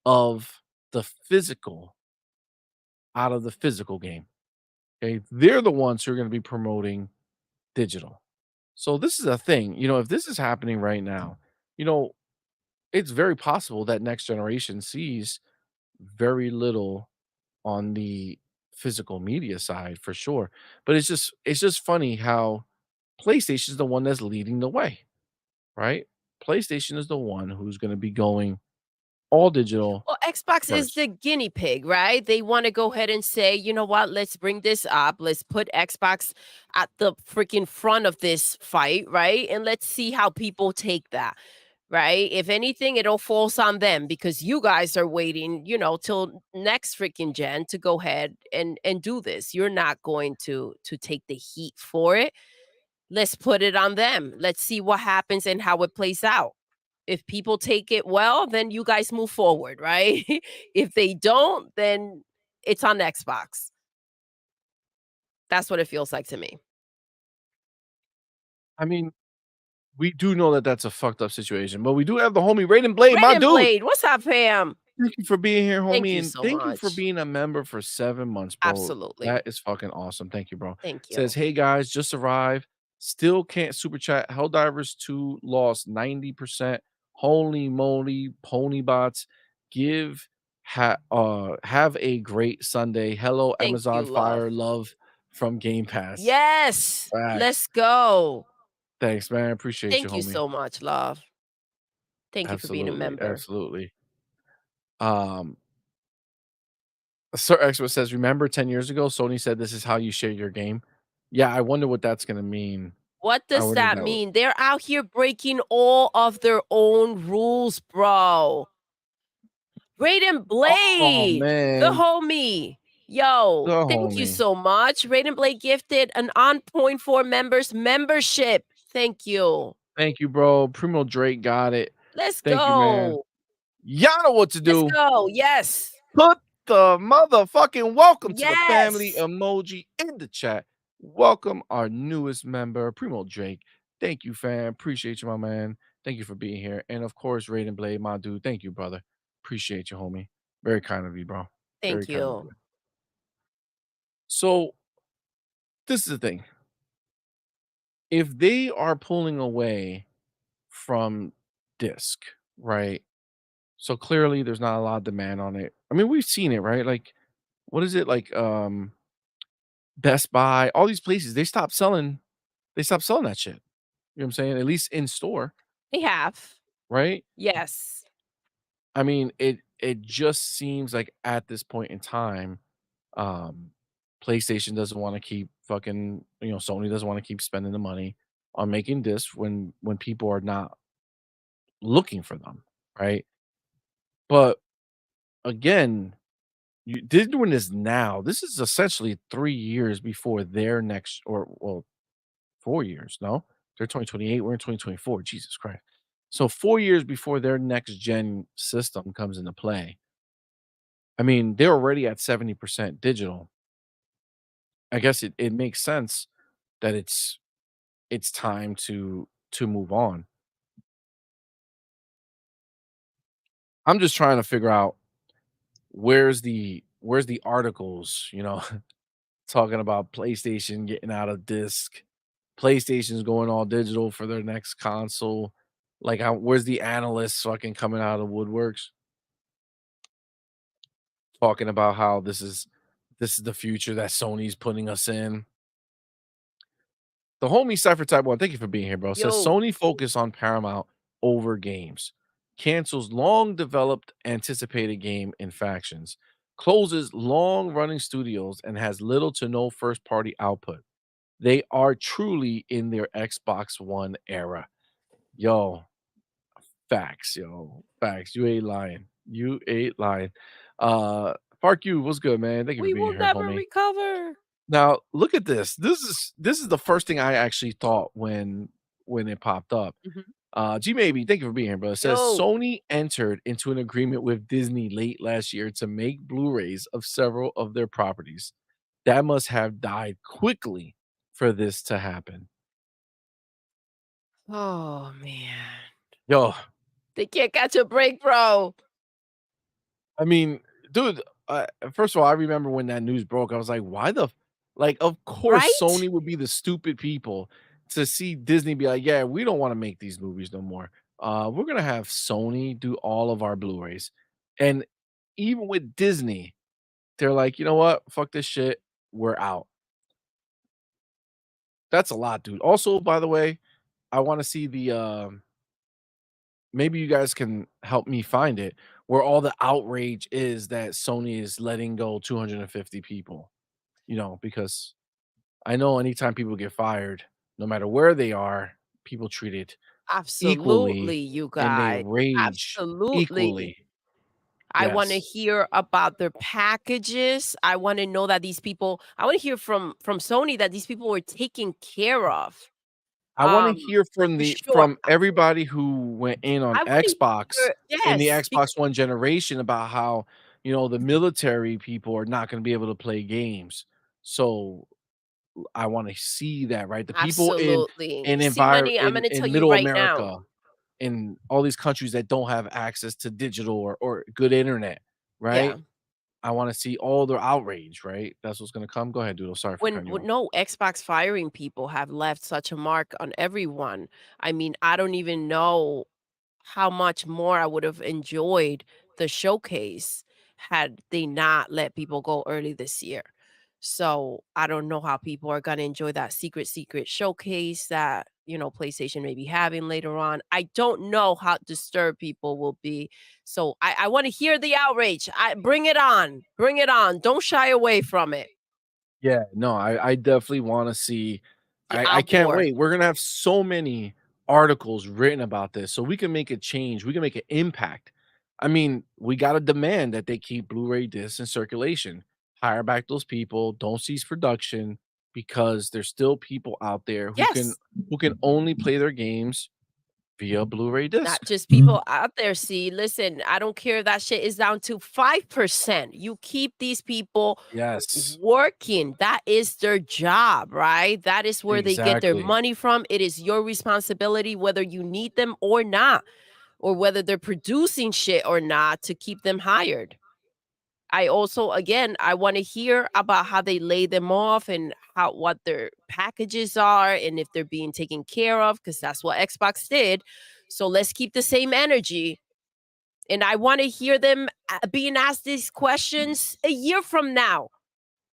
of the physical out of the physical game. Okay, they're the ones who are going to be promoting digital. So this is a thing, if this is happening right now, you know, it's very possible that next generation sees very little on the physical media side for sure. But it's just funny how PlayStation is the one that's leading the way, right? PlayStation is the one who's going to be going all digital Well, Xbox is first. the guinea pig, right? They want to go ahead and say, you know what, let's bring this up. Let's put Xbox at the freaking front of this fight, right? And let's see how people take that, right? If anything, it all falls on them because you guys are waiting, till next freaking gen to go ahead and do this. You're not going to take the heat for it. Let's put it on them. Let's see what happens and how it plays out. If people take it well, then you guys move forward, right? If they don't, then it's on Xbox. That's what it feels like to me. I mean, we do know that that's a fucked up situation, but we do have the homie Raiden Blade, my Raiden dude. Blade, what's up, fam? Thank you for being here, Thank homie, you and so thank you for much. being a member for 7 months, bro. Absolutely. That is fucking awesome. Thank you, bro. Thank Says, you. "Hey, guys, just arrived. Still can't super chat. Helldivers 2 lost 90%. Holy moly, pony bots. Have a great Sunday. Hello, Thank you, Amazon love. Fire. Love from Game Pass." Yes. Let's Facts. go. Thanks, man. Appreciate you, Thank you homie. so much, love. Thank you for being a Absolutely, member. absolutely. Um Sir Expert says, "Remember 10 years ago, Sony said this is how you share your game?" Yeah, I wonder what that's gonna mean. What I does wonder what that that w mean? They're out here breaking all of their own rules, bro. Raiden Oh, Blade, the man. homie. Yo, The thank you homie. so much. Raiden Blade gifted an On Point for members membership. Thank you. Thank you, bro. Primo Drake got it. Let's Thank you, man. go. Y'all know what to Let's do. go. Yes. Put the motherfucking welcome to the family Yes. emoji in the chat. Welcome our newest member, Primo Drake. Thank you, fam. Appreciate you, my man. Thank you for being here. And of course, Raiden Blade, my dude. Thank you, brother. Appreciate you, homie. Very kind of you, bro. Very Thank kind of you. you. So this is the thing. If they are pulling away from disc, right? So clearly there's not a lot of demand on it. I mean, we've seen it, right? Like, what is it like? Best Buy, all these places, they stopped selling that shit. You know what I'm saying? At least in store, They have. right? Yes. I mean, it just seems like at this point in time, um, PlayStation doesn't want to keep fucking, Sony doesn't want to keep spending the money on making discs when people are not looking for them, right? But again, they're doing this now. This is essentially 3 years before their next, or well, 4 years. No, they're 2028. We're in 2024. Jesus Christ. So 4 years before their next gen system comes into play. I mean, they're already at 70% digital. I guess it makes sense that it's time to move on. I'm just trying to figure out where's the articles, talking about PlayStation getting out of disc, PlayStation's going all digital for their next console. Like, where's the analysts fucking coming out of the woodworks talking about how this is the future that Sony's putting us in. The homie Cypher Type 1, thank you for being here, bro. Says Yo. Sony focus on Paramount over games. Cancels long developed anticipated game in factions. Closes long running studios and has little to no first party output. They are truly in their Xbox One era. Yo, facts, yo. Facts. You ain't lying. You ain't lying. Park you, what's good, man? Thank you for We being will here, never homie. recover. Now, look at this. This is the first thing I actually thought when it popped up. Mhm. G Maybe, thank you for being here, bro. It says Yo. Sony entered into an agreement with Disney late last year to make Blu-rays of several of their properties. That must have died quickly for this to happen. Oh, man. Yo, They can't catch a break, bro. I mean, dude, first of all, I remember when that news broke, I was like, "Why the f—" like, of course, Right? Sony would be the stupid people to see Disney be like, "Yeah, we don't wanna make these movies no more. We're gonna have Sony do all of our Blu-rays." And even with Disney, they're like, "You know what? Fuck this shit. We're out." That's a lot, dude. Also, by the way, I wanna see maybe you guys can help me find it, where all the outrage is that Sony is letting go 250 people, because I know anytime people get fired, no matter where they are, people treat it Absolutely, equally you and they guys. rage Absolutely. equally. I wanna Yes. hear about their packages. I wanna know that these people I wanna hear from Sony that these people were taken care of. I wanna Um, hear from for the sure. from everybody who went in on I wanna Xbox hear in the yes, Xbox One generation about how, the military people are not gonna be able to play games. So I wanna see that, right? The people in absolutely. in envir CMoney, I'm gonna tell in you Middle right now. America. in all these countries that don't have access to digital or good internet, Yeah. right? I wanna see all their outrage, right? That's what's gonna come. Go ahead, Doodle. Sorry for cutting you When off. no, Xbox firing people have left such a mark on everyone. I mean, I don't even know how much more I would have enjoyed the showcase had they not let people go early this year. So I don't know how people are gonna enjoy that secret showcase that, PlayStation may be having later on. I don't know how disturbed people will be. So I want to hear the outrage. Bring it on. Bring it on. Don't shy away from it. Yeah, no, I definitely wanna see. The I can't outpour. wait. We're gonna have so many articles written about this, so we can make a change, we can make an impact. I mean, we gotta demand that they keep Blu-ray discs in circulation, hire back those people, don't cease production, because there's still people out there Yes. who can only play their games via Blu-ray Not disc. just people out there. See, listen, I don't care if that shit is down to 5%. You keep these people Yes, working. That is their job, right? That is where they get their exactly. money from. It is your responsibility, whether you need them or not, or whether they're producing shit or not, to keep them hired. I also, again, I want to hear about how they lay them off and what their packages are and if they're being taken care of, because that's what Xbox did. So let's keep the same energy. And I want to hear them being asked these questions a year from now. Yep,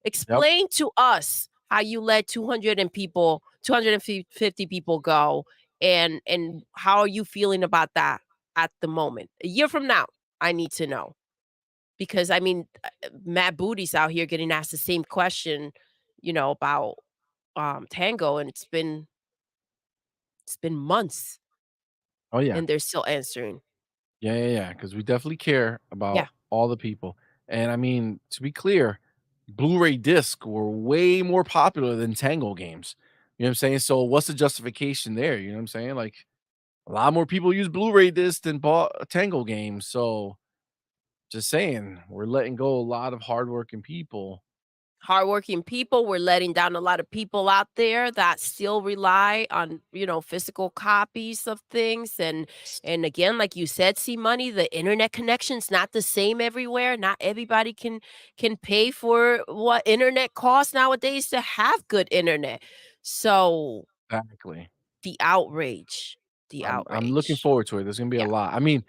Explain to us how you let 250 people go, and how are you feeling about that at the moment? A year from now, I need to know. Because I mean, Matt Booty's out here getting asked the same question, about Tango, and it's been months oh yeah. and they're still answering. Yeah, yeah, yeah, because we definitely care Yeah. about all the people. And I mean, to be clear, Blu-ray discs were way more popular than Tango games. You know what I'm saying? So what's the justification there? You know what I'm saying? Like a lot more people use Blu-ray discs than bought a Tango game. So just saying, we're letting go a lot of hardworking people. Hardworking people, we're letting down a lot of people out there that still rely on, physical copies of things. And again, like you said, see, money, the internet connection's not the same everywhere. Not everybody can pay for what internet costs nowadays to have good internet. So Exactly. the outrage, the I'm looking outrage. forward to it. There's gonna be a Yeah. lot. I mean,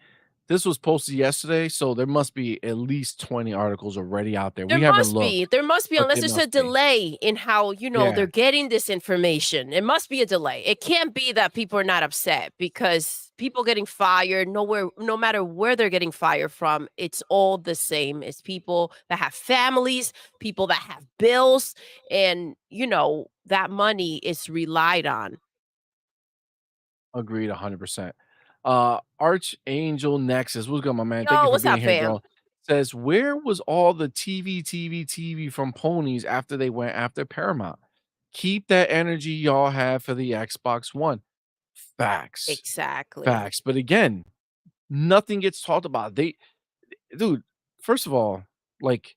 this was posted yesterday, so there must be at least 20 articles already out there. We haven't looked, There must be, but unless there there's a must be. delay in how, Yeah, they're getting this information. It must be a delay. It can't be that people are not upset, because people getting fired, no matter where they're getting fired from, it's all the same. It's people that have families, people that have bills, and, that money is relied on. agreed 100%. Archangel Nexus, what's good, my man? Thank you Yo, for what's being up, here, fam? bro. Says, where was all the TV from ponies after they went after Paramount? Keep that energy y'all have for the Xbox One. Facts. Exactly. Facts. But again, nothing gets talked about. Dude, first of all, like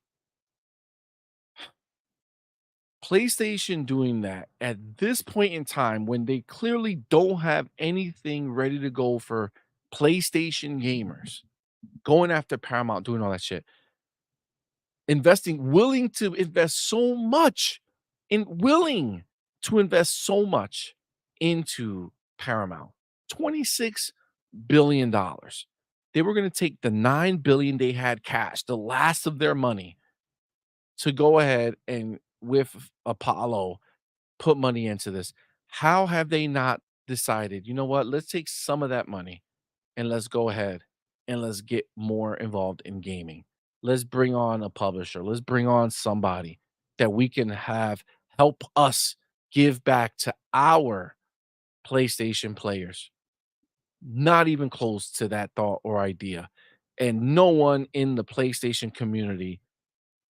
PlayStation doing that at this point in time when they clearly don't have anything ready to go for PlayStation gamers, going after Paramount, doing all that shit, willing to invest so much willing to invest so much into Paramount. $26 billion. They were going to take the 9 billion they had cash, the last of their money, to go ahead and with Apollo put money into this. How have they not decided, you know what? Let's take some of that money and let's go ahead and let's get more involved in gaming. Let's bring on a publisher. Let's bring on somebody that we can have help us give back to our PlayStation players. Not even close to that thought or idea. And no one in the PlayStation community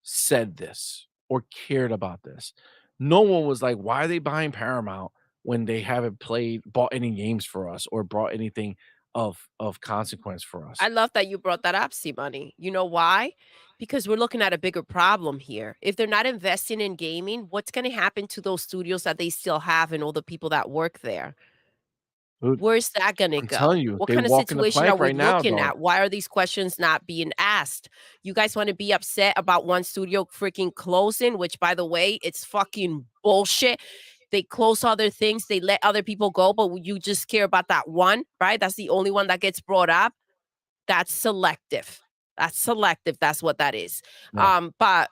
said this or cared about this. No one was like, "Why are they buying Paramount when they haven't bought any games for us or brought anything of consequence for us?" I love that you brought that up, see, money. You know why? Because we're looking at a bigger problem here. If they're not investing in gaming, what's going to happen to those studios that they still have and all the people that work there? Dude, Where's that gonna I'm telling go? you, What they kind of walking the situation are plank we right now, looking dog. at? Why are these questions not being asked? You guys wanna be upset about one studio freaking closing, which, by the way, it's fucking bullshit. They close other things, they let other people go, but you just care about that one, right? That's the only one that gets brought up. That's selective. That's selective, that's what that is. Yeah. But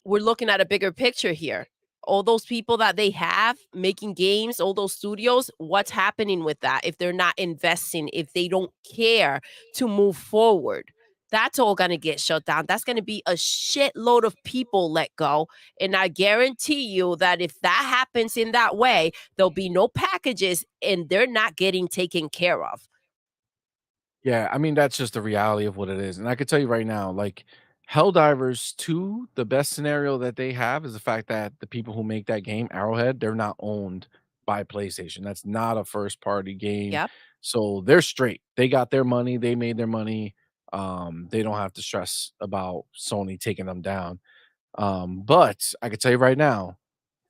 we're looking at a bigger picture here. All those people that they have making games, all those studios, what's happening with that if they're not investing, if they don't care to move forward? That's all going to get shut down. That's going to be a shitload of people let go. And I guarantee you that if that happens in that way, there'll be no packages and they're not getting taken care of. Yeah, I mean, that's just the reality of what it is, and I could tell you right now, like, Helldivers 2, the best scenario that they have is the fact that the people who make that game, Arrowhead, they're not owned by PlayStation. That's not a first party game, Yep. so they're straight. They got their money, they made their money, they don't have to stress about Sony taking them down, but I could tell you right now,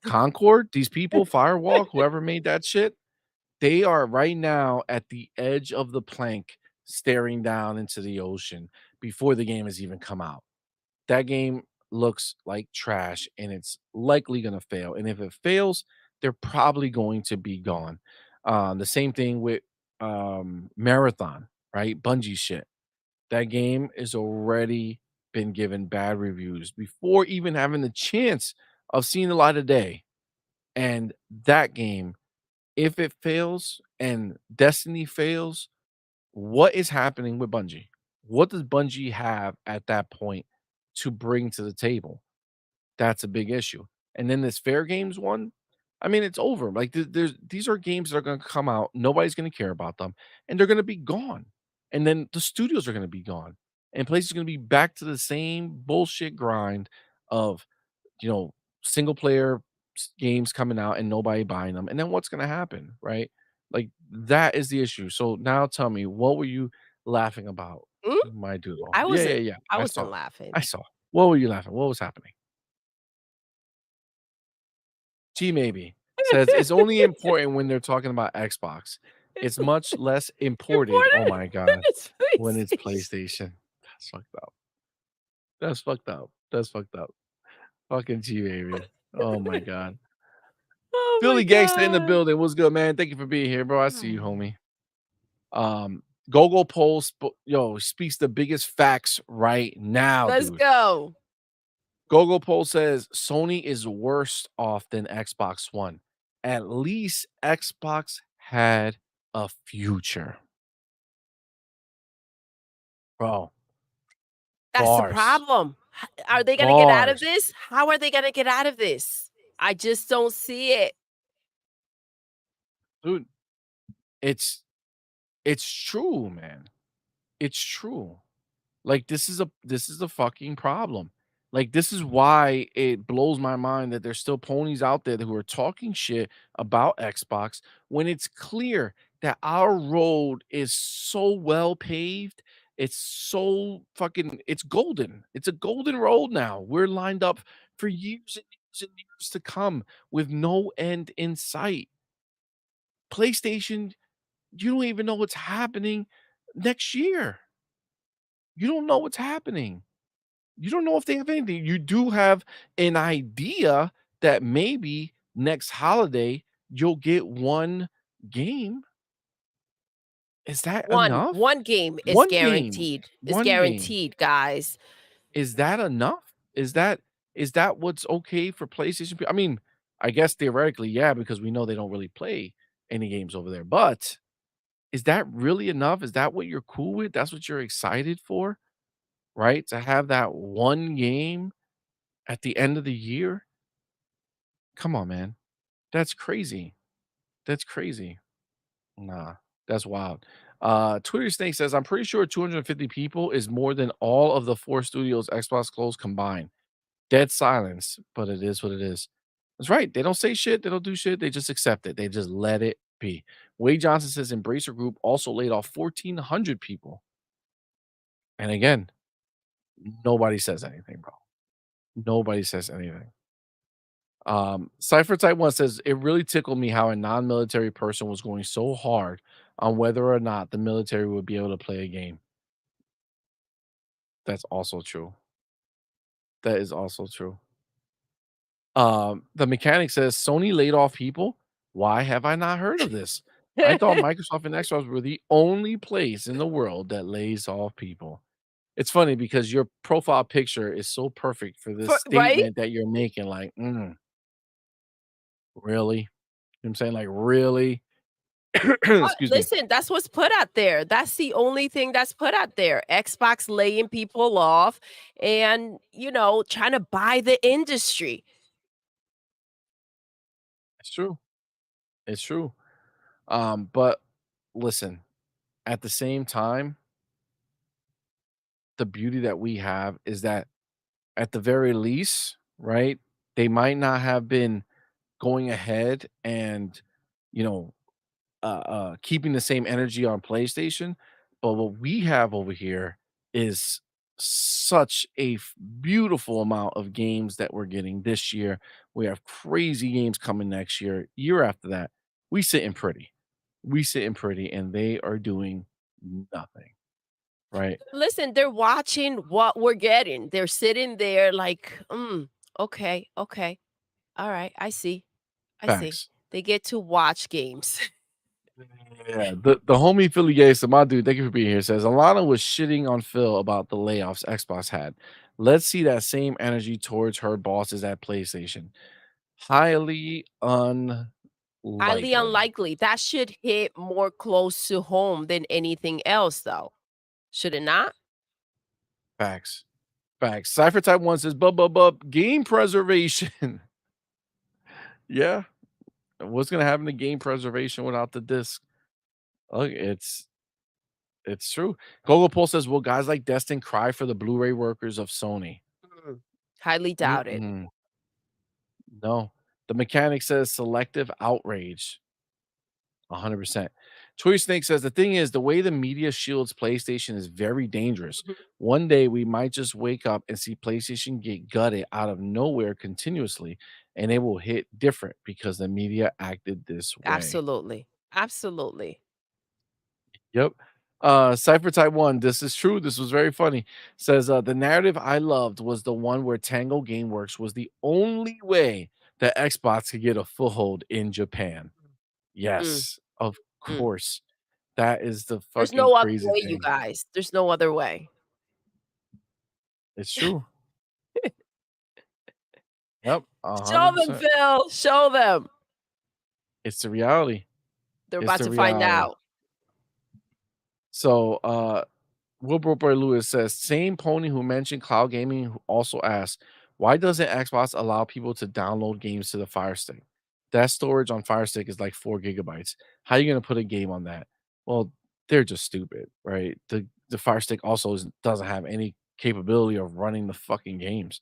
Concord, these people, Firewalk, whoever made that shit, they are right now at the edge of the plank, staring down into the ocean before the game has even come out. That game looks like trash and it's likely going to fail. And if it fails, they're probably going to be gone. The same thing with Marathon, right? Bungie shit. That game is already been given bad reviews before even having the chance of seeing the light of day. And that game, if it fails and Destiny fails, what is happening with Bungie? What does Bungie have at that point to bring to the table? That's a big issue. And then this Fair Games one, I mean, it's over. Like there's these are games that are going to come out, nobody's going to care about them, and they're going to be gone. And then the studios are going to be gone, and places are going to be back to the same bullshit grind of you know, single player games coming out and nobody buying them. And then what's going to happen, right? Like that is the issue. So now tell me, what were you laughing about, Mm? my doodle? I Yeah, yeah, wasn't yeah. I I wasn't saw. laughing. I saw. What were you laughing? What was happening? G maybe says it's only important when they're talking about Xbox. It's much less important. Oh Important my god, it's when it's PlayStation. PlayStation. That's fucked up. That's fucked up. That's fucked up. Fucking G baby. Oh my god. Oh my Philly Gangsta in the god. building. What's good, man? Thank you for being here, bro. I see you, Hmm. homie. Gogo Pole, speaks the biggest facts right now, Let's dude. go. Gogo Pole says Sony is worse off than Xbox One. At least Xbox had a future, bro. That's the Bars, problem. Are they gonna get out of bars, this? How are they gonna get out of this? I just don't see it. dude. It's it's true, man. It's true. Like, this is a fucking problem. Like, this is why it blows my mind that there's still ponies out there who are talking shit about Xbox when it's clear that our road is so well paved. It's so fucking it's golden. It's a golden road now. We're lined up for years and years and years to come with no end in sight. PlayStation, you don't even know what's happening next year. You don't know what's happening. You don't know if they have anything. You do have an idea that maybe next holiday you'll get one game. Is that enough? One game is One game. guaranteed. Is One game. guaranteed, guys. Is that enough? Is that what's okay for PlayStation? I mean, I guess theoretically, yeah, because we know they don't really play any games over there. But is that really enough? Is that what you're cool with? That's what you're excited for, right? To have that one game at the end of the year? Come on, man. That's crazy. That's crazy. Nah, that's wild. Twitter Snake says, I'm pretty sure 250 people is more than all of the four studios Xbox closed combined. Dead silence, but it is what it is. That's right. They don't say shit. They don't do shit. They just accept it. They just let it be. Wade Johnson says Embracer Group also laid off 1,400 people. And again, nobody says anything, bro. Nobody says anything. Cypher Type 1 says, "It really tickled me how a non-military person was going so hard on whether or not the military would be able to play a game." That's also true. That is also true. The mechanic says, "Sony laid off people? Why have I not heard of this? I thought Microsoft and Xbox were the only place in the world that lays off people." It's funny because your profile picture is so perfect for this For right? statement that you're making, like, really? You know what I'm saying? Like, really? Excuse me. Listen, that's what's put out there. That's the only thing that's put out there. Xbox laying people off and, trying to buy the industry. It's true. It's true. But listen, at the same time, the beauty that we have is that at the very least, right, they might not have been going ahead and, you know, keeping the same energy on PlayStation, but what we have over here is such a beautiful amount of games that we're getting this year. We have crazy games coming next year. Year after that, we sitting pretty. We sitting pretty, and they are doing nothing, right? Listen, they're watching what we're getting. They're sitting there like, okay, okay. All right, I see. I see. Facts. They get to watch games. Yeah, the homie Philly Gay, so my dude, thank you for being here. Says Alana was shitting on Phil about the layoffs Xbox had. Let's see that same energy towards her bosses at PlayStation. Highly Highly unlikely. unlikely. That should hit more close to home than anything else, though. Should it not? Facts. Facts. Cypher Type 1 says, bub, game preservation. Yeah. What's gonna happen to game preservation without the disc? Look, it's true. Gogo Pole says, will guys like Destin cry for the Blu-ray workers of Sony? Highly doubted. Mm-mm. No. The mechanic says selective outrage. 100%. Toy Snake says the thing is the way the media shields PlayStation is very dangerous. Mhm. One day we might just wake up and see PlayStation get gutted out of nowhere continuously, and it will hit different because the media acted this way. Absolutely. Absolutely. Yep. Cypher Type 1, this is true. This was very funny. Says the narrative I loved was the one where Tango Gameworks was the only way that Xbox could get a foothold in Japan. Mm, Yes, of mm. course. That is the There's fucking no other crazy way, you thing. guys. There's no other way. It's true. Yep, Show them, 100%. Phil. Show them. It's the reality. They're It's about the to find reality. out. So, Wilbur Boy Lewis says, same pony who mentioned cloud gaming who also asked, why doesn't Xbox allow people to download games to the Fire Stick? That storage on Fire Stick is like 4 GB. How are you gonna put a game on that? Well, they're just stupid, right? The Fire Stick also doesn't have any capability of running the fucking games.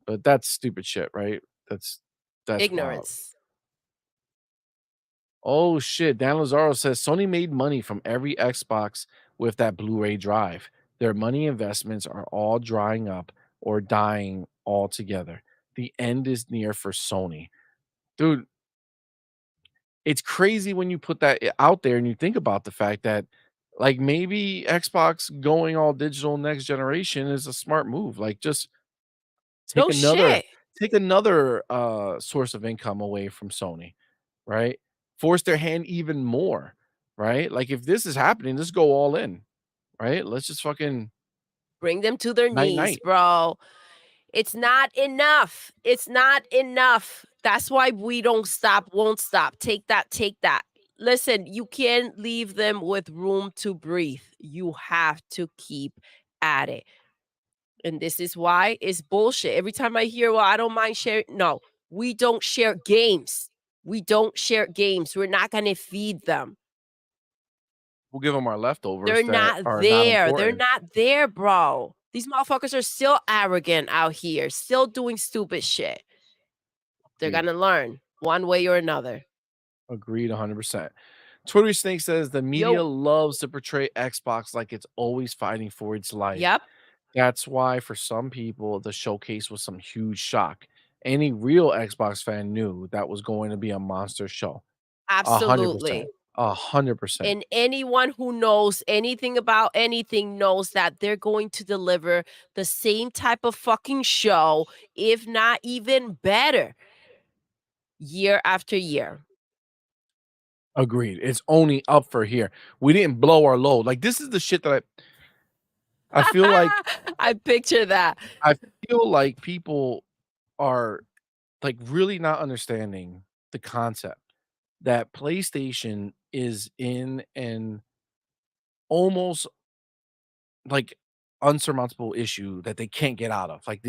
But that's stupid shit, right? That's wild. Ignorance. Oh shit, Dan Lazaro says Sony made money from every Xbox with that Blu-ray drive. Their money investments are all drying up or dying altogether. The end is near for Sony. Dude, it's crazy when you put that out there and you think about the fact that like maybe Xbox going all digital next generation is a smart move. Like just take No another shit. take another source of income away from Sony, right? Force their hand even more, right? Like if this is happening, just go all in, right? Let's just fucking Bring them to their night knees, night. bro. It's not enough. It's not enough. That's why we don't stop, won't stop. Take that, take that. Listen, you can't leave them with room to breathe. You have to keep at it. And this is why it's bullshit. Every time I hear, well, I don't mind sharing. No, we don't share games. We don't share games. We're not going to feed them. We'll give them our leftovers They're that not are not there. They're important. not there, bro. These motherfuckers are still arrogant out here, still doing stupid shit. They're Agreed. gonna learn one way or another. Agreed 100%. Twitter Snake says the media Yo, loves to portray Xbox like it's always fighting for its life. yep. That's why for some people the showcase was some huge shock. any real Xbox fan knew that was going to be a monster show. 100%. Absolutely. 100%. And anyone who knows anything about anything knows that they're going to deliver the same type of fucking show, if not even better, year after year. Agreed. It's only up for here. We didn't blow our load. Like, this is the shit that I feel like I picture that. I feel like people are, like, really not understanding the concept that PlayStation is in an almost, like, unsurmountable issue that they can't get out of. Like,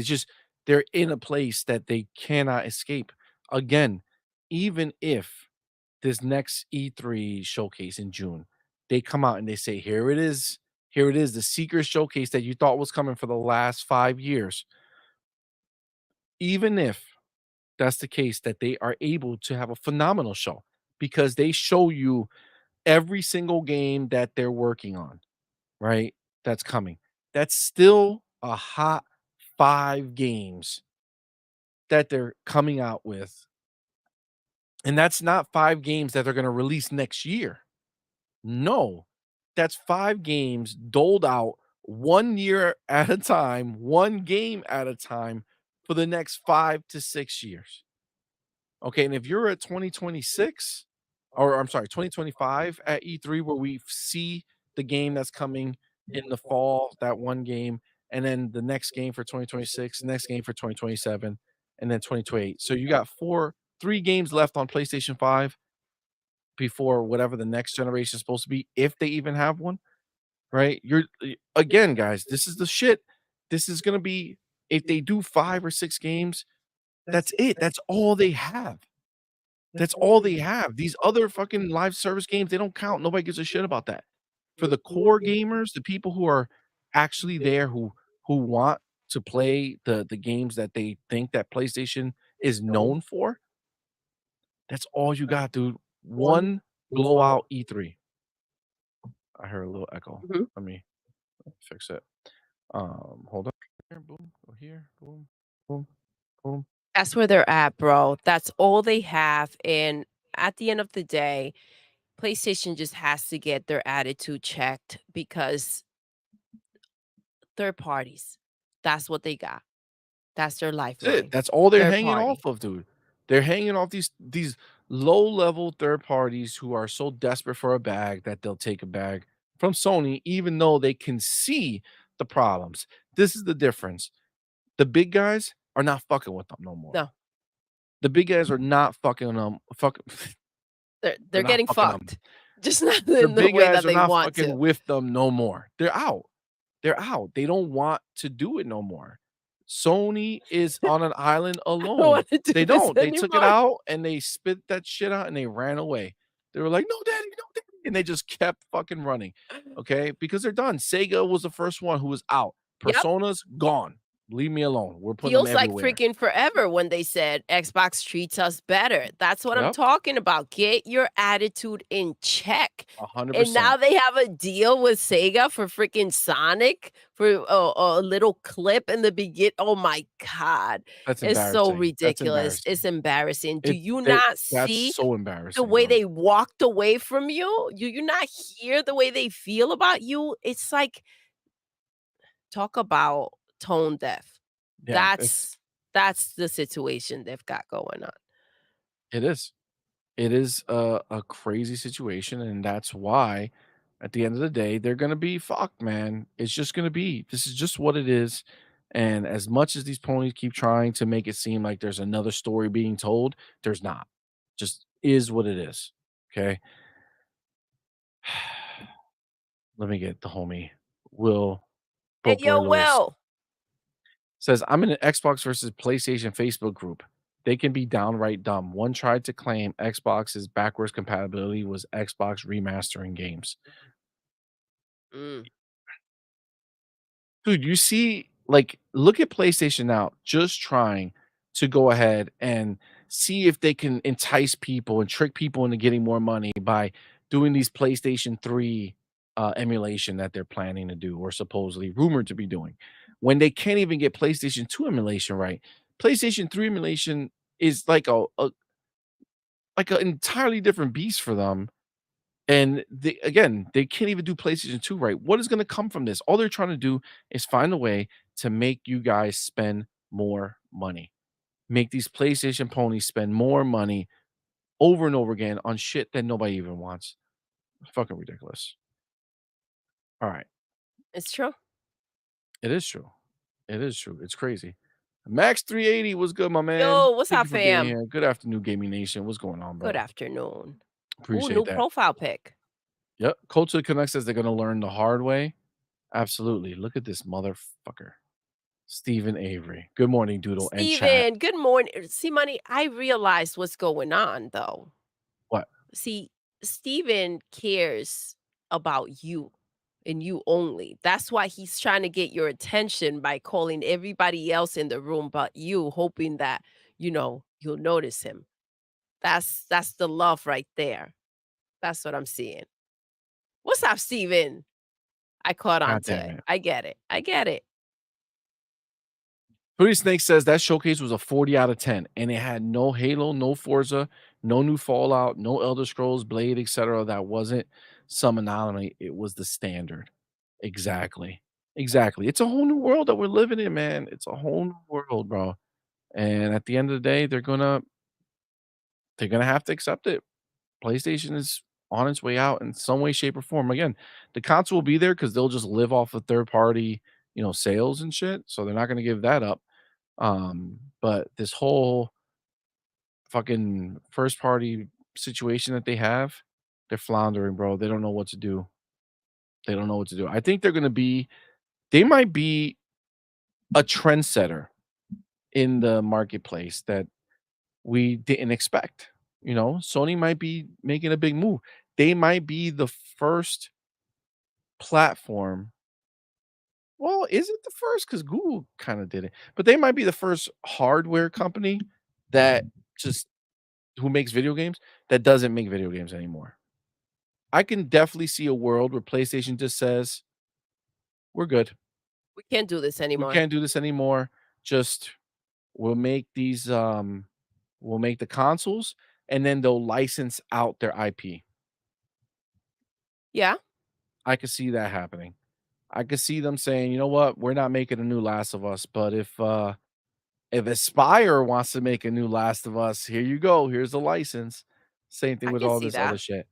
they're in a place that they cannot escape. Again, even if this next E3 showcase in June, they come out and they say, "Here it is. Here it is, the secret showcase that you thought was coming for the last 5 years." Even if that's the case, that they are able to have a phenomenal show because they show you every single game that they're working on, right? That's coming. That's still a hot 5 games that they're coming out with. And that's not 5 games that they're gonna release next year. No, that's 5 games doled out 1 year at a time, 1 game at a time for the next 5 to 6 years. Okay, and if you're at 2026, or I'm sorry, 2025 at E3 where we see the game that's coming in the fall, that one game, and then the next game for 2026, the next game for 2027, and then 2028. So you got 3 games left on PlayStation 5 before whatever the next generation is supposed to be, if they even have one, right? Again, guys, this is the shit. This is gonna be, if they do 5 or 6 games, that's it. That's all they have. That's all they have. These other fucking live service games, they don't count. Nobody gives a shit about that. For the core gamers, the people who are actually there, who want to play the games that they think that PlayStation is known for, that's all you got, dude. One blowout E3. I heard a little echo. Mhm. Let me fix it. Hold on. Here, boom, go here, boom, boom, boom. That's where they're at, bro. That's all they have. And at the end of the day, PlayStation just has to get their attitude checked because third parties, that's what they got. That's their That's it. lifeline. That's all they're Third hanging party. off of, dude. They're hanging off these low-level third parties who are so desperate for a bag that they'll take a bag from Sony, even though they can see the problems. This is the difference. The big guys are not fucking with them no more. No, The big guys are not fucking them. they're They're not getting fucking them. fucked. Just not The in the big way that guys are they not want to. fucking with them no more. They're out. They're out. They don't want to do it no more. Sony is on an island I don't alone. wanna do They this don't. They took it anymore. out and they spit that shit out and they ran away. They were like, "No, daddy, no, daddy," and they just kept fucking running. Okay, because they're done. Sega was the first one who was out. Yep. Persona's gone. Leave me alone. We're putting them Feels like everywhere. freaking forever when they said Xbox treats us better. That's what I'm Yep, talking about. Get your attitude in check. And now 100%. they have a deal with Sega for freaking Sonic for a little clip in the begin. Oh my god. That's It's so embarrassing. That's ridiculous. It's embarrassing. embarrassing. Do It you it not that's see so the embarrassing, way bro. they walked away from you? Do you not hear the way they feel about you? It's like talk about tone deaf. Yeah, it's That's the situation they've got going on. it is. It is a crazy situation, and that's why, at the end of the day, they're gonna be fucked, man. It's just gonna be. This is just what it is. And as much as these ponies keep trying to make it seem like there's another story being told, there's not. Just is what it is. Okay. Let me get the homie Will Hey, yo, Boy Will. says, "I'm in an Xbox versus PlayStation Facebook group. They can be downright dumb. One tried to claim Xbox's backwards compatibility was Xbox remastering games." Mm. Dude, you see, like, look at PlayStation now, just trying to go ahead and see if they can entice people and trick people into getting more money by doing these PlayStation 3 emulation that they're planning to do or supposedly rumored to be doing. When they can't even get PlayStation 2 emulation right PlayStation 3 emulation is like an entirely different beast for them. And they can't even do PlayStation 2 right. What is gonna come from this? All they're trying to do is find a way to make you guys spend more money. Make these PlayStation ponies spend more money over and over again on shit that nobody even wants. Fucking ridiculous. All right. It's true. It is true. It is true. It's crazy. Max 380 was good, my man. Yo, what's Thank up, you for being fam? here. Good afternoon, Gaming Nation. What's going on, Good bro? afternoon. Ooh, Appreciate new that. profile pic. Yep. Culture Connect says they're gonna learn the hard way. Absolutely. Look at this motherfucker. Stephen Avery. Good morning, Doodle and chat. Steven, good morning. See, money, I realized what's going on though. What? See, Steven cares about you and you only. That's why he's trying to get your attention by calling everybody else in the room but you, hoping that, you'll notice him. That's the love right there. That's what I'm seeing. What's up, Steven? I caught on God to damn it. it. I get it. I get it. Pretty Snake says that showcase was a 40 out of 10, and it had no Halo, no Forza, no new Fallout, no Elder Scrolls, Blade, etc. That wasn't some anomaly. It was the standard. Exactly. Exactly. It's a whole new world that we're living in, man. It's a whole new world, bro. And at the end of the day, they're gonna have to accept it. PlayStation is on its way out in some way, shape, or form. Again, the console will be there because they'll just live off of third party, sales and shit. So they're not gonna give that up. But this whole fucking first party situation that they have, they're floundering, bro. They don't know what to do. They don't know what to do. I think they might be a trendsetter in the marketplace that we didn't expect. Sony might be making a big move. They might be the first platform. Well, is it the first? Because Google kind of did it, but they might be the first hardware company that just who makes video games that doesn't make video games anymore. I can definitely see a world where PlayStation just says, "We're good. We can't do this We anymore. can't do this anymore. Just we'll make we'll make the consoles and then they'll license out their IP." Yeah, I could see that happening. I could see them saying, "You know what? We're not making a new Last of Us, but if Aspire wants to make a new Last of Us, here you go. Here's the license." Same thing I with can all see this other that. shit.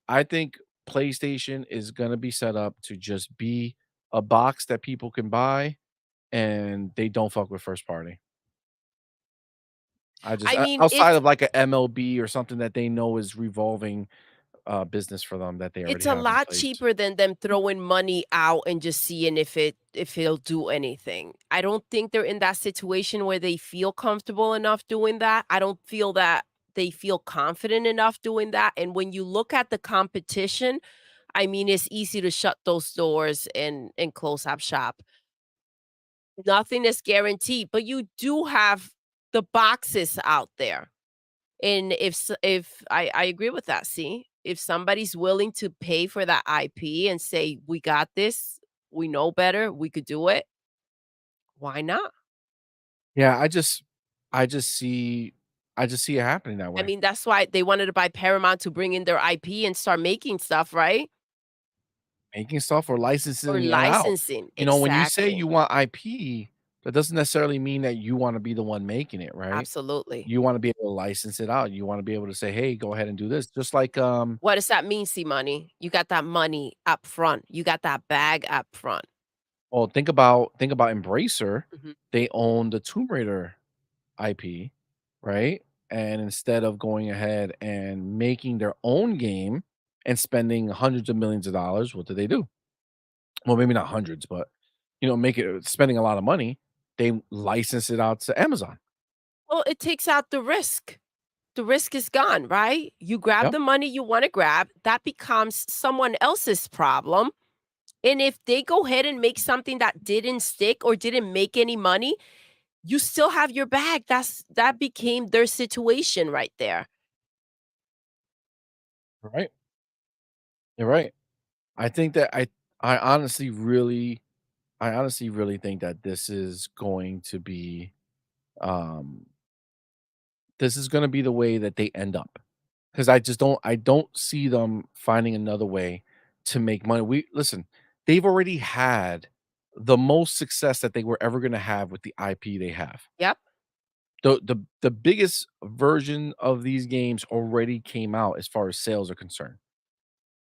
I think PlayStation is gonna be set up to just be a box that people can buy, and they don't fuck with first party. I mean, outside of like a MLB or something that they know is revolving, business for them that they it's already a have in lot place. cheaper than them throwing money out and just seeing if it'll do anything. I don't think they're in that situation where they feel comfortable enough doing that. I don't feel that they feel confident enough doing that. And when you look at the competition, I mean, it's easy to shut those doors and close up shop. Nothing is guaranteed, but you do have the boxes out there. And if I agree with that, see, if somebody's willing to pay for that IP and say, "We got this, we know better, we could do it," why not? Yeah, I just see I just see it happening that I way. mean, that's why they wanted to buy Paramount to bring in their IP and start making stuff, right? Making stuff or Or licensing it out. licensing, When you say exactly. you want IP, that doesn't necessarily mean that you wanna be the one making it, right? Absolutely. You wanna be able to license it out. You wanna be able to say, "Hey, go ahead and do this." Just like, What does that mean, see money? You got that money up front. You got that bag up front. well, think about Embracer. Mhm. They own the Tomb Raider IP, right? And instead of going ahead and making their own game and spending hundreds of millions of dollars, what do? Well, maybe not hundreds, but make it spending a lot of money. They license it out to Amazon. Well, it takes out the risk. The risk is gone, right? You grab Yep. the money you want to grab, that becomes someone else's problem. And if they go ahead and make something that didn't stick or didn't make any money, you still have your bag. That became their situation right there. Right. You're right. I think that I honestly really think that this is going to be Um, this is gonna be the way that they end up. 'Cause I don't see them finding another way to make money. We listen, they've already had the most success that they were ever gonna have with the IP they have. Yep. The biggest version of these games already came out as far as sales are concerned.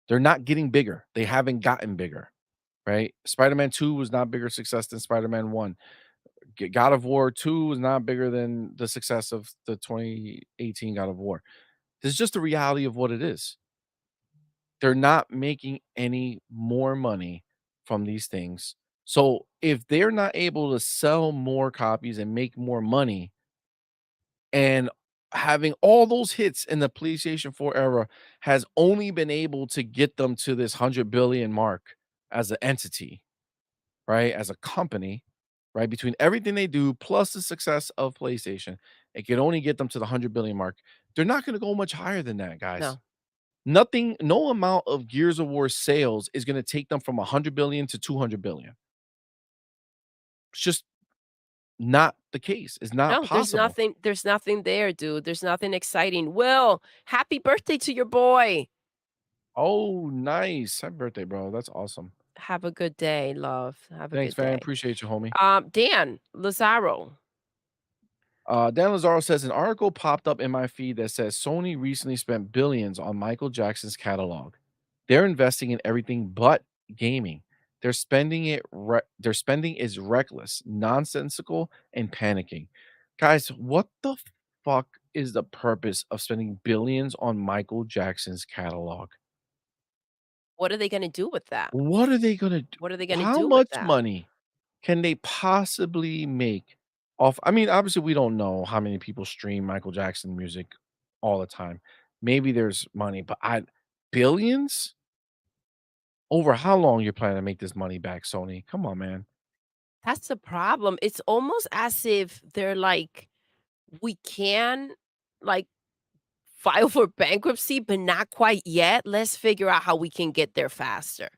They're not getting bigger. They haven't gotten bigger, right? Spider-Man 2 was not bigger success than Spider-Man 1. God of War 2 was not bigger than the success of the 2018 God of War. This is just the reality of what it is. They're not making any more money from these things. So if they're not able to sell more copies and make more money, and having all those hits in the PlayStation 4 era has only been able to get them to this 100 billion mark as an entity, right? As a company, right? Between everything they do plus the success of PlayStation, it can only get them to the 100 billion mark. They're not going to go much higher than that, guys. No. Nothing, no amount of Gears of War sales is going to take them from 100 billion to 200 billion. It's just not the case. It's not No, possible. there's nothing there, dude. There's nothing exciting. Will, happy birthday to your boy. Oh, nice. Happy birthday, bro. That's awesome. Have a good day, love. Have a Thanks, good fam. day. Appreciate you, homie. Dan Lazaro. Dan Lazaro says an article popped up in my feed that says Sony recently spent billions on Michael Jackson's catalog. They're investing in everything but gaming. Their spending is reckless, nonsensical, and panicking. Guys, what the fuck is the purpose of spending billions on Michael Jackson's catalog? What are they gonna do with that? What are they gonna do? What are they gonna How do with much that? money can they possibly make off? I mean, obviously, we don't know how many people stream Michael Jackson music all the time. Maybe there's money, but I billions? Over how long you're planning to make this money back, Sony? Come on, man. That's the problem. It's almost as if they're like, we can like file for bankruptcy, but not quite yet. Let's figure out how we can get there faster.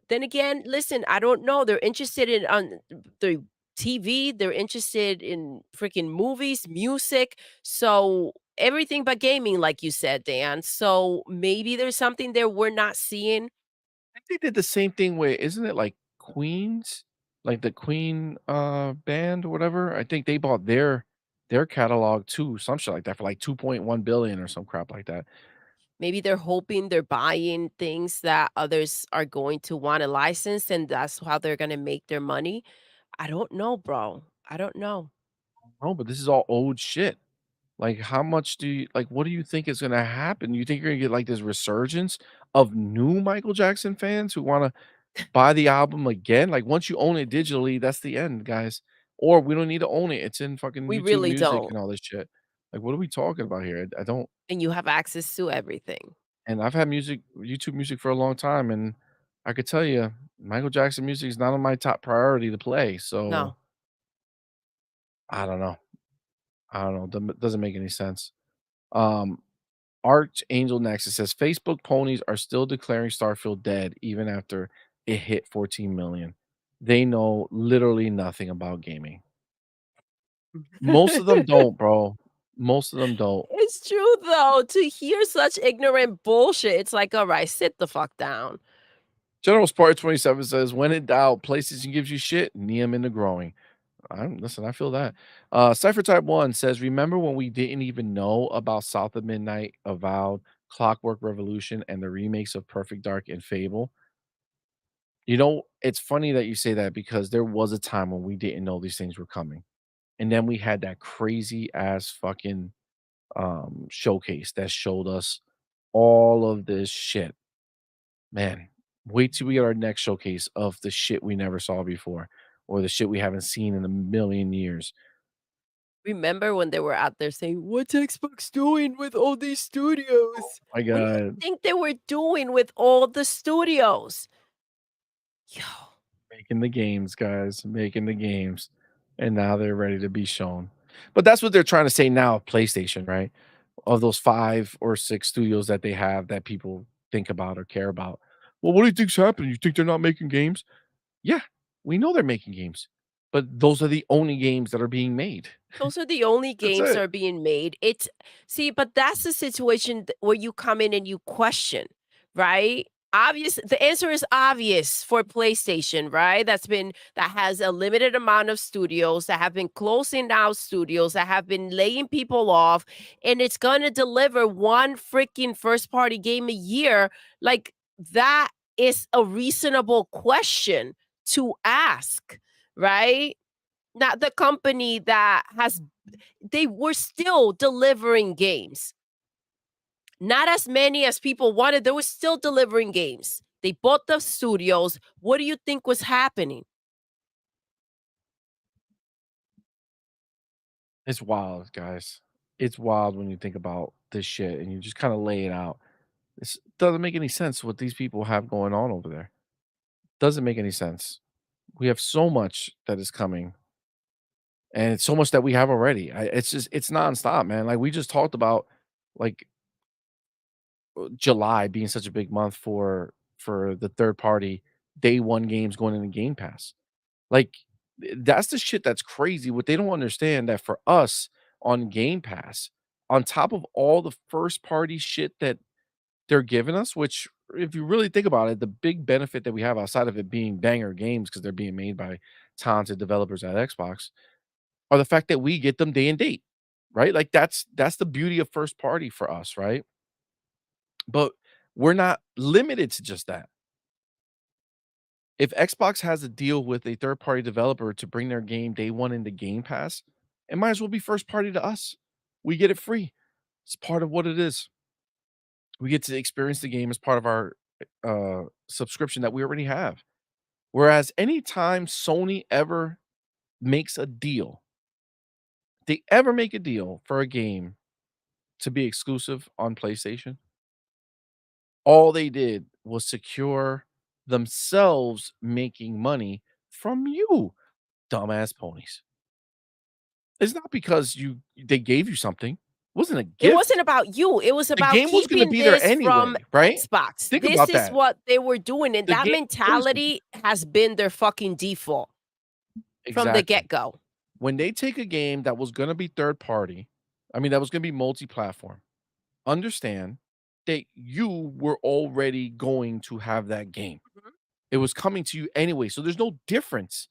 Then again, listen, I don't know. They're interested in on the TV, they're interested in freaking movies, music, so everything but gaming, like you said, Dan. So maybe there's something there we're not seeing. I think they did the same thing with, isn't it like Queens? Like the Queen band or whatever. I think they bought their catalog too, some shit like that for like 2.1 billion or some crap like that. Maybe they're hoping they're buying things that others are going to want to license, and that's how they're gonna make their money. I don't know, bro. I don't know. No, but this is all old shit. Like, how much do you like, what do you think is gonna happen? You think you're gonna get, like, this resurgence of new Michael Jackson fans who wanna buy the album again? Like, once you own it digitally, that's the end, guys. Or we don't need to own it. It's in fucking We YouTube really Music don't. and all this shit. Like, what are we talking about here? I don't And you have access to everything. and I've had YouTube Music for a long time, and I could tell you, Michael Jackson music is not on my top priority to play, so No. I don't know. I don't know. Doesn't make any sense. Um Archangel Nexus says Facebook ponies are still declaring Starfield dead even after it hit 14 million. They know literally nothing about gaming. Most of them don't, bro. Most of them don't. It's true though, to hear such ignorant bullshit, it's like, "Alright, sit the fuck down." General Spark 27 says, when in doubt, PlayStation gives you shit, knee 'em into growing. Listen, I feel that. Cypher Type 1 says, remember when we didn't even know about South of Midnight, Avowed, Clockwork Revolution, and the remakes of Perfect Dark and Fable? You know, it's funny that you say that because there was a time when we didn't know these things were coming. And then we had that crazy ass fucking showcase that showed us all of this shit. Man, wait till we get our next showcase of the shit we never saw before or the shit we haven't seen in a million years. Remember when they were out there saying, "What's Xbox doing with all these studios?" My What do you God, think they were doing with all the studios? Yo, making the games, guys, making the games. And now they're ready to be shown. But that's what they're trying to say now of PlayStation, right? Of those 5 or 6 studios that they have that people think about or care about. Well, what do you think's happening? You think they're not making games? Yeah, we know they're making games. but those are the only games that are being made. Those are the only That's games that it. are being made. It's see, but that's the situation where you come in and you question, right? Obvious the answer is obvious for PlayStation, right? That has a limited amount of studios that have been closing down studios, that have been laying people off, and it's gonna deliver one freaking first party game a year. Like that is a reasonable question to ask, right? Not the company that has they were still delivering games. Not as many as people wanted, they were still delivering games. They bought the studios. What do you think was happening? It's wild, guys. It's wild when you think about this shit and you just kinda lay it out. This doesn't make any sense what these people have going on over there. Doesn't make any sense. We have so much that is coming, and it's so much that we have already. It's just it's nonstop, man. Like, we just talked about, like, July being such a big month for the third party day 1 games going into Game Pass. Like, that's the shit that's crazy. What they don't understand that for us on Game Pass, on top of all the first party shit that they're giving us, which if you really think about it, the big benefit that we have outside of it being banger games because 'cause they're being made by talented developers at Xbox, are the fact that we get them day and date, right? Like, that's the beauty of first party for us, right? But we're not limited to just that. If Xbox has a deal with a third party developer to bring their game day 1 into Game Pass, it might as well be first party to us. We get it free. It's part of what it is. We get to experience the game as part of our, subscription that we already have. Whereas anytime Sony ever makes a deal, they ever make a deal for a game to be exclusive on PlayStation, all they did was secure themselves making money from you, dumbass ponies. It's not because they gave you something. It wasn't a It wasn't gift. about you, it was The about game was gonna keeping be there this from anyway, right? Xbox. Think This about is that. what they were doing, and The that game always gonna be mentality has been their fucking default from the exactly. get-go. When they take a game that was gonna be third party, I mean, that was gonna be multi-platform, understand that you were already going to have that game. Mhm. It was coming to you anyway, so there's no difference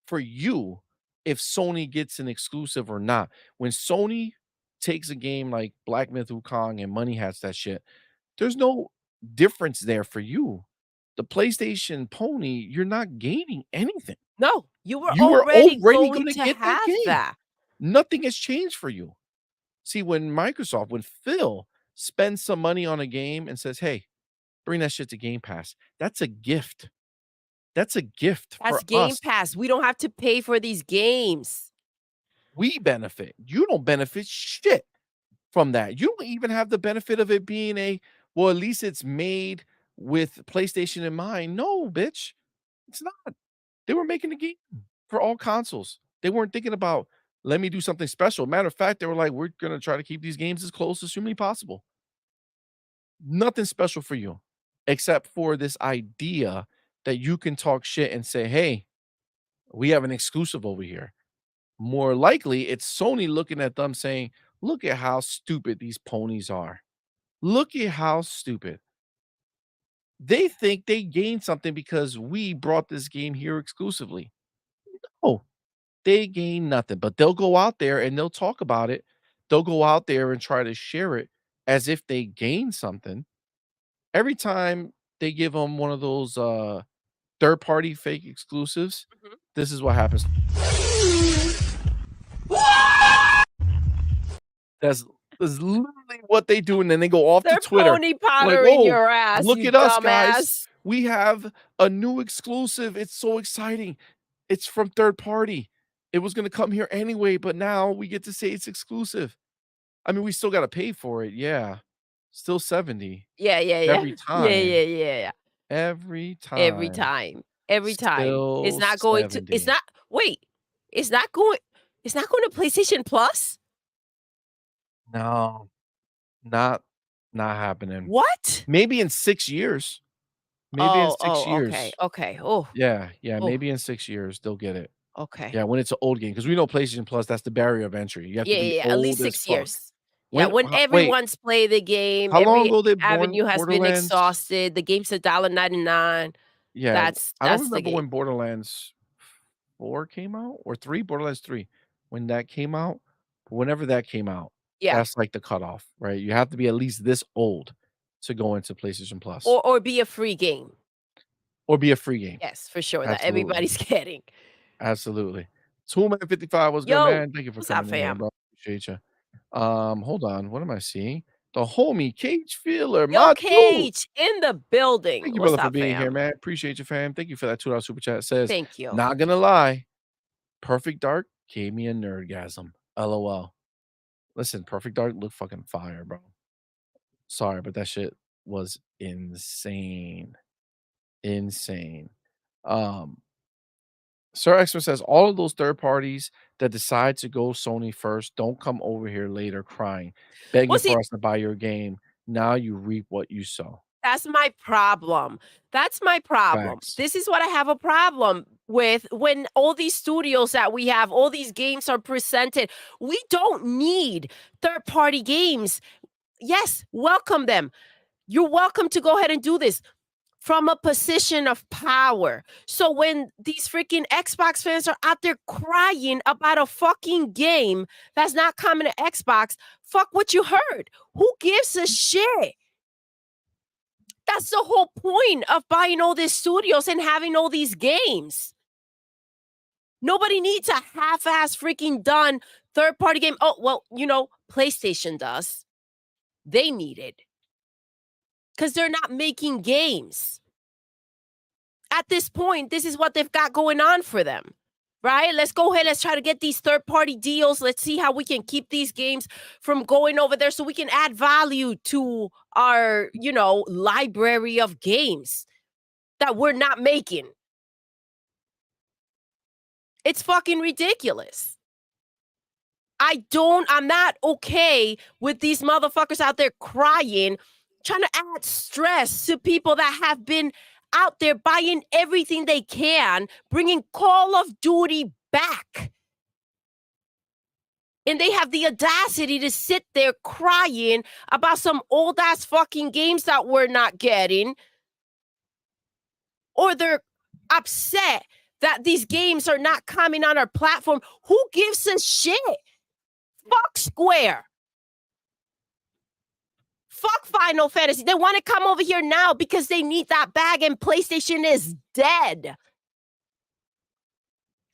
for you if Sony gets an exclusive or not. When Sony takes a game like Black Myth Wukong and Money Hats that shit, there's no difference there for you. The PlayStation pony, you're not gaining anything. No, you were You were already already going gonna to get that have game. that. Nothing has changed for you. See, when Phil spends some money on a game and says, "Hey, bring that shit to Game Pass," that's a gift. That's a gift That's for Game us. Pass, we don't have to pay for these games. We benefit. You don't benefit shit from that. You don't even have the benefit of it being well, at least it's made with PlayStation in mind. No, bitch. It's not. They were making the game for all consoles. They weren't thinking about, let me do something special. Matter of fact, they were like, we're gonna try to keep these games as close as humanly possible. Nothing special for you, except for this idea that you can talk shit and say, hey, we have an exclusive over here. More likely, it's Sony looking at them saying, look at how stupid these ponies are. Look at how stupid. They think they gained something because we brought this game here exclusively. Oh, they gain nothing, but they'll go out there and they'll talk about it. They'll go out there and try to share it as if they gain something. Every time they give them one of those third party fake exclusives, Mhm. this is what happens. That's that's literally what they do, and then they go off to They're Twitter, pony like, powdering "Oh, your ass, look you at us, guys. dumbass. We have a new exclusive. It's so exciting. It's from third party. It was gonna come here anyway, but now we get to say it's exclusive." I mean, we still gotta pay for it, yeah. Still 70 Yeah, yeah, yeah. every Yeah, yeah, time. yeah. Every Every time. time. Every time. It's Still not going to it's 70. not wait, it's not going it's not going to PlayStation Plus? No, not not happening. What? Maybe in 6 years. Maybe in Oh, 6 oh, okay, years. okay. Oh, Yeah, yeah, oh, maybe in 6 years, they'll get it. Okay. Yeah, when it's an old game, because we know PlayStation Plus, that's the barrier of entry. You have to Yeah, be yeah, yeah, at least old as 6 fuck. years. Yeah, When when ho wait, everyone's played the game, how long every ago did avenue has been Borderlands exhausted, the game's $1.99. Yeah, That's I don't the remember game. when Borderlands 4 came out or 3? Borderlands 3, when that came out, whenever that came out, Yeah, that's like the cutoff, right? You have to be at least this old to go into PlayStation Plus or be a free game. or be a free game. Yes, for sure, that Absolutely, everybody's getting. absolutely. Toolman55, what's good, Yo, man? Thank you for what's up, coming in here, fam? bro. Appreciate you. Hold on, what am I seeing? The homie Cage Feeler, Yo, my dude. Cage in the building. Thank you, What's brother, for up, being here, fam? man. Appreciate you, fam. Thank you for that $2 super chat. It says, Thank you. "Not gonna lie, Perfect Dark gave me a nerdgasm. LOL." Listen, Perfect Dark looked fucking fire, bro. Sorry, but that shit was insane. Insane. Um, Sir Xmas says all of those third parties that decide to go Sony first don't come over here later crying, begging Well, see, for us to buy your game. Now you reap what you sow. that's my problem. That's my problem. Facts. This is what I have a problem with when all these studios that we have, all these games are presented. We don't need third party games. Yes, welcome them. You're welcome to go ahead and do this from a position of power. So when these freaking Xbox fans are out there crying about a fucking game that's not coming to Xbox, fuck what you heard. Who gives a shit? That's the whole point of buying all these studios and having all these games. Nobody needs a half-ass freaking done third-party game. Oh, well, PlayStation does. They need it because they're not making games. At this point, this is what they've got going on for them, right? Let's go ahead. Let's try to get these third-party deals. Let's see how we can keep these games from going over there so we can add value to our, library of games that we're not making. It's fucking ridiculous. I'm not okay with these motherfuckers out there crying, trying to add stress to people that have been out there buying everything they can, bringing Call of Duty back. And they have the audacity to sit there crying about some old ass fucking games that we're not getting. Or they're upset that these games are not coming on our platform. Who gives a shit? Fuck Square. Fuck Final Fantasy. They want to come over here now because they need that bag and PlayStation is dead.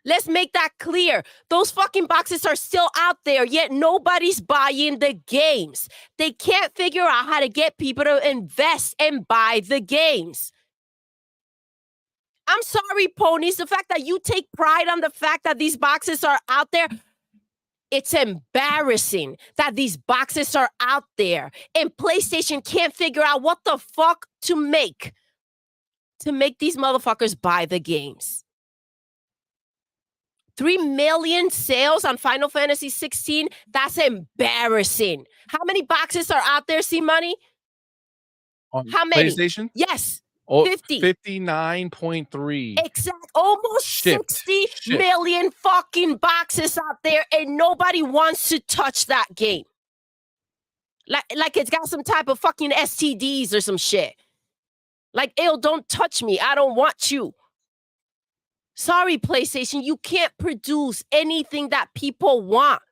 Let's make that clear. Those fucking boxes are still out there, yet nobody's buying the games. They can't figure out how to get people to invest and buy the games. I'm sorry, ponies. The fact that you take pride on the fact that these boxes are out there, it's embarrassing that these boxes are out there and PlayStation can't figure out what the fuck to make these motherfuckers buy the games. 3 million sales on Final Fantasy 16? That's embarrassing. How many boxes are out there, CMoney? On How many? PlayStation? Yes. Oh, 50. 59.3 Exact. Almost shipped. 60 million fucking boxes out there, and nobody wants to touch that game. Like it's got some type of fucking STDs or some shit. Like, ew, don't touch me. I don't want you. Sorry, PlayStation, you can't produce anything that people want.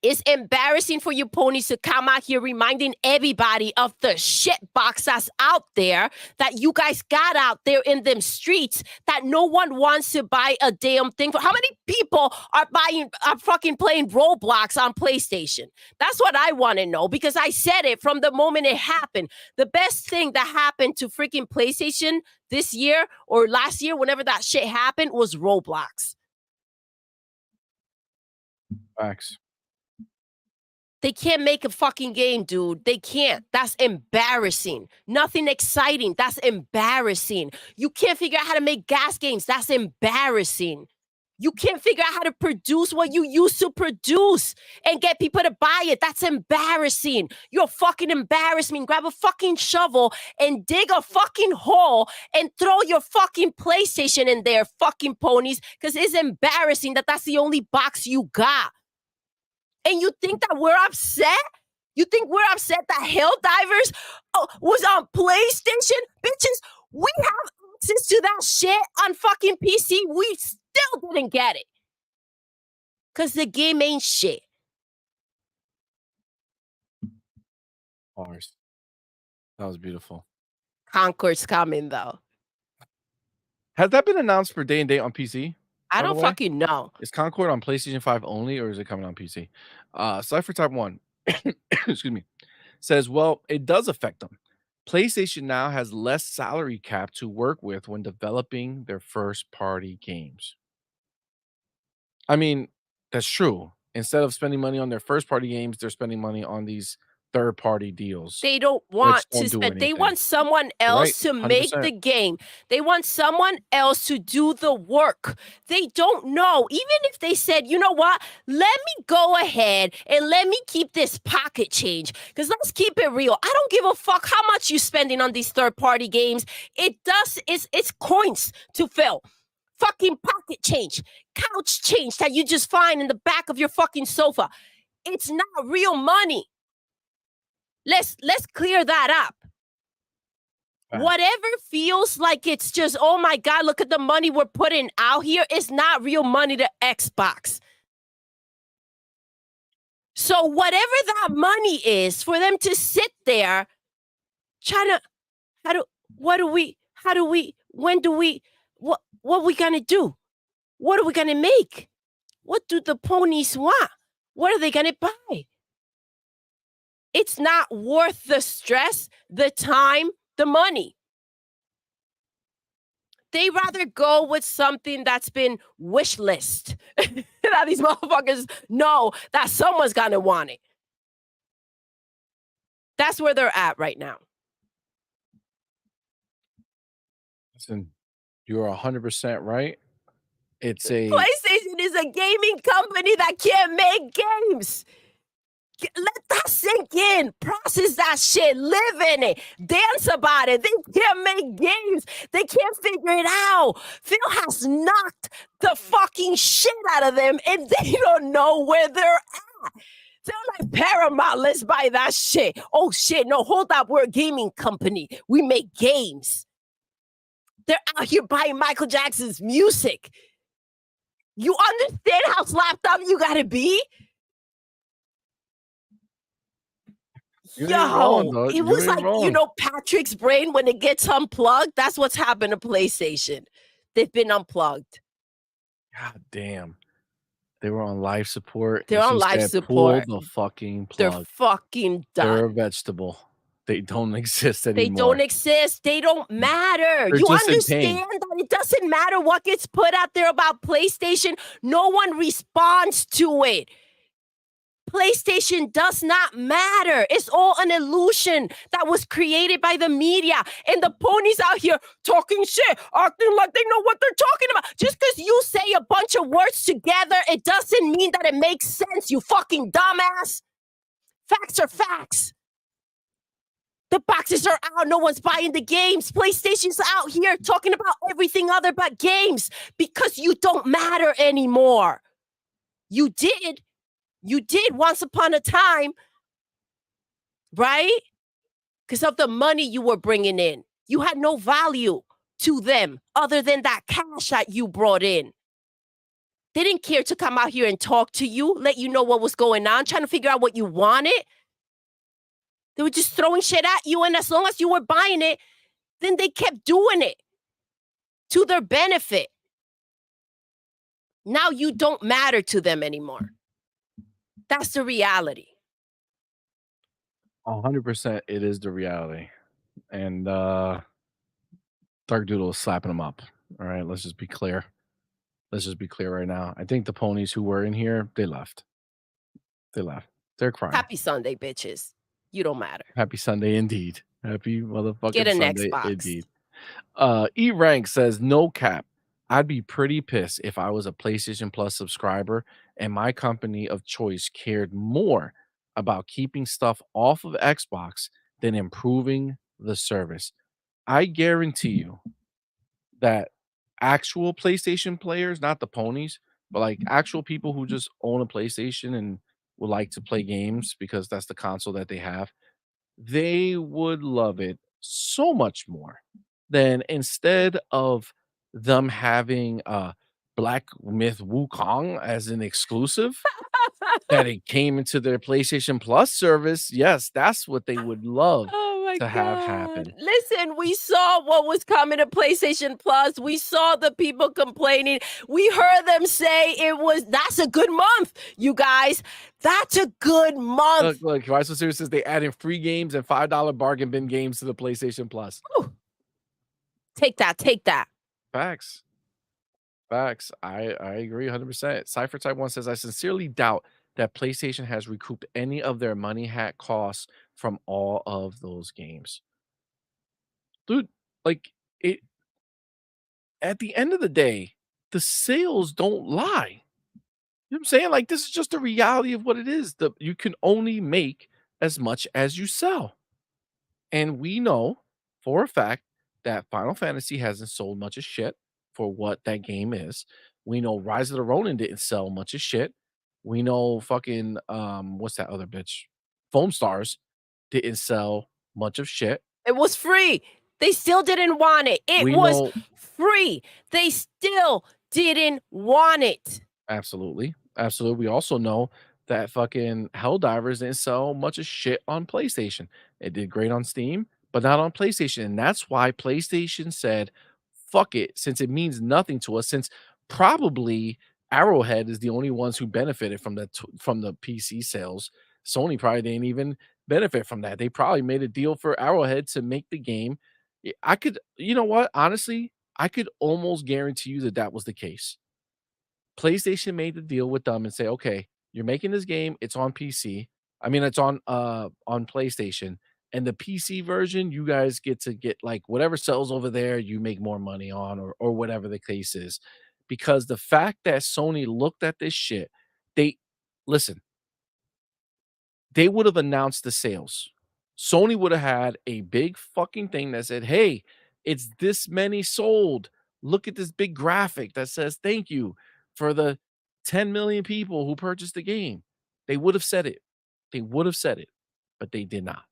It's embarrassing for you ponies to come out here reminding everybody of the shit box that's out there that you guys got out there in them streets that no one wants to buy a damn thing for. How many people are fucking playing Roblox on PlayStation? That's what I want to know because I said it from the moment it happened. The best thing that happened to freaking PlayStation this year or last year, whenever that shit happened, was Roblox. Facts. They can't make a fucking game, dude. They can't. That's embarrassing. Nothing exciting. That's embarrassing. You can't figure out how to make gas games. That's embarrassing. You can't figure out how to produce what you used to produce and get people to buy it. That's embarrassing. You're fucking embarrassing. Grab a fucking shovel and dig a fucking hole and throw your fucking PlayStation in there, fucking ponies, because it's embarrassing that that's the only box you got. And you think that we're upset? You think we're upset that Helldivers was on PlayStation? Bitches, we have access to that shit on fucking PC. We still didn't get it. Because the game ain't shit. Bars. That was beautiful. Concord's coming, though. Has that been announced for day and date on PC? I don't fucking know. Is Concord on PlayStation 5 only, or is it coming on PC? Cypher Type 1, excuse me, says, well, it does affect them. PlayStation now has less salary cap to work with when developing their first-party games. I mean, that's true. Instead of spending money on their first-party games, they're spending money on these third-party deals. They don't want to spend. They want someone else to make the game. They want someone else to do the work. They don't know. Even if they said, you know what, let me go ahead and let me keep this pocket change. Because let's keep it real. I don't give a fuck how much you're spending on these third-party games. It's coins to fill. Fucking pocket change. Couch change that you just find in the back of your fucking sofa. It's not real money. Let's clear that up. Whatever feels like it's just, oh my God, look at the money we're putting out here, it's not real money to Xbox. So whatever that money is, for them to sit there trying to, what are we gonna do? What are we gonna make? What do the ponies want? What are they gonna buy? It's not worth the stress, the time, the money. They rather go with something that's been wish list. That these motherfuckers know that someone's gonna want it. That's where they're at right now. Listen, you're 100% right. PlayStation is a gaming company that can't make games. Let that sink in. Process that shit. Live in it. Dance about it. They can't make games. They can't figure it out. Phil has knocked the fucking shit out of them, and they don't know where they're at. They're like, Paramount, let's buy that shit. Oh shit, no, hold up. We're a gaming company. We make games. They're out here buying Michael Jackson's music. You understand how slapped up you gotta be? It was like, you know, Patrick's brain when it gets unplugged. That's what's happened to PlayStation. They've been unplugged. God damn. They were on life support. They're on life support. Pull the fucking plug. They're fucking done. They're a vegetable. They don't exist anymore. They don't exist. They don't matter. You understand that it doesn't matter what gets put out there about PlayStation. No one responds to it. PlayStation does not matter. It's all an illusion that was created by the media. And the ponies out here talking shit, acting like they know what they're talking about. Just because you say a bunch of words together, it doesn't mean that it makes sense, you fucking dumbass. Facts are facts. The boxes are out. No one's buying the games. PlayStation's out here talking about everything other but games because you don't matter anymore. You did once upon a time, right? Because of the money you were bringing in. You had no value to them other than that cash that you brought in. They didn't care to come out here and talk to you, let you know what was going on, trying to figure out what you wanted. They were just throwing shit at you, and as long as you were buying it, then they kept doing it to their benefit. Now you don't matter to them anymore. That's the reality. 100% it is the reality. And Dark Doodle is slapping them up. All right, let's just be clear. Let's just be clear right now. I think the ponies who were in here, they left. They left. They're crying. Happy Sunday, bitches. You don't matter. Happy Sunday indeed. Happy motherfucking Get an Sunday Xbox. indeed. E-Rank says, no cap. I'd be pretty pissed if I was a PlayStation Plus subscriber and my company of choice cared more about keeping stuff off of Xbox than improving the service. I guarantee you that actual PlayStation players, not the ponies, but like actual people who just own a PlayStation and would like to play games because that's the console that they have, they would love it so much more than instead of them having Black Myth Wukong as an exclusive that it came into their PlayStation Plus service. Yes, that's what they would love Oh my to have god. happen. Listen, we saw what was coming to PlayStation Plus. We saw the people complaining. We heard them say that's a good month, you guys. That's a good Look, month. look, Why So Serious says they added free games and $5 bargain bin games to the PlayStation Plus. Whew. Take that, take that. Facts. Facts. I agree 100%. Cypher Type 1 says, I sincerely doubt that PlayStation has recouped any of their money hack costs from all of those games. Dude, like it at the end of the day, the sales don't lie. You know what I'm saying? Like this is just the reality of what it is. You can only make as much as you sell. And we know for a fact that Final Fantasy hasn't sold much of shit for what that game is. We know Rise of the Ronin didn't sell much of shit. We know fucking what's that other bitch? Foam Stars didn't sell much of shit. It was free. They still didn't want it. It We was know free. They still didn't want it. absolutely. Absolutely. We also know that fucking Helldivers didn't sell much of shit on PlayStation. It did great on Steam, but not on PlayStation. And that's why PlayStation said, fuck it, since it means nothing to us, since probably Arrowhead is the only ones who benefited from from the PC sales. Sony probably didn't even benefit from that. They probably made a deal for Arrowhead to make the game. I could, you know what? Honestly, I could almost guarantee you that that was the case. PlayStation made the deal with them and say, "Okay, you're making this game, it's on PC. I mean, it's on PlayStation, and the PC version, you guys get to get like whatever sells over there, you make more money on or whatever the case is." Because the fact that Sony looked at this shit, they listen, they would have announced the sales. Sony would have had a big fucking thing that said, "Hey, it's this many sold. Look at this big graphic that says thank you for the 10 million people who purchased the game." They would have said it. They would have said it, but they did not.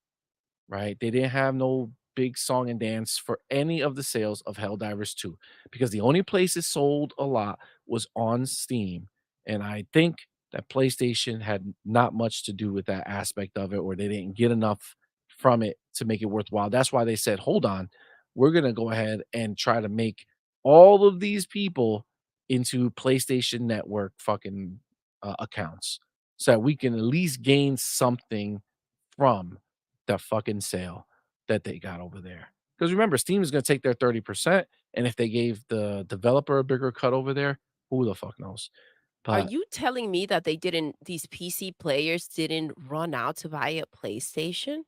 Right? They didn't have no big song and dance for any of the sales of Helldivers 2 because the only place it sold a lot was on Steam. And I think that PlayStation had not much to do with that aspect of it, or they didn't get enough from it to make it worthwhile. That's why they said, hold on, we're going to go ahead and try to make all of these people into PlayStation Network fucking accounts so that we can at least gain something from the fucking sale that they got over there. Because remember, Steam is going to take their 30%. And if they gave the developer a bigger cut over there, who the fuck knows? Are But you telling me that these PC players didn't run out to buy a PlayStation,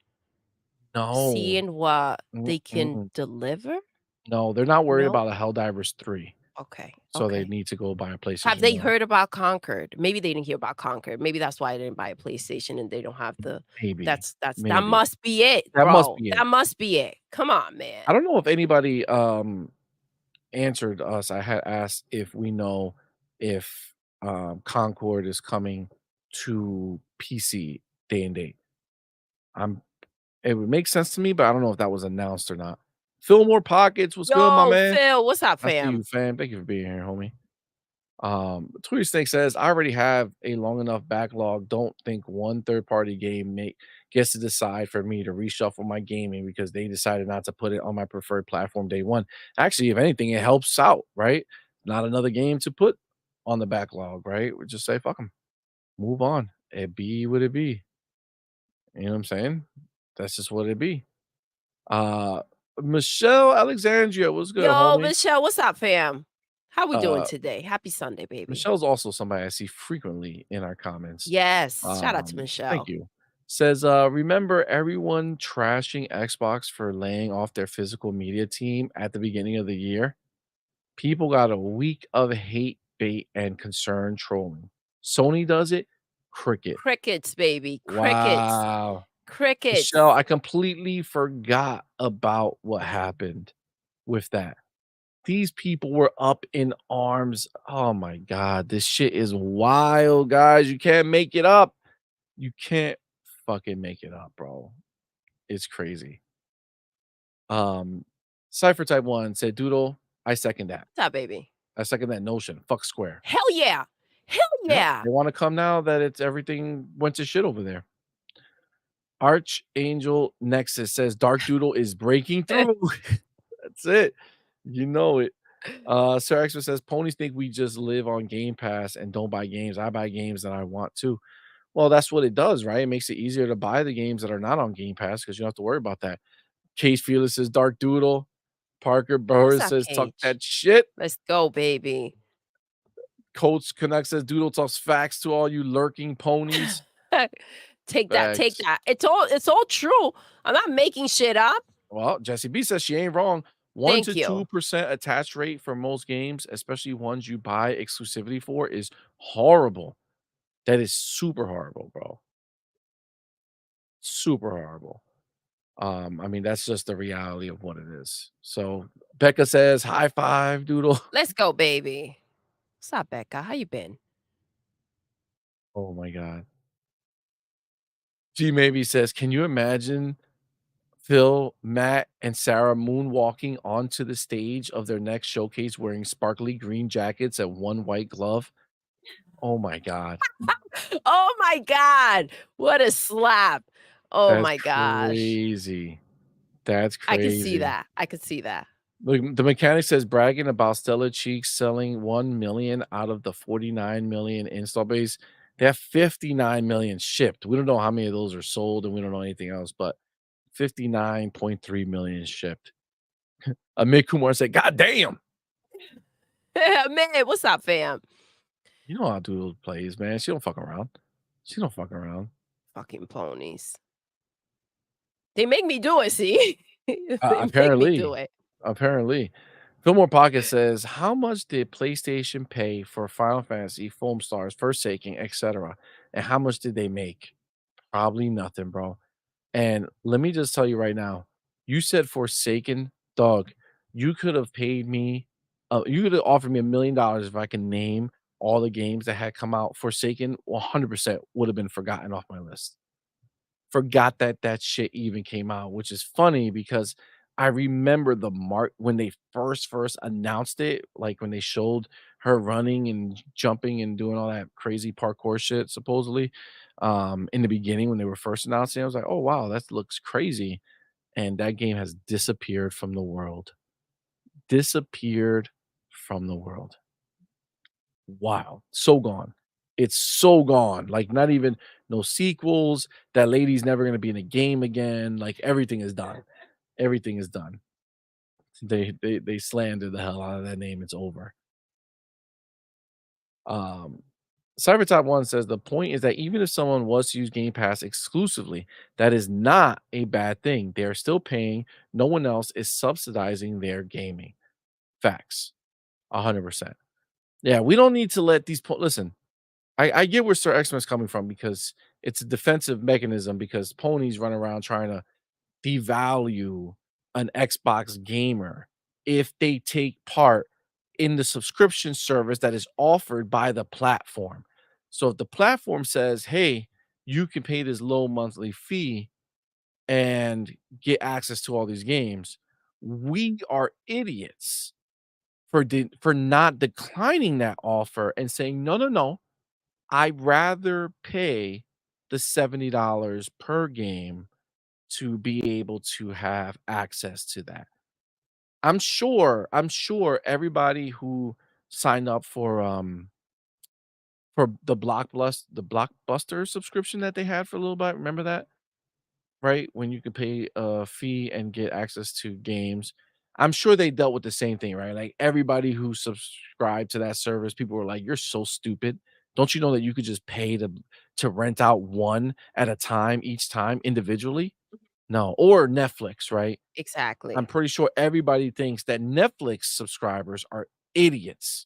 no, seeing what they can mm-mm. deliver? No, they're not worried No? about a Helldivers 3. Okay, So they okay. need to go buy a Have PlayStation they 1. heard about Concord? Maybe they didn't hear about Concord. Maybe that's why I didn't buy a PlayStation and they don't have the Maybe, that maybe. must be it, That must bro. be That it. must be it. Come on, man. I don't know if anybody answered us. I had asked if we know if Concord is coming to PC day and date. I'm It would make sense to me, but I don't know if that was announced or not. Fillmore Pockets, what's good, my Yo, man? Phil, what's up, I see you, fam? fam. Thank you for being here, homie. Tweety Snake says, I already have a long enough backlog. Don't think one third-party game make gets to decide for me to reshuffle my gaming because they decided not to put it on my preferred platform day one. Actually, if anything, it helps out, right? Not another game to put on the backlog, right? We just say, fuck them. Move on. It be what it be. You know what I'm saying? That's just what it be. Uh, Michelle Alexandria, what's good, Yo, homie? Michelle, what's up, fam? How we doing Uh, today? Happy Sunday, baby. Michelle's also somebody I see frequently in our comments. Yes, shout out to Thank Michelle. you. Says, remember everyone trashing Xbox for laying off their physical media team at the beginning of the year? People got a week of hate bait and concern trolling. Sony does it, cricket. Crickets, baby. Crickets. Wow. Michelle, Crickets. I completely forgot about what happened with that. These people were up in arms. Oh my god, this shit is wild, guys. You can't make it up. You can't fucking make it up, bro. It's crazy. Um, Cypher Type 1 said, "Doodle, I second that. What's up, baby? I second that notion. Fuck Square." Hell yeah. Hell Yep, yeah. they wanna come now that it's everything went to shit over there. Archangel Nexus says, "Dark Doodle is breaking through." That's it. You know it. Sir Xmas says, "Ponies think we just live on Game Pass and don't buy games. I buy games that I want to." Well, that's what it does, right? It makes it easier to buy the games that are not on Game Pass because you don't have to worry about that. Case Fearless says, "Dark Doodle." Parker What's Burris up, says, "Talk Cage? that shit." Let's go, baby. Coach Connect says, "Doodle talks facts to all you lurking ponies." Take that, take Facts. that. It's all true. I'm not making shit up. Well, Jesse B says she ain't wrong. 1 Thank to you. 2% attach rate for most games, especially ones you buy exclusivity for, is horrible. That is super horrible, bro. Super horrible. I mean, that's just the reality of what it is. So Becca says, "High five, Doodle." Let's go, baby. What's up, Becca? How you been? Oh my god. G Maybe says, "Can you imagine Phil, Matt, and Sarah moonwalking onto the stage of their next showcase wearing sparkly green jackets and one white glove?" Oh my god. Oh my god. What a slap. Oh That's my gosh. crazy. That's I could see crazy. that. I could see that. Look, the mechanic says bragging about Stella Cheeks selling 1,000,000 out of the 49,000,000 install base. They have 59,000,000 shipped. We don't know how many of those are sold, and we don't know anything else, but 59.3 million shipped. Amit Kumar said, "God damn." Man, what's up, fam? You know how Doodle plays, man. She don't fuck around. She don't fuck around. Fucking ponies. They make me do it, see? They make me do Apparently. it. Apparently. Fillmore Pocket says, "How much did PlayStation pay for Final Fantasy, Foam Stars, Forsaken, etc.? And how much did they make?" Probably nothing, bro. And let me just tell you right now, you said Forsaken, dog. You could have paid me, you could have offered me $1,000,000 if I can name all the games that had come out. Forsaken, 100% would have been forgotten off my list. Forgot that that shit even came out, which is funny because I remember the mark when they first announced it, like when they showed her running and jumping and doing all that crazy parkour shit supposedly, in the beginning when they were first announcing it, I was like, "Oh, wow, that looks crazy." And that game has disappeared from the world. Disappeared from the world. Wow, so gone. It's so gone. Like, not even no sequels. That lady's never gonna be in a game again. Like, everything is done. Everything is done. They slander the hell out of that name. It's over. Um, Cybertop One says the point is that even if someone was to use Game Pass exclusively, that is not a bad thing. They are still paying. No one else is subsidizing their gaming. Facts. 100%. Yeah, we don't need to let these listen. I get where Sir X-Men is coming from because it's a defensive mechanism because ponies run around trying to devalue an Xbox gamer if they take part in the subscription service that is offered by the platform. So if the platform says, "Hey, you can pay this low monthly fee and get access to all these games," we are idiots for not declining that offer and saying, "No, no, no. I'd rather pay the $70 per game to be able to have access to that." I'm sure everybody who signed up for the Blockbuster subscription that they had for a little bit, remember that? Right? When you could pay a fee and get access to games. I'm sure they dealt with the same thing, right? Like everybody who subscribed to that service, people were like, "You're so stupid. Don't you know that you could just pay to rent out one at a time each time individually?" No, or Netflix, right? I'm Exactly. pretty sure everybody thinks that Netflix subscribers are idiots,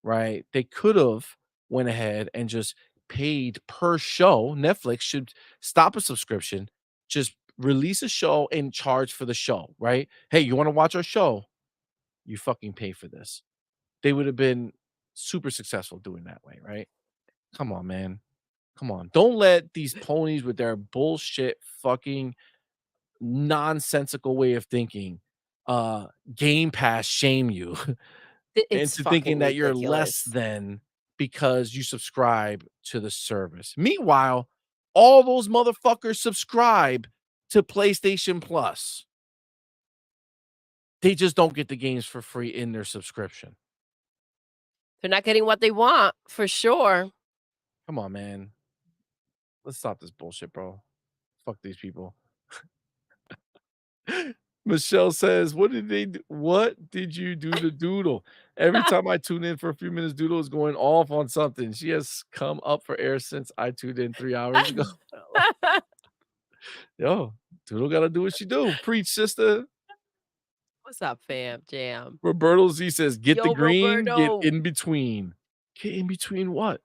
right? They could have went ahead and just paid per show. Netflix should stop a subscription, just release a show and charge for the show, right? Hey, you want to watch our show? You fucking pay for this. They would have been super successful doing that way, right? Come on, man. Come on. Don't let these ponies with their bullshit fucking nonsensical way of thinking Game Pass shame you It's into thinking fucking that you're less ridiculous. than because you subscribe to the service. Meanwhile, all those motherfuckers subscribe to PlayStation Plus. They just don't get the games for free in their subscription. They're not getting what they want, for sure. Come on, man. Let's stop this bullshit, bro. Fuck these people. Michelle says, What did you do to Doodle? Every time I tune in for a few minutes, Doodle is going off on something. She has come up for air since I tuned in 3 hours ago. Yo, Doodle gotta do what she do. Preach, sister. What's up, fam? Jam. Roberto Z says, get the Yo, green, get Roberto. in between. Get in between what?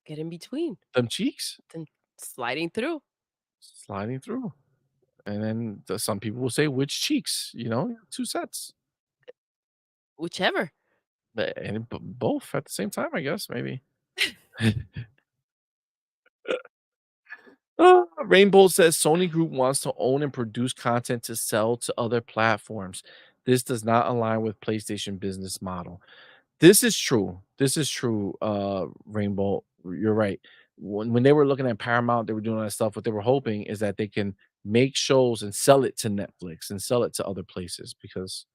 Get in between. Them cheeks? Then sliding through. Sliding through. And then some people will say, which cheeks? Two sets. Whichever. And both at the same time, I guess, maybe. Rainbow says Sony Group wants to own and produce content to sell to other platforms. This does not align with PlayStation business model. This is true. This is true, Rainbow. You're right. When they were looking at Paramount, they were doing all that stuff. What they were hoping is that they can make shows and sell it to Netflix and sell it to other places because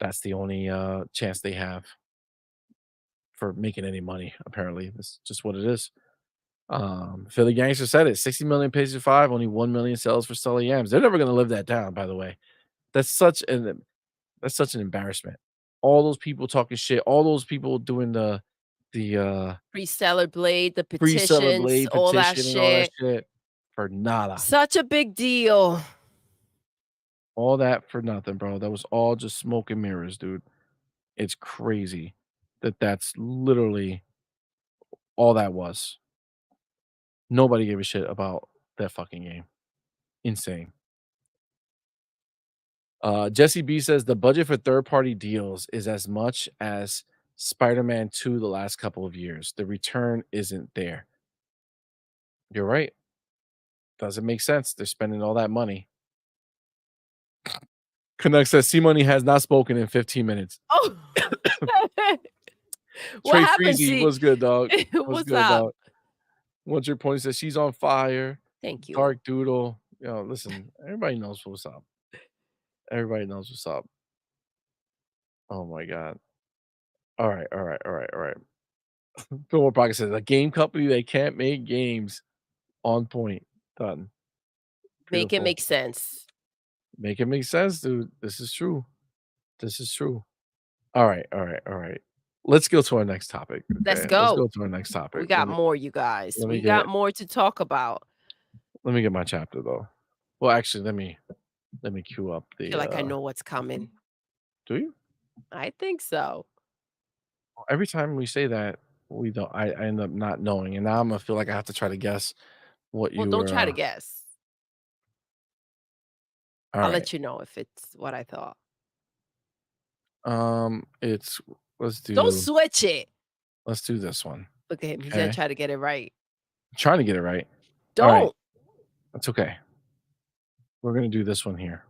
that's the only chance they have for making any money. Apparently, that's just what it is. Philly Gangster said it. 60 million pays 5, only 1 million sells for Sully Yams. They're never gonna live that down, by the way. That's such an embarrassment. All those people talking shit, all those people doing the Reseller Blade, the free seller petitions, blade all that petition and all that shit. shit for nada. Such a big deal. All that for nothing, bro. That was all just smoke and mirrors, dude. It's crazy that that's literally all that was. Nobody gave a shit about that fucking game. Insane. Jesse B says the budget for third party deals is as much as Spider-Man 2 the last couple of years. The return isn't there. You're right. Doesn't make sense. They're spending all that money. Canuck says CMoney has not spoken in 15 minutes. Oh. What Trey happened, Freezy, C? what's good, dog? What's What's good, up? dog? What's your point? Says she's on fire. Thank you. Dark Doodle. Listen, everybody knows what's up. Everybody knows what's up. Oh my god. All right, all right, all right, all right. Fillmore Pocket says a game company they can't make games. On point. Done. Make it Beautiful. make sense. Make it make sense, dude. This is true. This is true. All right, all right, all right. Let's go to our next topic. Let's Okay, let's go. go to our next topic. We got more, you guys. let me We got get more to talk about. let me get my chapter though. Well, actually, let me queue up I feel the. like I know what's coming. Do you? I think so. Every time we say that, we don't. I end up not knowing, and now I'm gonna feel like I have to try to guess what Well, you don't were. try to guess. All I'll right. let you know if it's what I thought. It's let's do. Don't switch it. Let's do this one. Look at him. He's gonna Okay. try to get it right. I'm trying to get it right. All right. Don't. That's okay. We're gonna do this one here.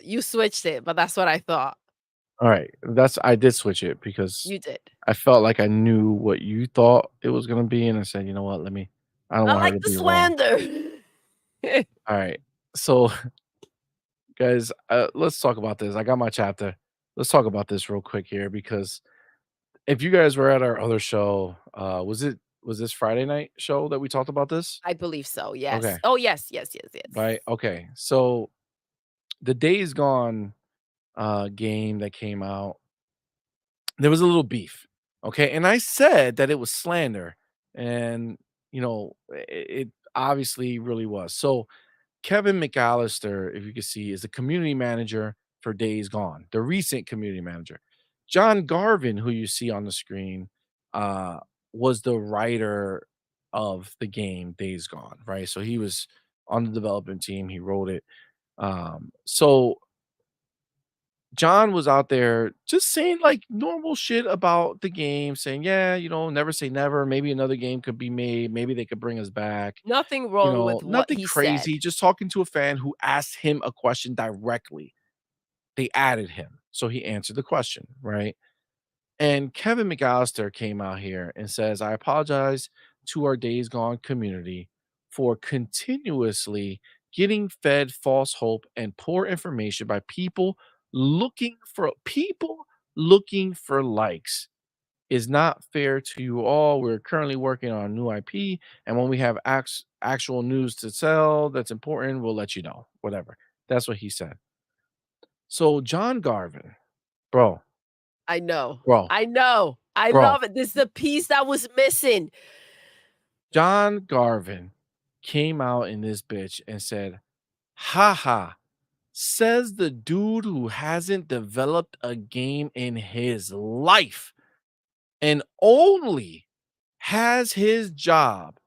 You switched it, but that's what I thought. All right. I did switch it because You did. I felt like I knew what you thought it was gonna be, and I said, you know what? I don't I want her like to the be wrong. slander. All right. So, guys, let's talk about this. I got my chapter. Let's talk about this real quick here because if you guys were at our other show, was this Friday night show that we talked about this? I believe so. Yes. Okay. Oh, yes, yes, yes, yes. Right. Okay. So the Days Gone game that came out, there was a little beef. Okay. And I said that it was slander. And, it obviously really was. So Kevin McAllister, if you can see, is the community manager for Days Gone, the recent community manager. John Garvin, who you see on the screen, uh, was the writer of the game Days Gone, right? So he was on the development team, he wrote it. So John was out there just saying like normal shit about the game, saying, "Yeah, never say never. Maybe another game could be made. Maybe they could bring us back." Nothing wrong with what Nothing he said. crazy. Just talking to a fan who asked him a question directly. They added him, so he answered the question, right? And Kevin McAllister came out here and says, "I apologize to our Days Gone community for continuously getting fed false hope and poor information by people looking for likes. Is not fair to you all. We're currently working on a new IP, and when we have actual news to tell that's important, we'll let you know." Whatever. That's what he said. So John Garvin, bro, I know. bro, I know. I bro. love it. This is the piece that was missing. John Garvin came out in this bitch and said, "Ha ha, says the dude who hasn't developed a game in his life and only has his job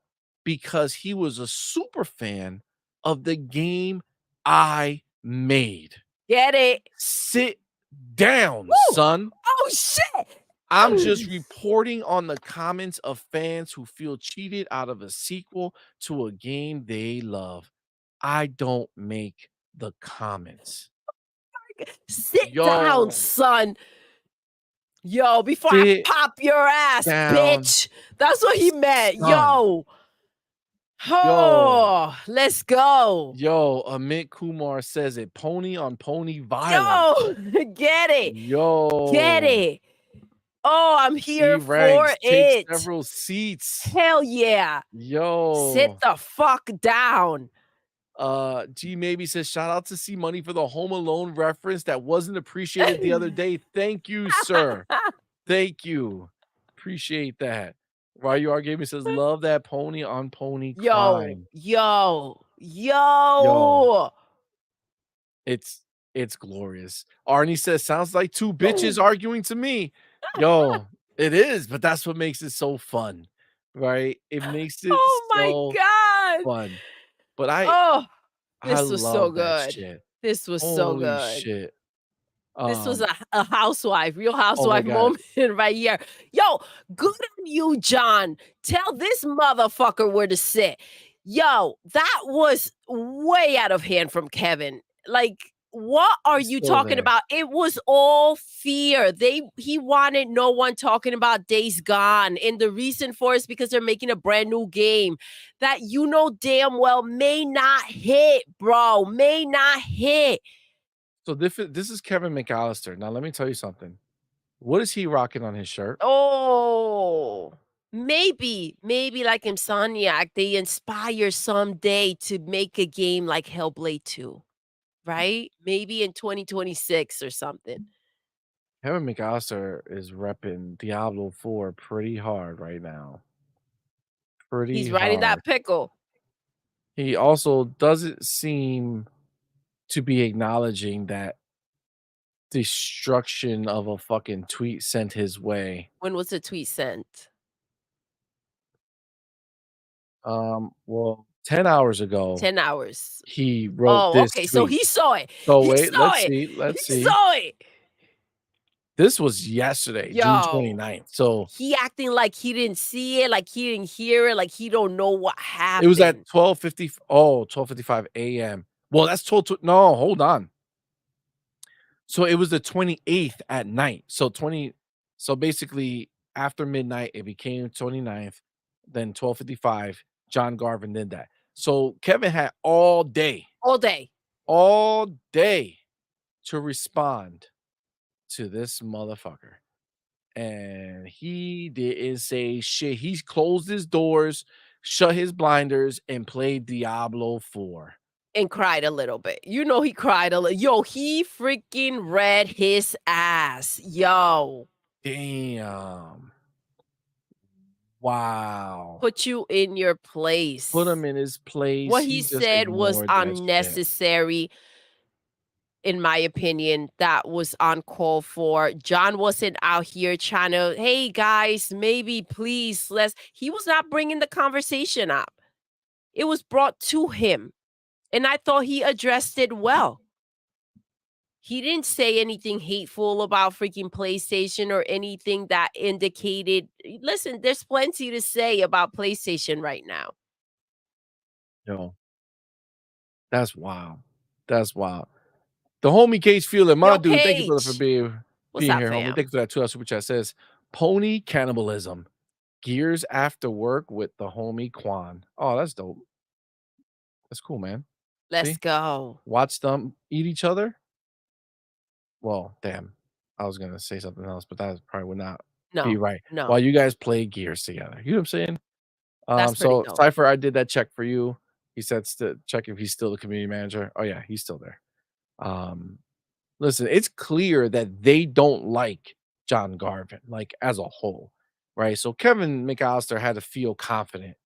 because he was a super fan of the game I made. Get it? Sit down, Woo! son. Oh shit! I'm just reporting on the comments of fans who feel cheated out of a sequel to a game they love. I don't make the comments." Sit down, Yo, son. Yo, before I sit pop your ass, down, bitch. That's what he meant. son. Yo. Yo, Oh, let's go. Amit Kumar says it. Pony on pony violence. Yo, get it. Get Yo, it. Oh, I'm here G for Ranks take it. several seats. Hell yeah. Sit Yo, the fuck down. G Maybe says shout out to CMoney for the Home Alone reference that wasn't appreciated the other day. Thank you, sir. Thank you. Appreciate that. Why you are gaming says love that pony on pony Yo, crime. yo, Yo, yo. it's it's glorious. Arnie says sounds like two bitches arguing to me. Yo, it is, but that's what makes it so fun, right? It makes it Oh my so God. fun. But I Oh, I this was so love that good. shit. This was so Holy good. shit. This was Um, a housewife, real oh my housewife god. moment right here. Yo, good on you, John. Tell this motherfucker where to sit. Yo, that was way out of hand from Kevin. Like, what are He's you still talking there. about? It was all fear. He wanted no one talking about Days Gone. And the reason for it is because they're making a brand new game that you know damn well may not hit, bro. May not hit. So this is Kevin McAllister. Now let me tell you something. What is he rocking on his shirt? Oh, maybe like Insomniac, they inspire someday to make a game like Hellblade 2, right? Maybe in 2026 or something. Kevin McAllister is repping Diablo 4 pretty hard right now. Pretty He's riding hard. that pickle. He also doesn't seem to be acknowledging that destruction of a fucking tweet sent his way. When was the tweet sent? Well, 10 hours ago, 10 hours. he wrote Oh, this okay, so tweet. he saw it. So He wait, saw let's it. see, He let's see. saw it. This was yesterday, June Yo, 29th. So he acting like he didn't see it, like he didn't hear it, like he don't know what it was at happened. 12:55 AM. Well, that's 12 no, hold on. So it was the 28th at night. So basically after midnight, it became 29th, then 12:55, John Garvin did that. So Kevin had All day. all day to respond to this motherfucker. And he didn't say shit. He closed his doors, shut his blinders, and played Diablo 4. And cried a little bit. You know he cried a little. Yo, he freaking read his ass. Yo, Damn. Wow. put you in your Put place. him in his place. What He he just said was ignored that shit. unnecessary. in my opinion, that was uncalled for. John wasn't out here trying to, "Hey, guys, maybe please let's" he was not bringing the conversation up. It was brought to him, and I thought he addressed it well. He didn't say anything hateful about freaking PlayStation or anything that indicated listen, there's plenty to say about PlayStation right now. Yo, that's wild. That's wild. The homie Cage Feeling, my Yo, dude, thank you, brother, for Cage. being What's up, here, homie. fam? Thank you for that 2 super chat. Says pony cannibalism. Gears after work with the homie Quan. Oh, that's dope. That's cool, man. Let's See? go. Watch them eat each other. Well, damn. I was gonna say something else, but that probably would not be No, right. While no. you guys play Gears together. You know what I'm saying? That's pretty So dope. Cypher, I did that check for you. He said check if he's still the community manager. Oh yeah, he's still there. Um, Listen, it's clear that they don't like John Garvin, like as a whole, right? So Kevin McAllister had to feel confident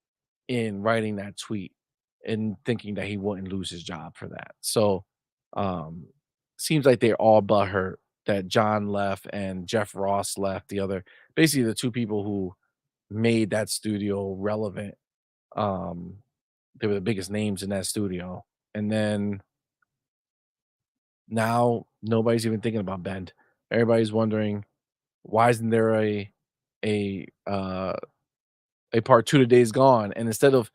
in writing that tweet and thinking that he wouldn't lose his job for that. So um seems like they're all butthurt that John left and Jeff Ross left, the other basically the two people who made that studio relevant. Um they were the biggest names in that studio. And then now nobody's even thinking about Bend. Everybody's wondering why isn't there a uh a part 2 to Days Gone? And instead of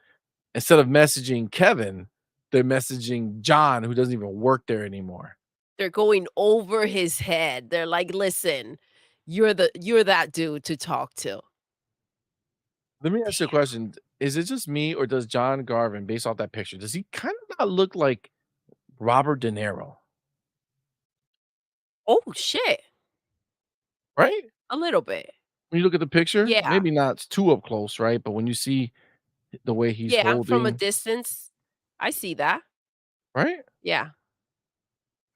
messaging Kevin, they're messaging John, who doesn't even work there anymore. They're going over his head. They're like, "Listen, you're that dude to talk to." Let me ask you a Damn. question. Is it just me or does John Garvin, based off that picture, does he kind of not look like Robert De Niro? Oh, shit. Right? A little bit. When you look at the picture, Yeah. maybe not too up close, right? But when you see the way he's Yeah, from a holding, distance, I see that. right? Yeah.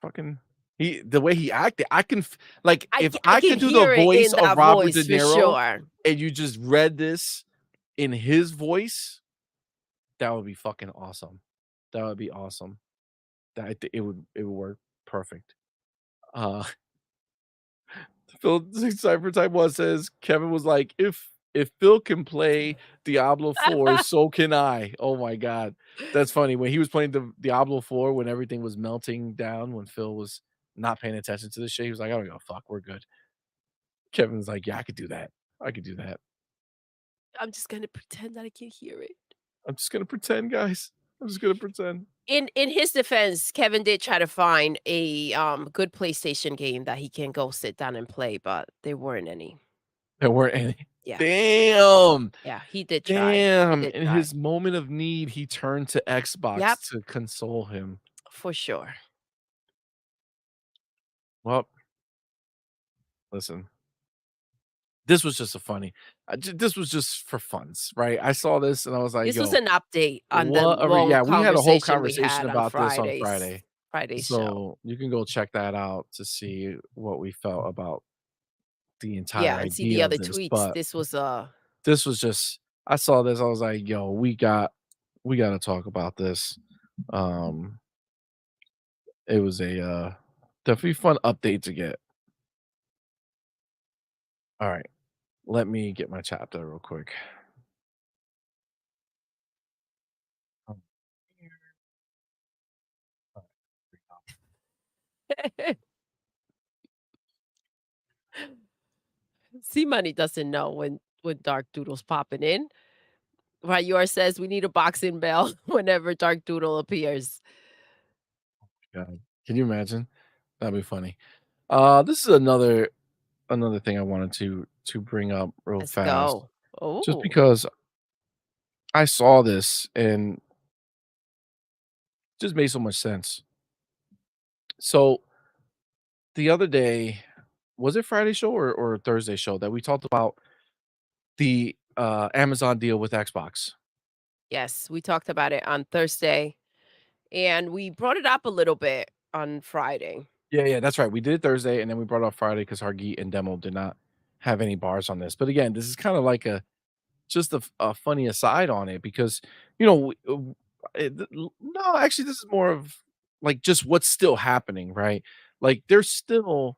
Fucking the way he acted, I can like if I I can could do the hear it voice in of that Robert De voice for Niro sure. and you just read this in his voice, that would be fucking awesome. That would be awesome. It would work perfect. Uh Phil Cypher Type 1 says Kevin was like, if Phil can play Diablo 4, so can I. Oh my god. That's funny. When he was playing the Diablo 4 when everything was melting down, when Phil was not paying attention to the shit, he was like, "I don't give a fuck, we're good." Kevin's like, "Yeah, I could do that. I could do that. I'm just gonna pretend that I can hear it. I'm just gonna pretend, guys. I'm just gonna pretend." In his defense, Kevin did try to find a, good PlayStation game that he can go sit down and play, but there weren't any. There weren't any. Yeah, Damn. yeah, he did try. He Damn. did In try. his moment of need, he turned to Yep, Xbox to console him. for sure. Well, listen, this was just a funny this was just for funs, right? I saw this and I was like, This was "Yo, an update on the what a re" long yeah, we had a whole conversation we conversation had on about this on Friday. Friday's show. So, you can go check that out to see what we felt about the entire Yeah, and see the idea of other this, tweets. but This was, this was just I saw this, I was like, "Yo, we gotta talk about this." Um, it was definitely fun update to get. Alright, let me get my chapter real quick. Um, CMoney doesn't know when Dark Doodle's popping in. Right, yours says we need a boxing bell whenever Dark Doodle appears. God, can you imagine? That'd be funny. This is another thing I wanted to bring up real Let's fast, go. just Oh, because I saw this and just made so much sense. So the other day, was it Friday show or Thursday show that we talked about the Amazon deal with Xbox? yes, we talked about it on Thursday, and we brought it up a little bit on Friday. Yeah, yeah, that's right. We did it Thursday and then we brought it up Friday because Hargeet and Demo did not have any bars on this. But again, this is kind of like just a funny aside on it because you know no, actually, this is more of like, just what's still happening, right? Like, there's still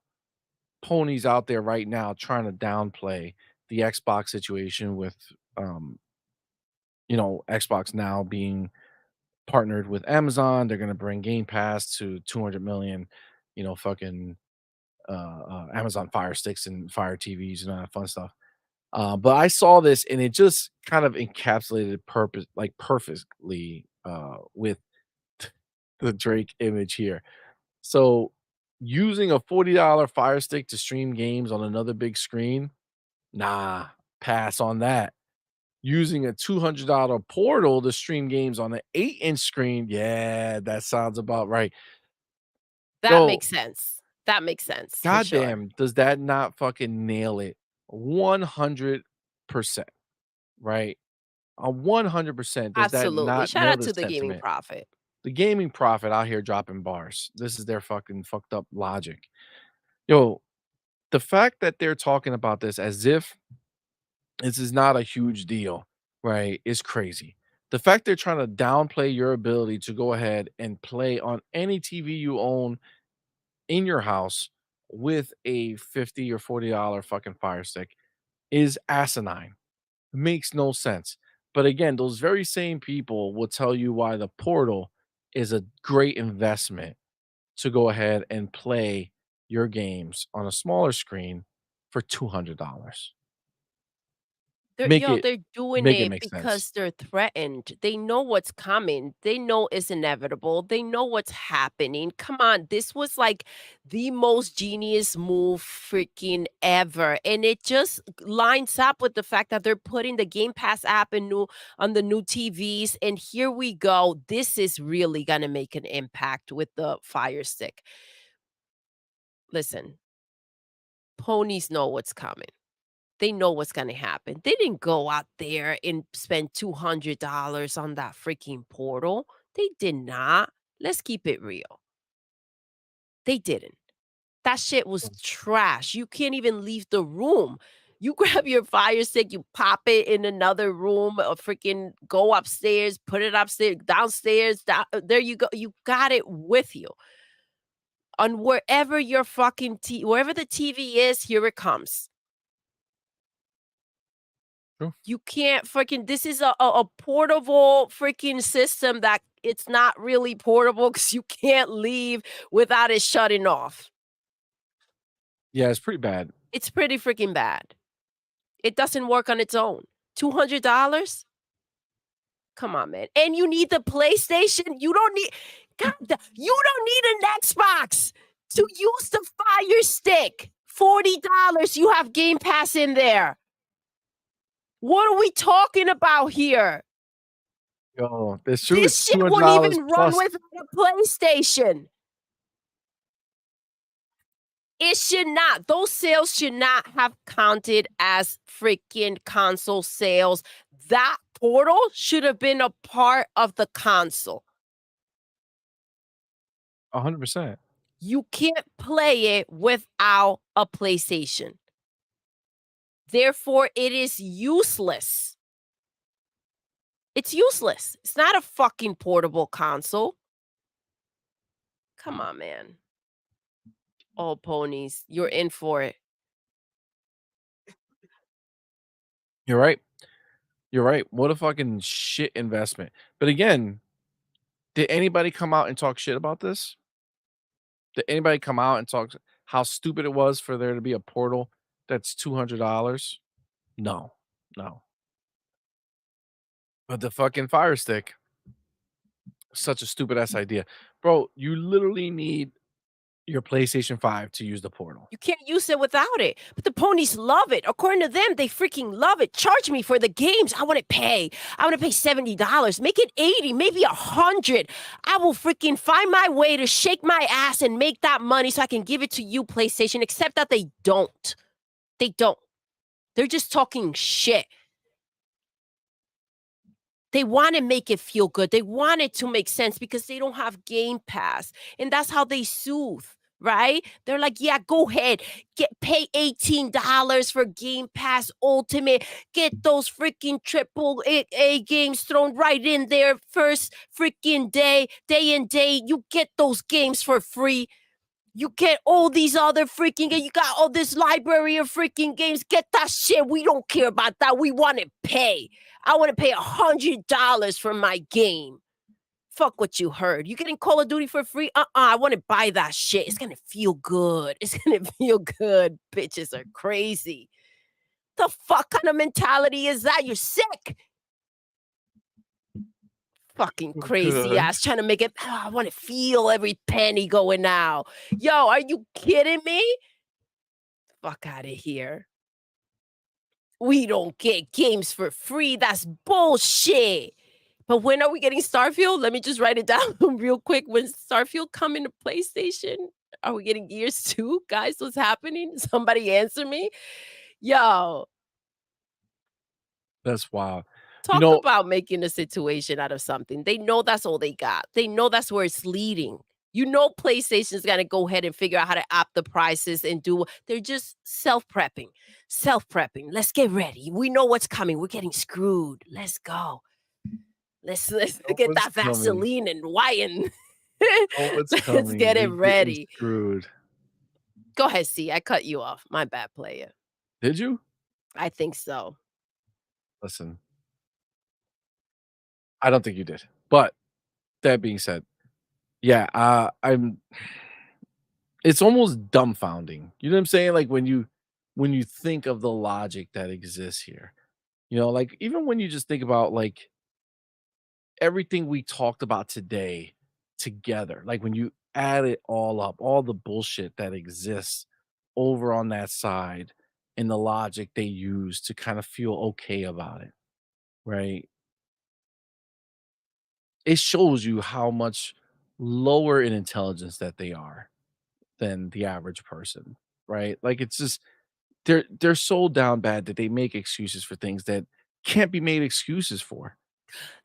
ponies out there right now trying to downplay the Xbox situation with, um, Xbox now being partnered with Amazon. They're gonna bring Game Pass to 200 million, fucking, Amazon Fire Sticks and Fire TVs and all that fun stuff. But I saw this and it just kind of encapsulated purpose like perfectly with the Drake image here. So using a $40 Fire Stick to stream games on another big screen, nah, pass on that. Using a $200 Portal to stream games on an 8-inch screen, yeah, that sounds about right. That Yo, makes sense. That makes sense for sure. goddamn, does that not fucking nail it 100%, right? 100%, does that Absolutely. not Shout nail out the to the gaming sentiment? prophet. The gaming prophet out here dropping bars. This is their fucking fucked up logic. Yo, the fact that they're talking about this as if this is not a huge deal, right, is crazy. The fact they're trying to downplay your ability to go ahead and play on any TV you own in your house with a 50 or $40 fucking Fire Stick is asinine. Makes no sense. But again, those very same people will tell you why the Portal is a great investment to go ahead and play your games on a smaller screen for $200. They're Make yo, it they're doing make it it make sense. because they're threatened. They know what's coming. They know it's inevitable. They know what's happening. Come on, this was like the most genius move freaking ever. And it just lines up with the fact that they're putting the Game Pass app in new on the new TVs. And here we go. This is really gonna make an impact with the Fire Stick. Listen, ponies know what's coming. They know what's gonna happen. They didn't go out there and spend $200 on that freaking portal. They did not. Let's keep it real. They didn't. That shit was trash. You can't even leave the room. You grab your Fire Stick, you pop it in another room, or freaking go upstairs, put it upstairs, downstairs, there you go. You got it with you. On wherever your fucking wherever the TV is, here it comes. True. You can't freaking this is a portable freaking system that it's not really portable because you can't leave without it shutting off. Yeah, it's pretty bad. It's pretty freaking bad. It doesn't work on its own. $200? Come on, man. And you need the PlayStation? You don't need you don't need an Xbox to use the Fire Stick. $40, you have Game Pass in there. What are we talking about here? Yo, that's true. This It's shit won't $200 even run plus. without a PlayStation. It should not. Those sales should not have counted as freaking console sales. That portal should have been a part of the console. 100%. You can't play it without a PlayStation. Therefore, it is useless. It's useless. It's not a fucking portable console. Come on, man. Oh, ponies, you're in for it. You're right. You're right. What a fucking shit investment. But again, did anybody come out and talk shit about this? Did anybody come out and talk how stupid it was for there to be a portal that's $200? No. No. But the fucking Fire Stick, such a stupid ass idea. Bro, you literally need your PlayStation 5 to use the portal. You can't use it without it. But the ponies love it. According to them, they freaking love it. Charge me for the games. I want to pay. I want to pay $70. Make it 80, maybe 100. I will freaking find my way to shake my ass and make that money so I can give it to you, PlayStation, except that they don't. They don't. They're just talking shit. They want to make it feel good. They want it to make sense because they don't have Game Pass. And that's how they soothe. right? They're like, yeah, go ahead, pay $18 for Game Pass Ultimate, get those freaking triple A games thrown right in there first freaking day and day. You get those games for free. You get all these other freaking games. You got all this library of freaking games. Get that shit. We don't care about that. We want to pay. I want to pay $100 for my game. Fuck what you heard. You getting Call of Duty for free? I want to buy that shit. It's gonna feel good. It's gonna feel good. Bitches are crazy. The fuck kind of mentality is that? You're sick. Fucking crazy Good. ass trying to make it. I want to feel every penny going now. Yo, are you kidding me? Fuck out of here. We don't get games for free. That's bullshit. But when are we getting Starfield? Let me just write it down real quick. When Starfield coming to PlayStation? Are we getting Gears 2? Guys, what's happening? Somebody answer me. Yo, That's wild. You talk know, about making a situation out of something. They know that's all they got. They know that's where it's leading. You know PlayStation's gonna go ahead and figure out how to up the prices and do. They're just self-prepping. Self-prepping. Let's get ready. We know what's coming. We're getting screwed. Let's go. Let's know get what's that coming. Vaseline and white and Know what's let's coming. get it We're getting ready. screwed. Go ahead, C. I cut you off. My bad, player. Did you? I think so. Listen, I don't think you did. But that being said, yeah, I'm it's almost dumbfounding. You know what I'm saying? Like when you think of the logic that exists here. You know, like even when you just think about like everything we talked about today together, like when you add it all up, all the bullshit that exists over on that side and the logic they use to kind of feel okay about it, right? It shows you how much lower in intelligence that they are than the average person, right? Like it's just they're so down bad that they make excuses for things that can't be made excuses for.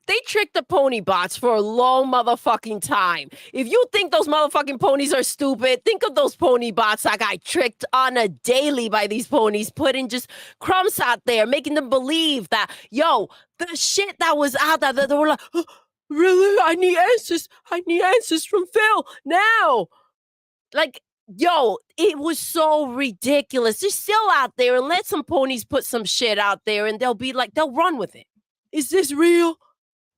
They tricked the pony bots for a long motherfucking time. If you think those motherfucking ponies are stupid, think of those pony bots that got tricked on a daily by these ponies, putting just crumbs out there, making them believe that, yo, the shit that was out there, that they were like, "Oh, really? I need answers. I need answers from Phil now." Like, yo, it was so ridiculous. They're still out there and let some ponies put some shit out there and they'll be like, they'll run with it. Is this real?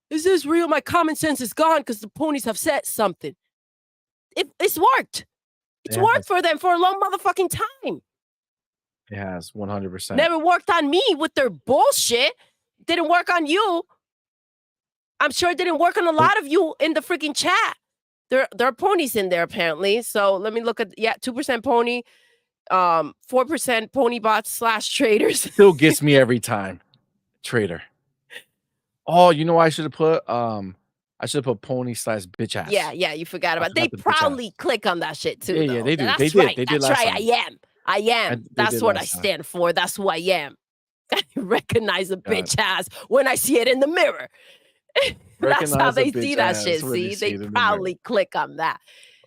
Is this real? My common sense is gone because the ponies have said something. It's worked. It's It worked has for them for a long motherfucking time. it has 100%. Never worked on me with their bullshit. Didn't work on you. I'm sure it didn't work on a lot of you in the freaking chat. There are ponies in there apparently. So let me look at 2% pony, 4% pony bots / traders. Still gets me every time. Traitor. Oh, you know what I should have put? I should have put pony/bitch ass. Yeah, you forgot I about. They forgot the bitch proudly ass. click on that shit too, Yeah, though. they do. They That's did. right. They did That's last right. time. I am. They That's did what I last time. stand for. That's who I am. I recognize a God. bitch ass when I see it in the mirror. That's how Recognize a they see bitch that ass shit. when you See, see they it in the mirror. proudly click on that.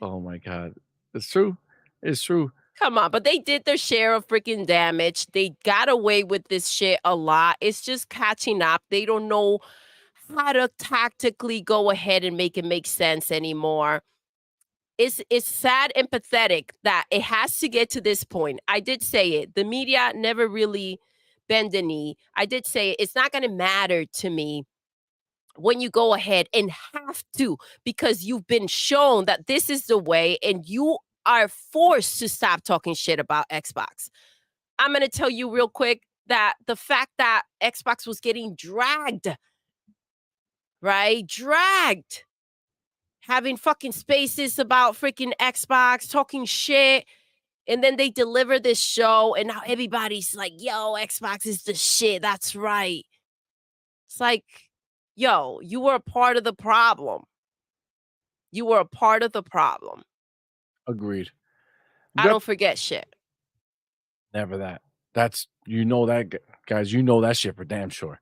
Oh my god. It's true. It's true. Come on, but they did their share of freaking damage. They got away with this shit a lot. It's just catching up. They don't know how to tactically go ahead and make it make sense anymore. It's sad and pathetic that it has to get to this point. I did say it. The media never really bend the knee. I did say it. It's not going to matter to me when you go ahead and have to, because you've been shown that this is the way and you are forced to stop talking shit about Xbox. I'm going to tell you real quick that the fact that Xbox was getting dragged, right? Dragged, having fucking spaces about freaking Xbox, talking shit. And then they deliver this show, and now everybody's like, yo, Xbox is the shit. That's right. It's like, yo, you were a part of the problem. You were a part of the problem. Agreed. We I got don't forget shit. never that. That's you know that guys, you know that shit for damn sure.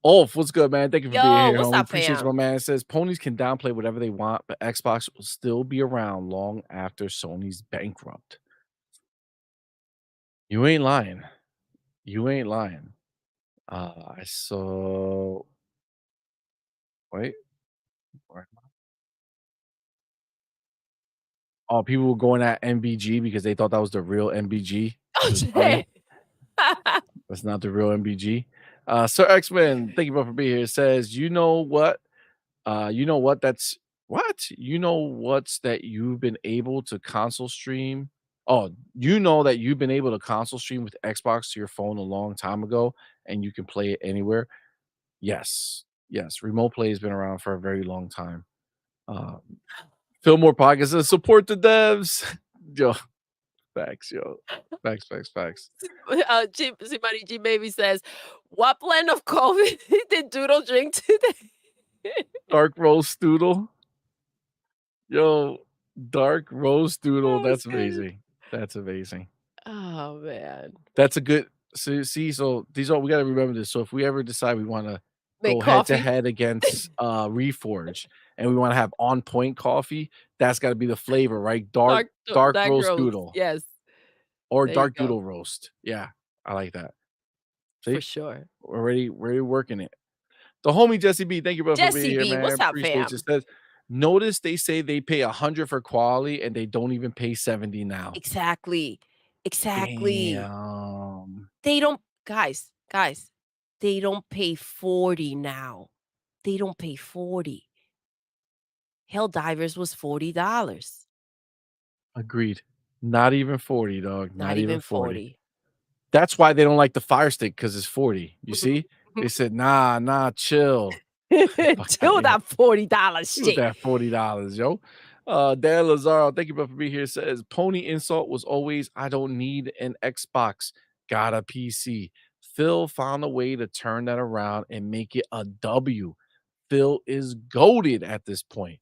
Ulf, what's good, man? Thank you for being Yo, here, what's homie. up, Appreciate you, my fam? man. It says ponies can downplay whatever they want, but Xbox will still be around long after Sony's bankrupt. You ain't lying. You ain't lying. I saw. Wait. Where am I? Oh, people were going at MBG because they thought that was the real MBG. Oh, It was funny. shit. That's not the real MBG. Sir X-Men, thank you both for being here. It says, you know what? You know what? That's what? You know what's that you've been able to console stream? Oh, you know that you've been able to console stream with Xbox to your phone a long time ago, and you can play it anywhere. Yes, yes. Remote play has been around for a very long time. Um, Fillmore Pocket says support the devs. Yo, facts, yo, facts. CMoney G Baby says, "What blend of coffee did Doodle drink today?" Dark roast doodle. Yo, dark roast doodle. That was That's good. amazing. That's amazing. Oh man, That's a good so these are we gotta remember this. So if we ever decide we wanna make go head to coffee. head against Reforge and we wanna have on point coffee, that's gotta be the flavor, right? Dark Dark roast roast. doodle Yes, or there you dark go doodle roast. Yeah, I like that. for See? sure. We're already working it. The homie Jesse B, thank you, bro, for being Jesse here, B, man. what's up, Appreciate you. fam? Says, notice they say they pay 100 for quality and they don't even pay 70 now. Exactly, exactly. Damn. They don't, guys. They don't pay 40 now. They don't pay 40. Helldivers was $40. Agreed. Not even 40, dog. Not Not even even 40. 40. That's why they don't like the Fire Stick because it's 40. You Mhm, see? mhm. They said, "Nah, chill. The fuck out Chill here that $40 with shit. that $40, yo." Dan Lazaro, thank you for being here. Says, "Pony insult was always, I don't need an Xbox. Got a PC." Phil found a way to turn that around and make it a W. Phil is goaded at this point.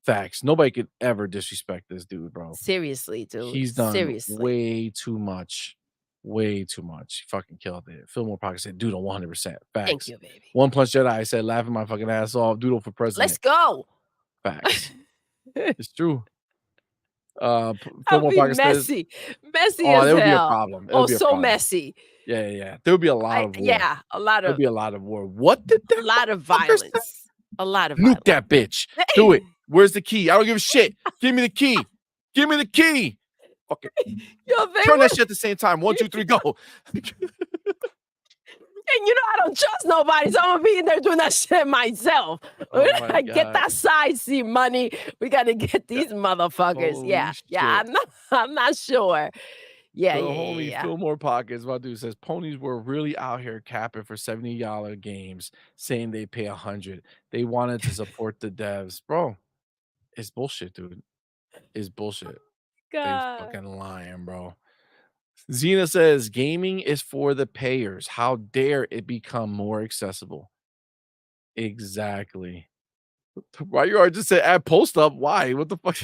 Facts. Nobody could ever disrespect this dude, bro. Seriously, dude. He's done Seriously. way too much. Way too much. He fucking killed it. Fillmore Pocket said, "Doodle 100%." Thank Facts. you, baby. One Punch Jedi I said, "Laughing my fucking ass off. Doodle for Let's president." go. Facts. It's true. I'll Fillmore be Pocket says, messy. Messy "Oh, as there would be a hell. problem. It Oh, would be a so problem. messy. Yeah. There would be a lot I of war. yeah, a lot There'd of be a lot of war. What did a that lot of motherfucker say? violence. A lot of Nuke violence. that bitch. Do it. Where's the key? I don't give a shit. Give me the key. Give me the key. Fucking Yo, they turn that were shit at the same time. 1, 2, 3, go." and I don't trust nobody, so I'm gonna be in there doing that shit myself. Oh my I get god. that side seat money. We gotta get these motherfuckers. Holy Yeah, shit. I'm not sure. Yeah, The yeah, yeah, homie yeah. Fillmore Pockets, my dude says ponies were really out here capping for $70 games, saying they pay 100. They wanted to support the devs. Bro, it's bullshit, dude. It's bullshit. They God. fucking lying, bro. Xena says gaming is for the payers. How dare it become more accessible? Exactly. Why you are just say add post up? Why? What the fuck?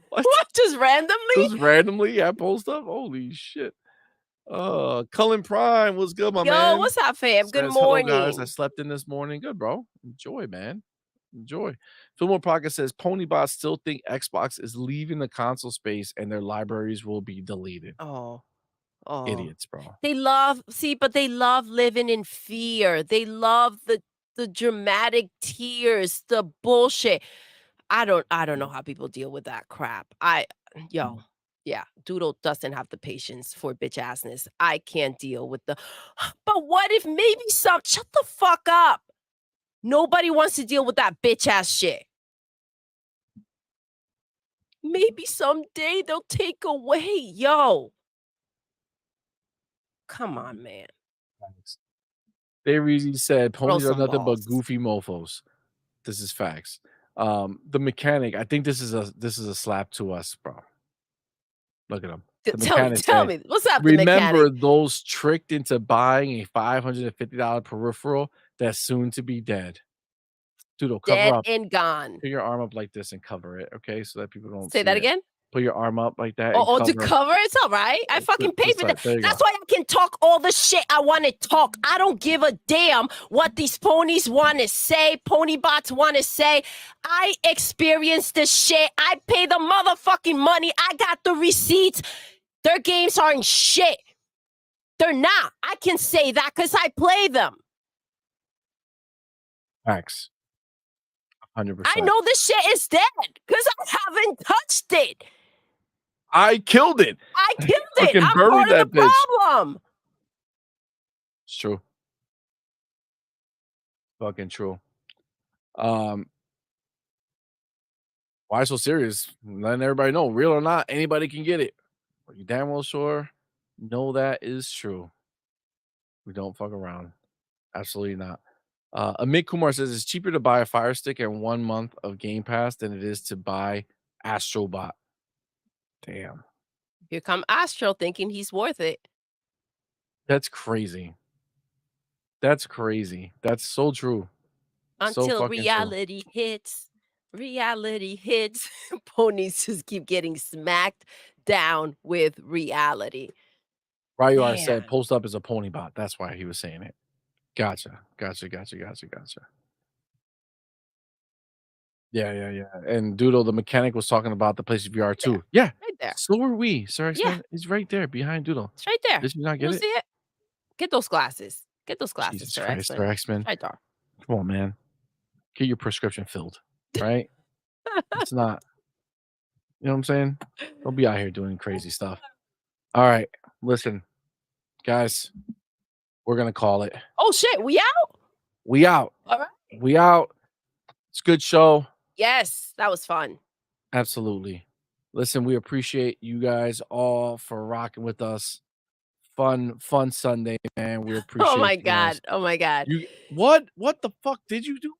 What? What? Just randomly? Just randomly add post up? Holy shit. Cullen Prime, what's good, my Yo, man? what's up, fam? Good Says, "Hello, guys. I morning. slept in this morning." Good, bro. Enjoy, man. Enjoy. Fillmore Pocket says, "Ponybots still think Xbox is leaving the console space and their libraries will be deleted." Oh, oh. Idiots, bro. But they love living in fear. They love the dramatic tears, the bullshit. I don't know how people deal with that crap. Yo, yeah, Doodle doesn't have the patience for bitch assness. I can't deal with the but what if maybe some shut the fuck up. Nobody wants to deal with that bitch ass shit. Maybe someday they'll take away. Yo, come on, man. Facts. Reezy said, Grow "Ponies are some nothing but balls. goofy mofos." This is facts. The mechanic, I think this is a slap to us, bro. Look at him. The Tell me, mechanic tell said, me. What's up, the "Remember mechanic? those tricked into buying a $550 peripheral that's soon to be dead." Doodle, cover Dead up. and gone. Put your arm up like this and cover it, okay? So that people don't Say see that it. again? Put your arm up like that and Oh, to cover. cover it's all right. I fucking paid Just for that. like, there you That's go. why I can talk all the shit I want to talk. I don't give a damn what these ponies want to say, pony bots want to say. I experienced this shit. I pay the motherfucking money. I got the receipts. Their games aren't shit. They're not. I can say that because I play them. Facts. I 100%. know this shit is dead because I haven't touched it. I killed it. I killed it. Fucking I'm buried part of that the bitch. problem. It's true. Fucking true. Why so serious? Letting everybody know, real or not, anybody can get it. Are you damn well sure? No, that is true. We don't fuck around. Absolutely not. Amit Kumar says it's cheaper to buy a Fire Stick and 1 month of Game Pass than it is to buy Astrobot. Damn, Here come Astro thinking he's worth it. that's crazy. That's crazy. That's so true. So Until fucking true. reality hits. Reality hits. Ponies just keep getting smacked down with reality. Ryuar Man. said post up is a pony bot. That's why he was saying it. Gotcha. Yeah. And Doodle, the mechanic, was talking about the PlayStation VR too. Yeah. Right there. So are we, Sir Yeah. X-Men. It's right there behind Doodle. It's right there. Did you not You get don't it? see it? Get those glasses. Get those glasses, Jesus Sir Christ, X-Men. Sir X-Men. Right there. Come on, man. Get your prescription filled, right? It's not, you know what I'm saying? Don't be out here doing crazy stuff. All right. Listen, guys, we're gonna call it. Oh shit, we out? We out. All right. We out. It's a good show. Yes, that was fun. Absolutely. Listen, we appreciate you guys all for rocking with us. Fun Sunday, man. We appreciate Oh my you guys. god. Oh my god. You what the fuck did you do?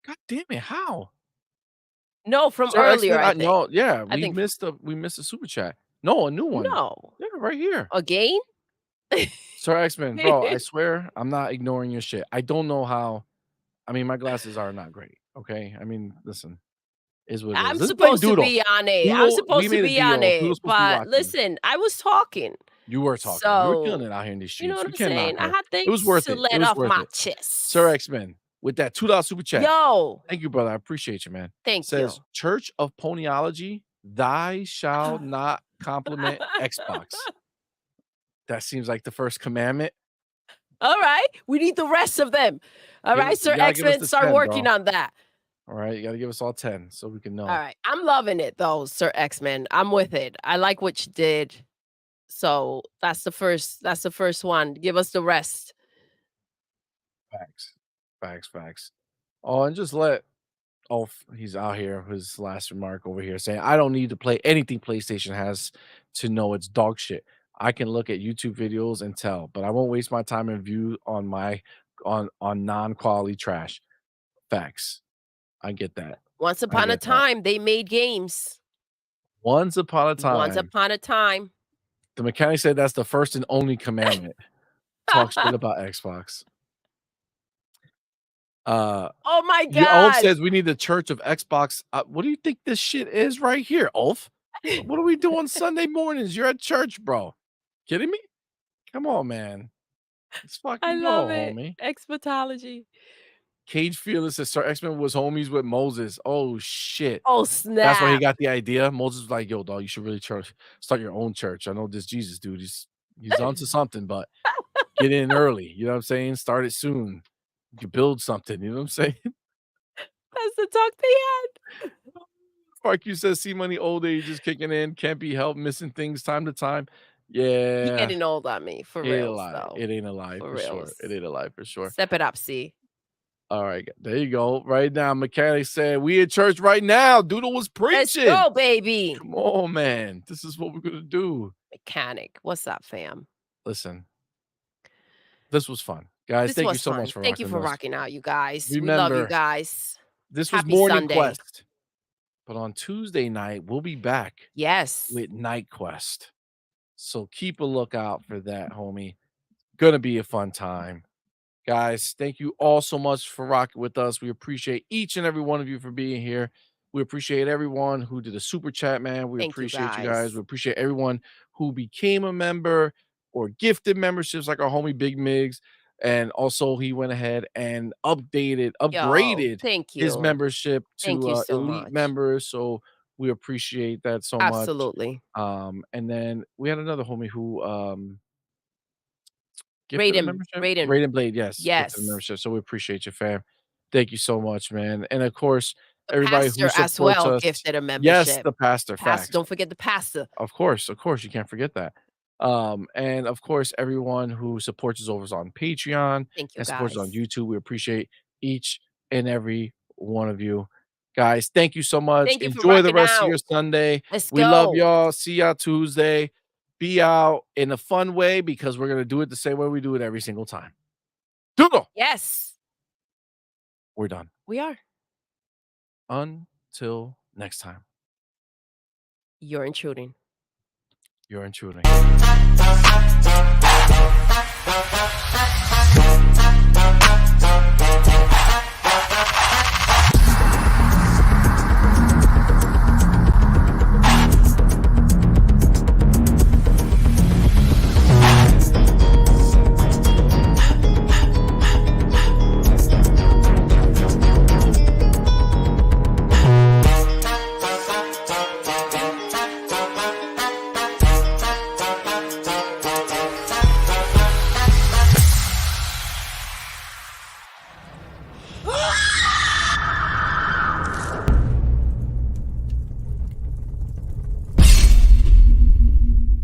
God damn it, how? No, from Sir earlier, X-Men, I think. no, yeah, I think we missed a super chat. No, a new one. no. Yeah, right here. Again? Sir X-Men, bro, I swear I'm not ignoring your shit. I don't know how. I mean, my glasses are not great. Okay. I mean, listen, is what it is. I'm Let's blame supposed to Doodle. be on it. I'm Doodle, we supposed to made a be on deal. it. Doodle's supposed to be But watching. listen, I was talking. You were talking. You were killing So, it out here in these you know streets. what We I'm can't saying? knock I her. had It was things worth to it. It let was off worth my it. chest. Sir X-Men with that $2 super chat. Yo, Thank you, brother. I appreciate you, man. thank Says you. Church of Ponyology, thy shall not compliment Xbox. That seems like the first commandment. All right. We need the rest of them. All right, Sir You gotta give us X-Men, the start 10, working bro. on that. All right, you gotta give us all 10 so we can know. All right. I'm loving it though, Sir X-Men. I'm with it. I like what you did. So that's the first one. Give us the rest. Facts. Oh, and just let he's out here. His last remark over here saying, I don't need to play anything PlayStation has to know it's dog shit. I can look at YouTube videos and tell, but I won't waste my time and view on on non-quality trash. Facts. I get that. Once I upon a get that. time, they made games. Once upon a Once time, upon a time. the mechanic said that's the first and only commandment. Talk shit about Xbox. Oh my Ulf god. says we need the Church of Xbox. What do you think this shit is right here, Ulf? What are we doing Sunday mornings? You're at church, bro. Kidding me? Come on, man. Let's I fucking love go, it. homie. Expertology. Cage Fearless says Sir X-Men was homies with Moses. Oh shit. Oh That's where he snap. got the idea. Moses was like, yo, dog, you should really start your own church. I know this Jesus dude. He's onto something, but get in early. You know what I'm saying? Start it soon. You can build something. You know what I'm saying? That's the talk they had. Mark, you says CMoney old age is kicking in. Can't be helped missing things time to time. He Yeah. getting old on me. For It ain't a reals, lie. though. It ain't a lie For for sure. reals. It ain't a lie for sure. Step it up, C. All right, there you go. Right now, mechanic said we at church right now. Doodle was Let's preaching. go, baby. Come on, man. This is what we're gonna do. Mechanic. What's up, fam? Listen, this was fun, guys. This Thank you was so fun. much for Thank you rocking for with us. rocking out, you guys. We love you Remember, guys. this was Happy Morning Sunday. Quest, but on Tuesday night we'll be back Yes. with Night Quest. So keep a lookout for that, homie. Gonna be a fun time. Guys, thank you all so much for rocking with us. We appreciate each and every one of you for being here. We appreciate everyone who did a super chat, man. We Thank you, appreciate you guys. guys. We appreciate everyone who became a member or gifted memberships, like our homie Big Migs. And also, he went ahead and Yo, upgraded thank his you. membership Thank to you so elite much. members. So we appreciate that so much. Absolutely. And then we had another homie who gifted a Raiden, membership? Raiden. Raid and Blade, yes, gifted a Yes. membership, so we appreciate you, fam. Thank you so much, man, and of course, The everybody who pastor as supports well us. gifted a Yes, membership. the pastor, Pastor, facts. don't forget the pastor. Of course, you can't forget that. And of course, everyone who supports us over on Patreon Thank you, and supports us on guys. YouTube, we appreciate each and every one of you. Guys, thank you so much. Thank you for Enjoy the rocking rest of your out. Sunday. Let's We love go. y'all. See y'all Tuesday. Be out in a fun way because we're gonna do it the same way we do it every single time. Doodle! Yes, We're done. we are. Until next time, You're intruding. you're intruding.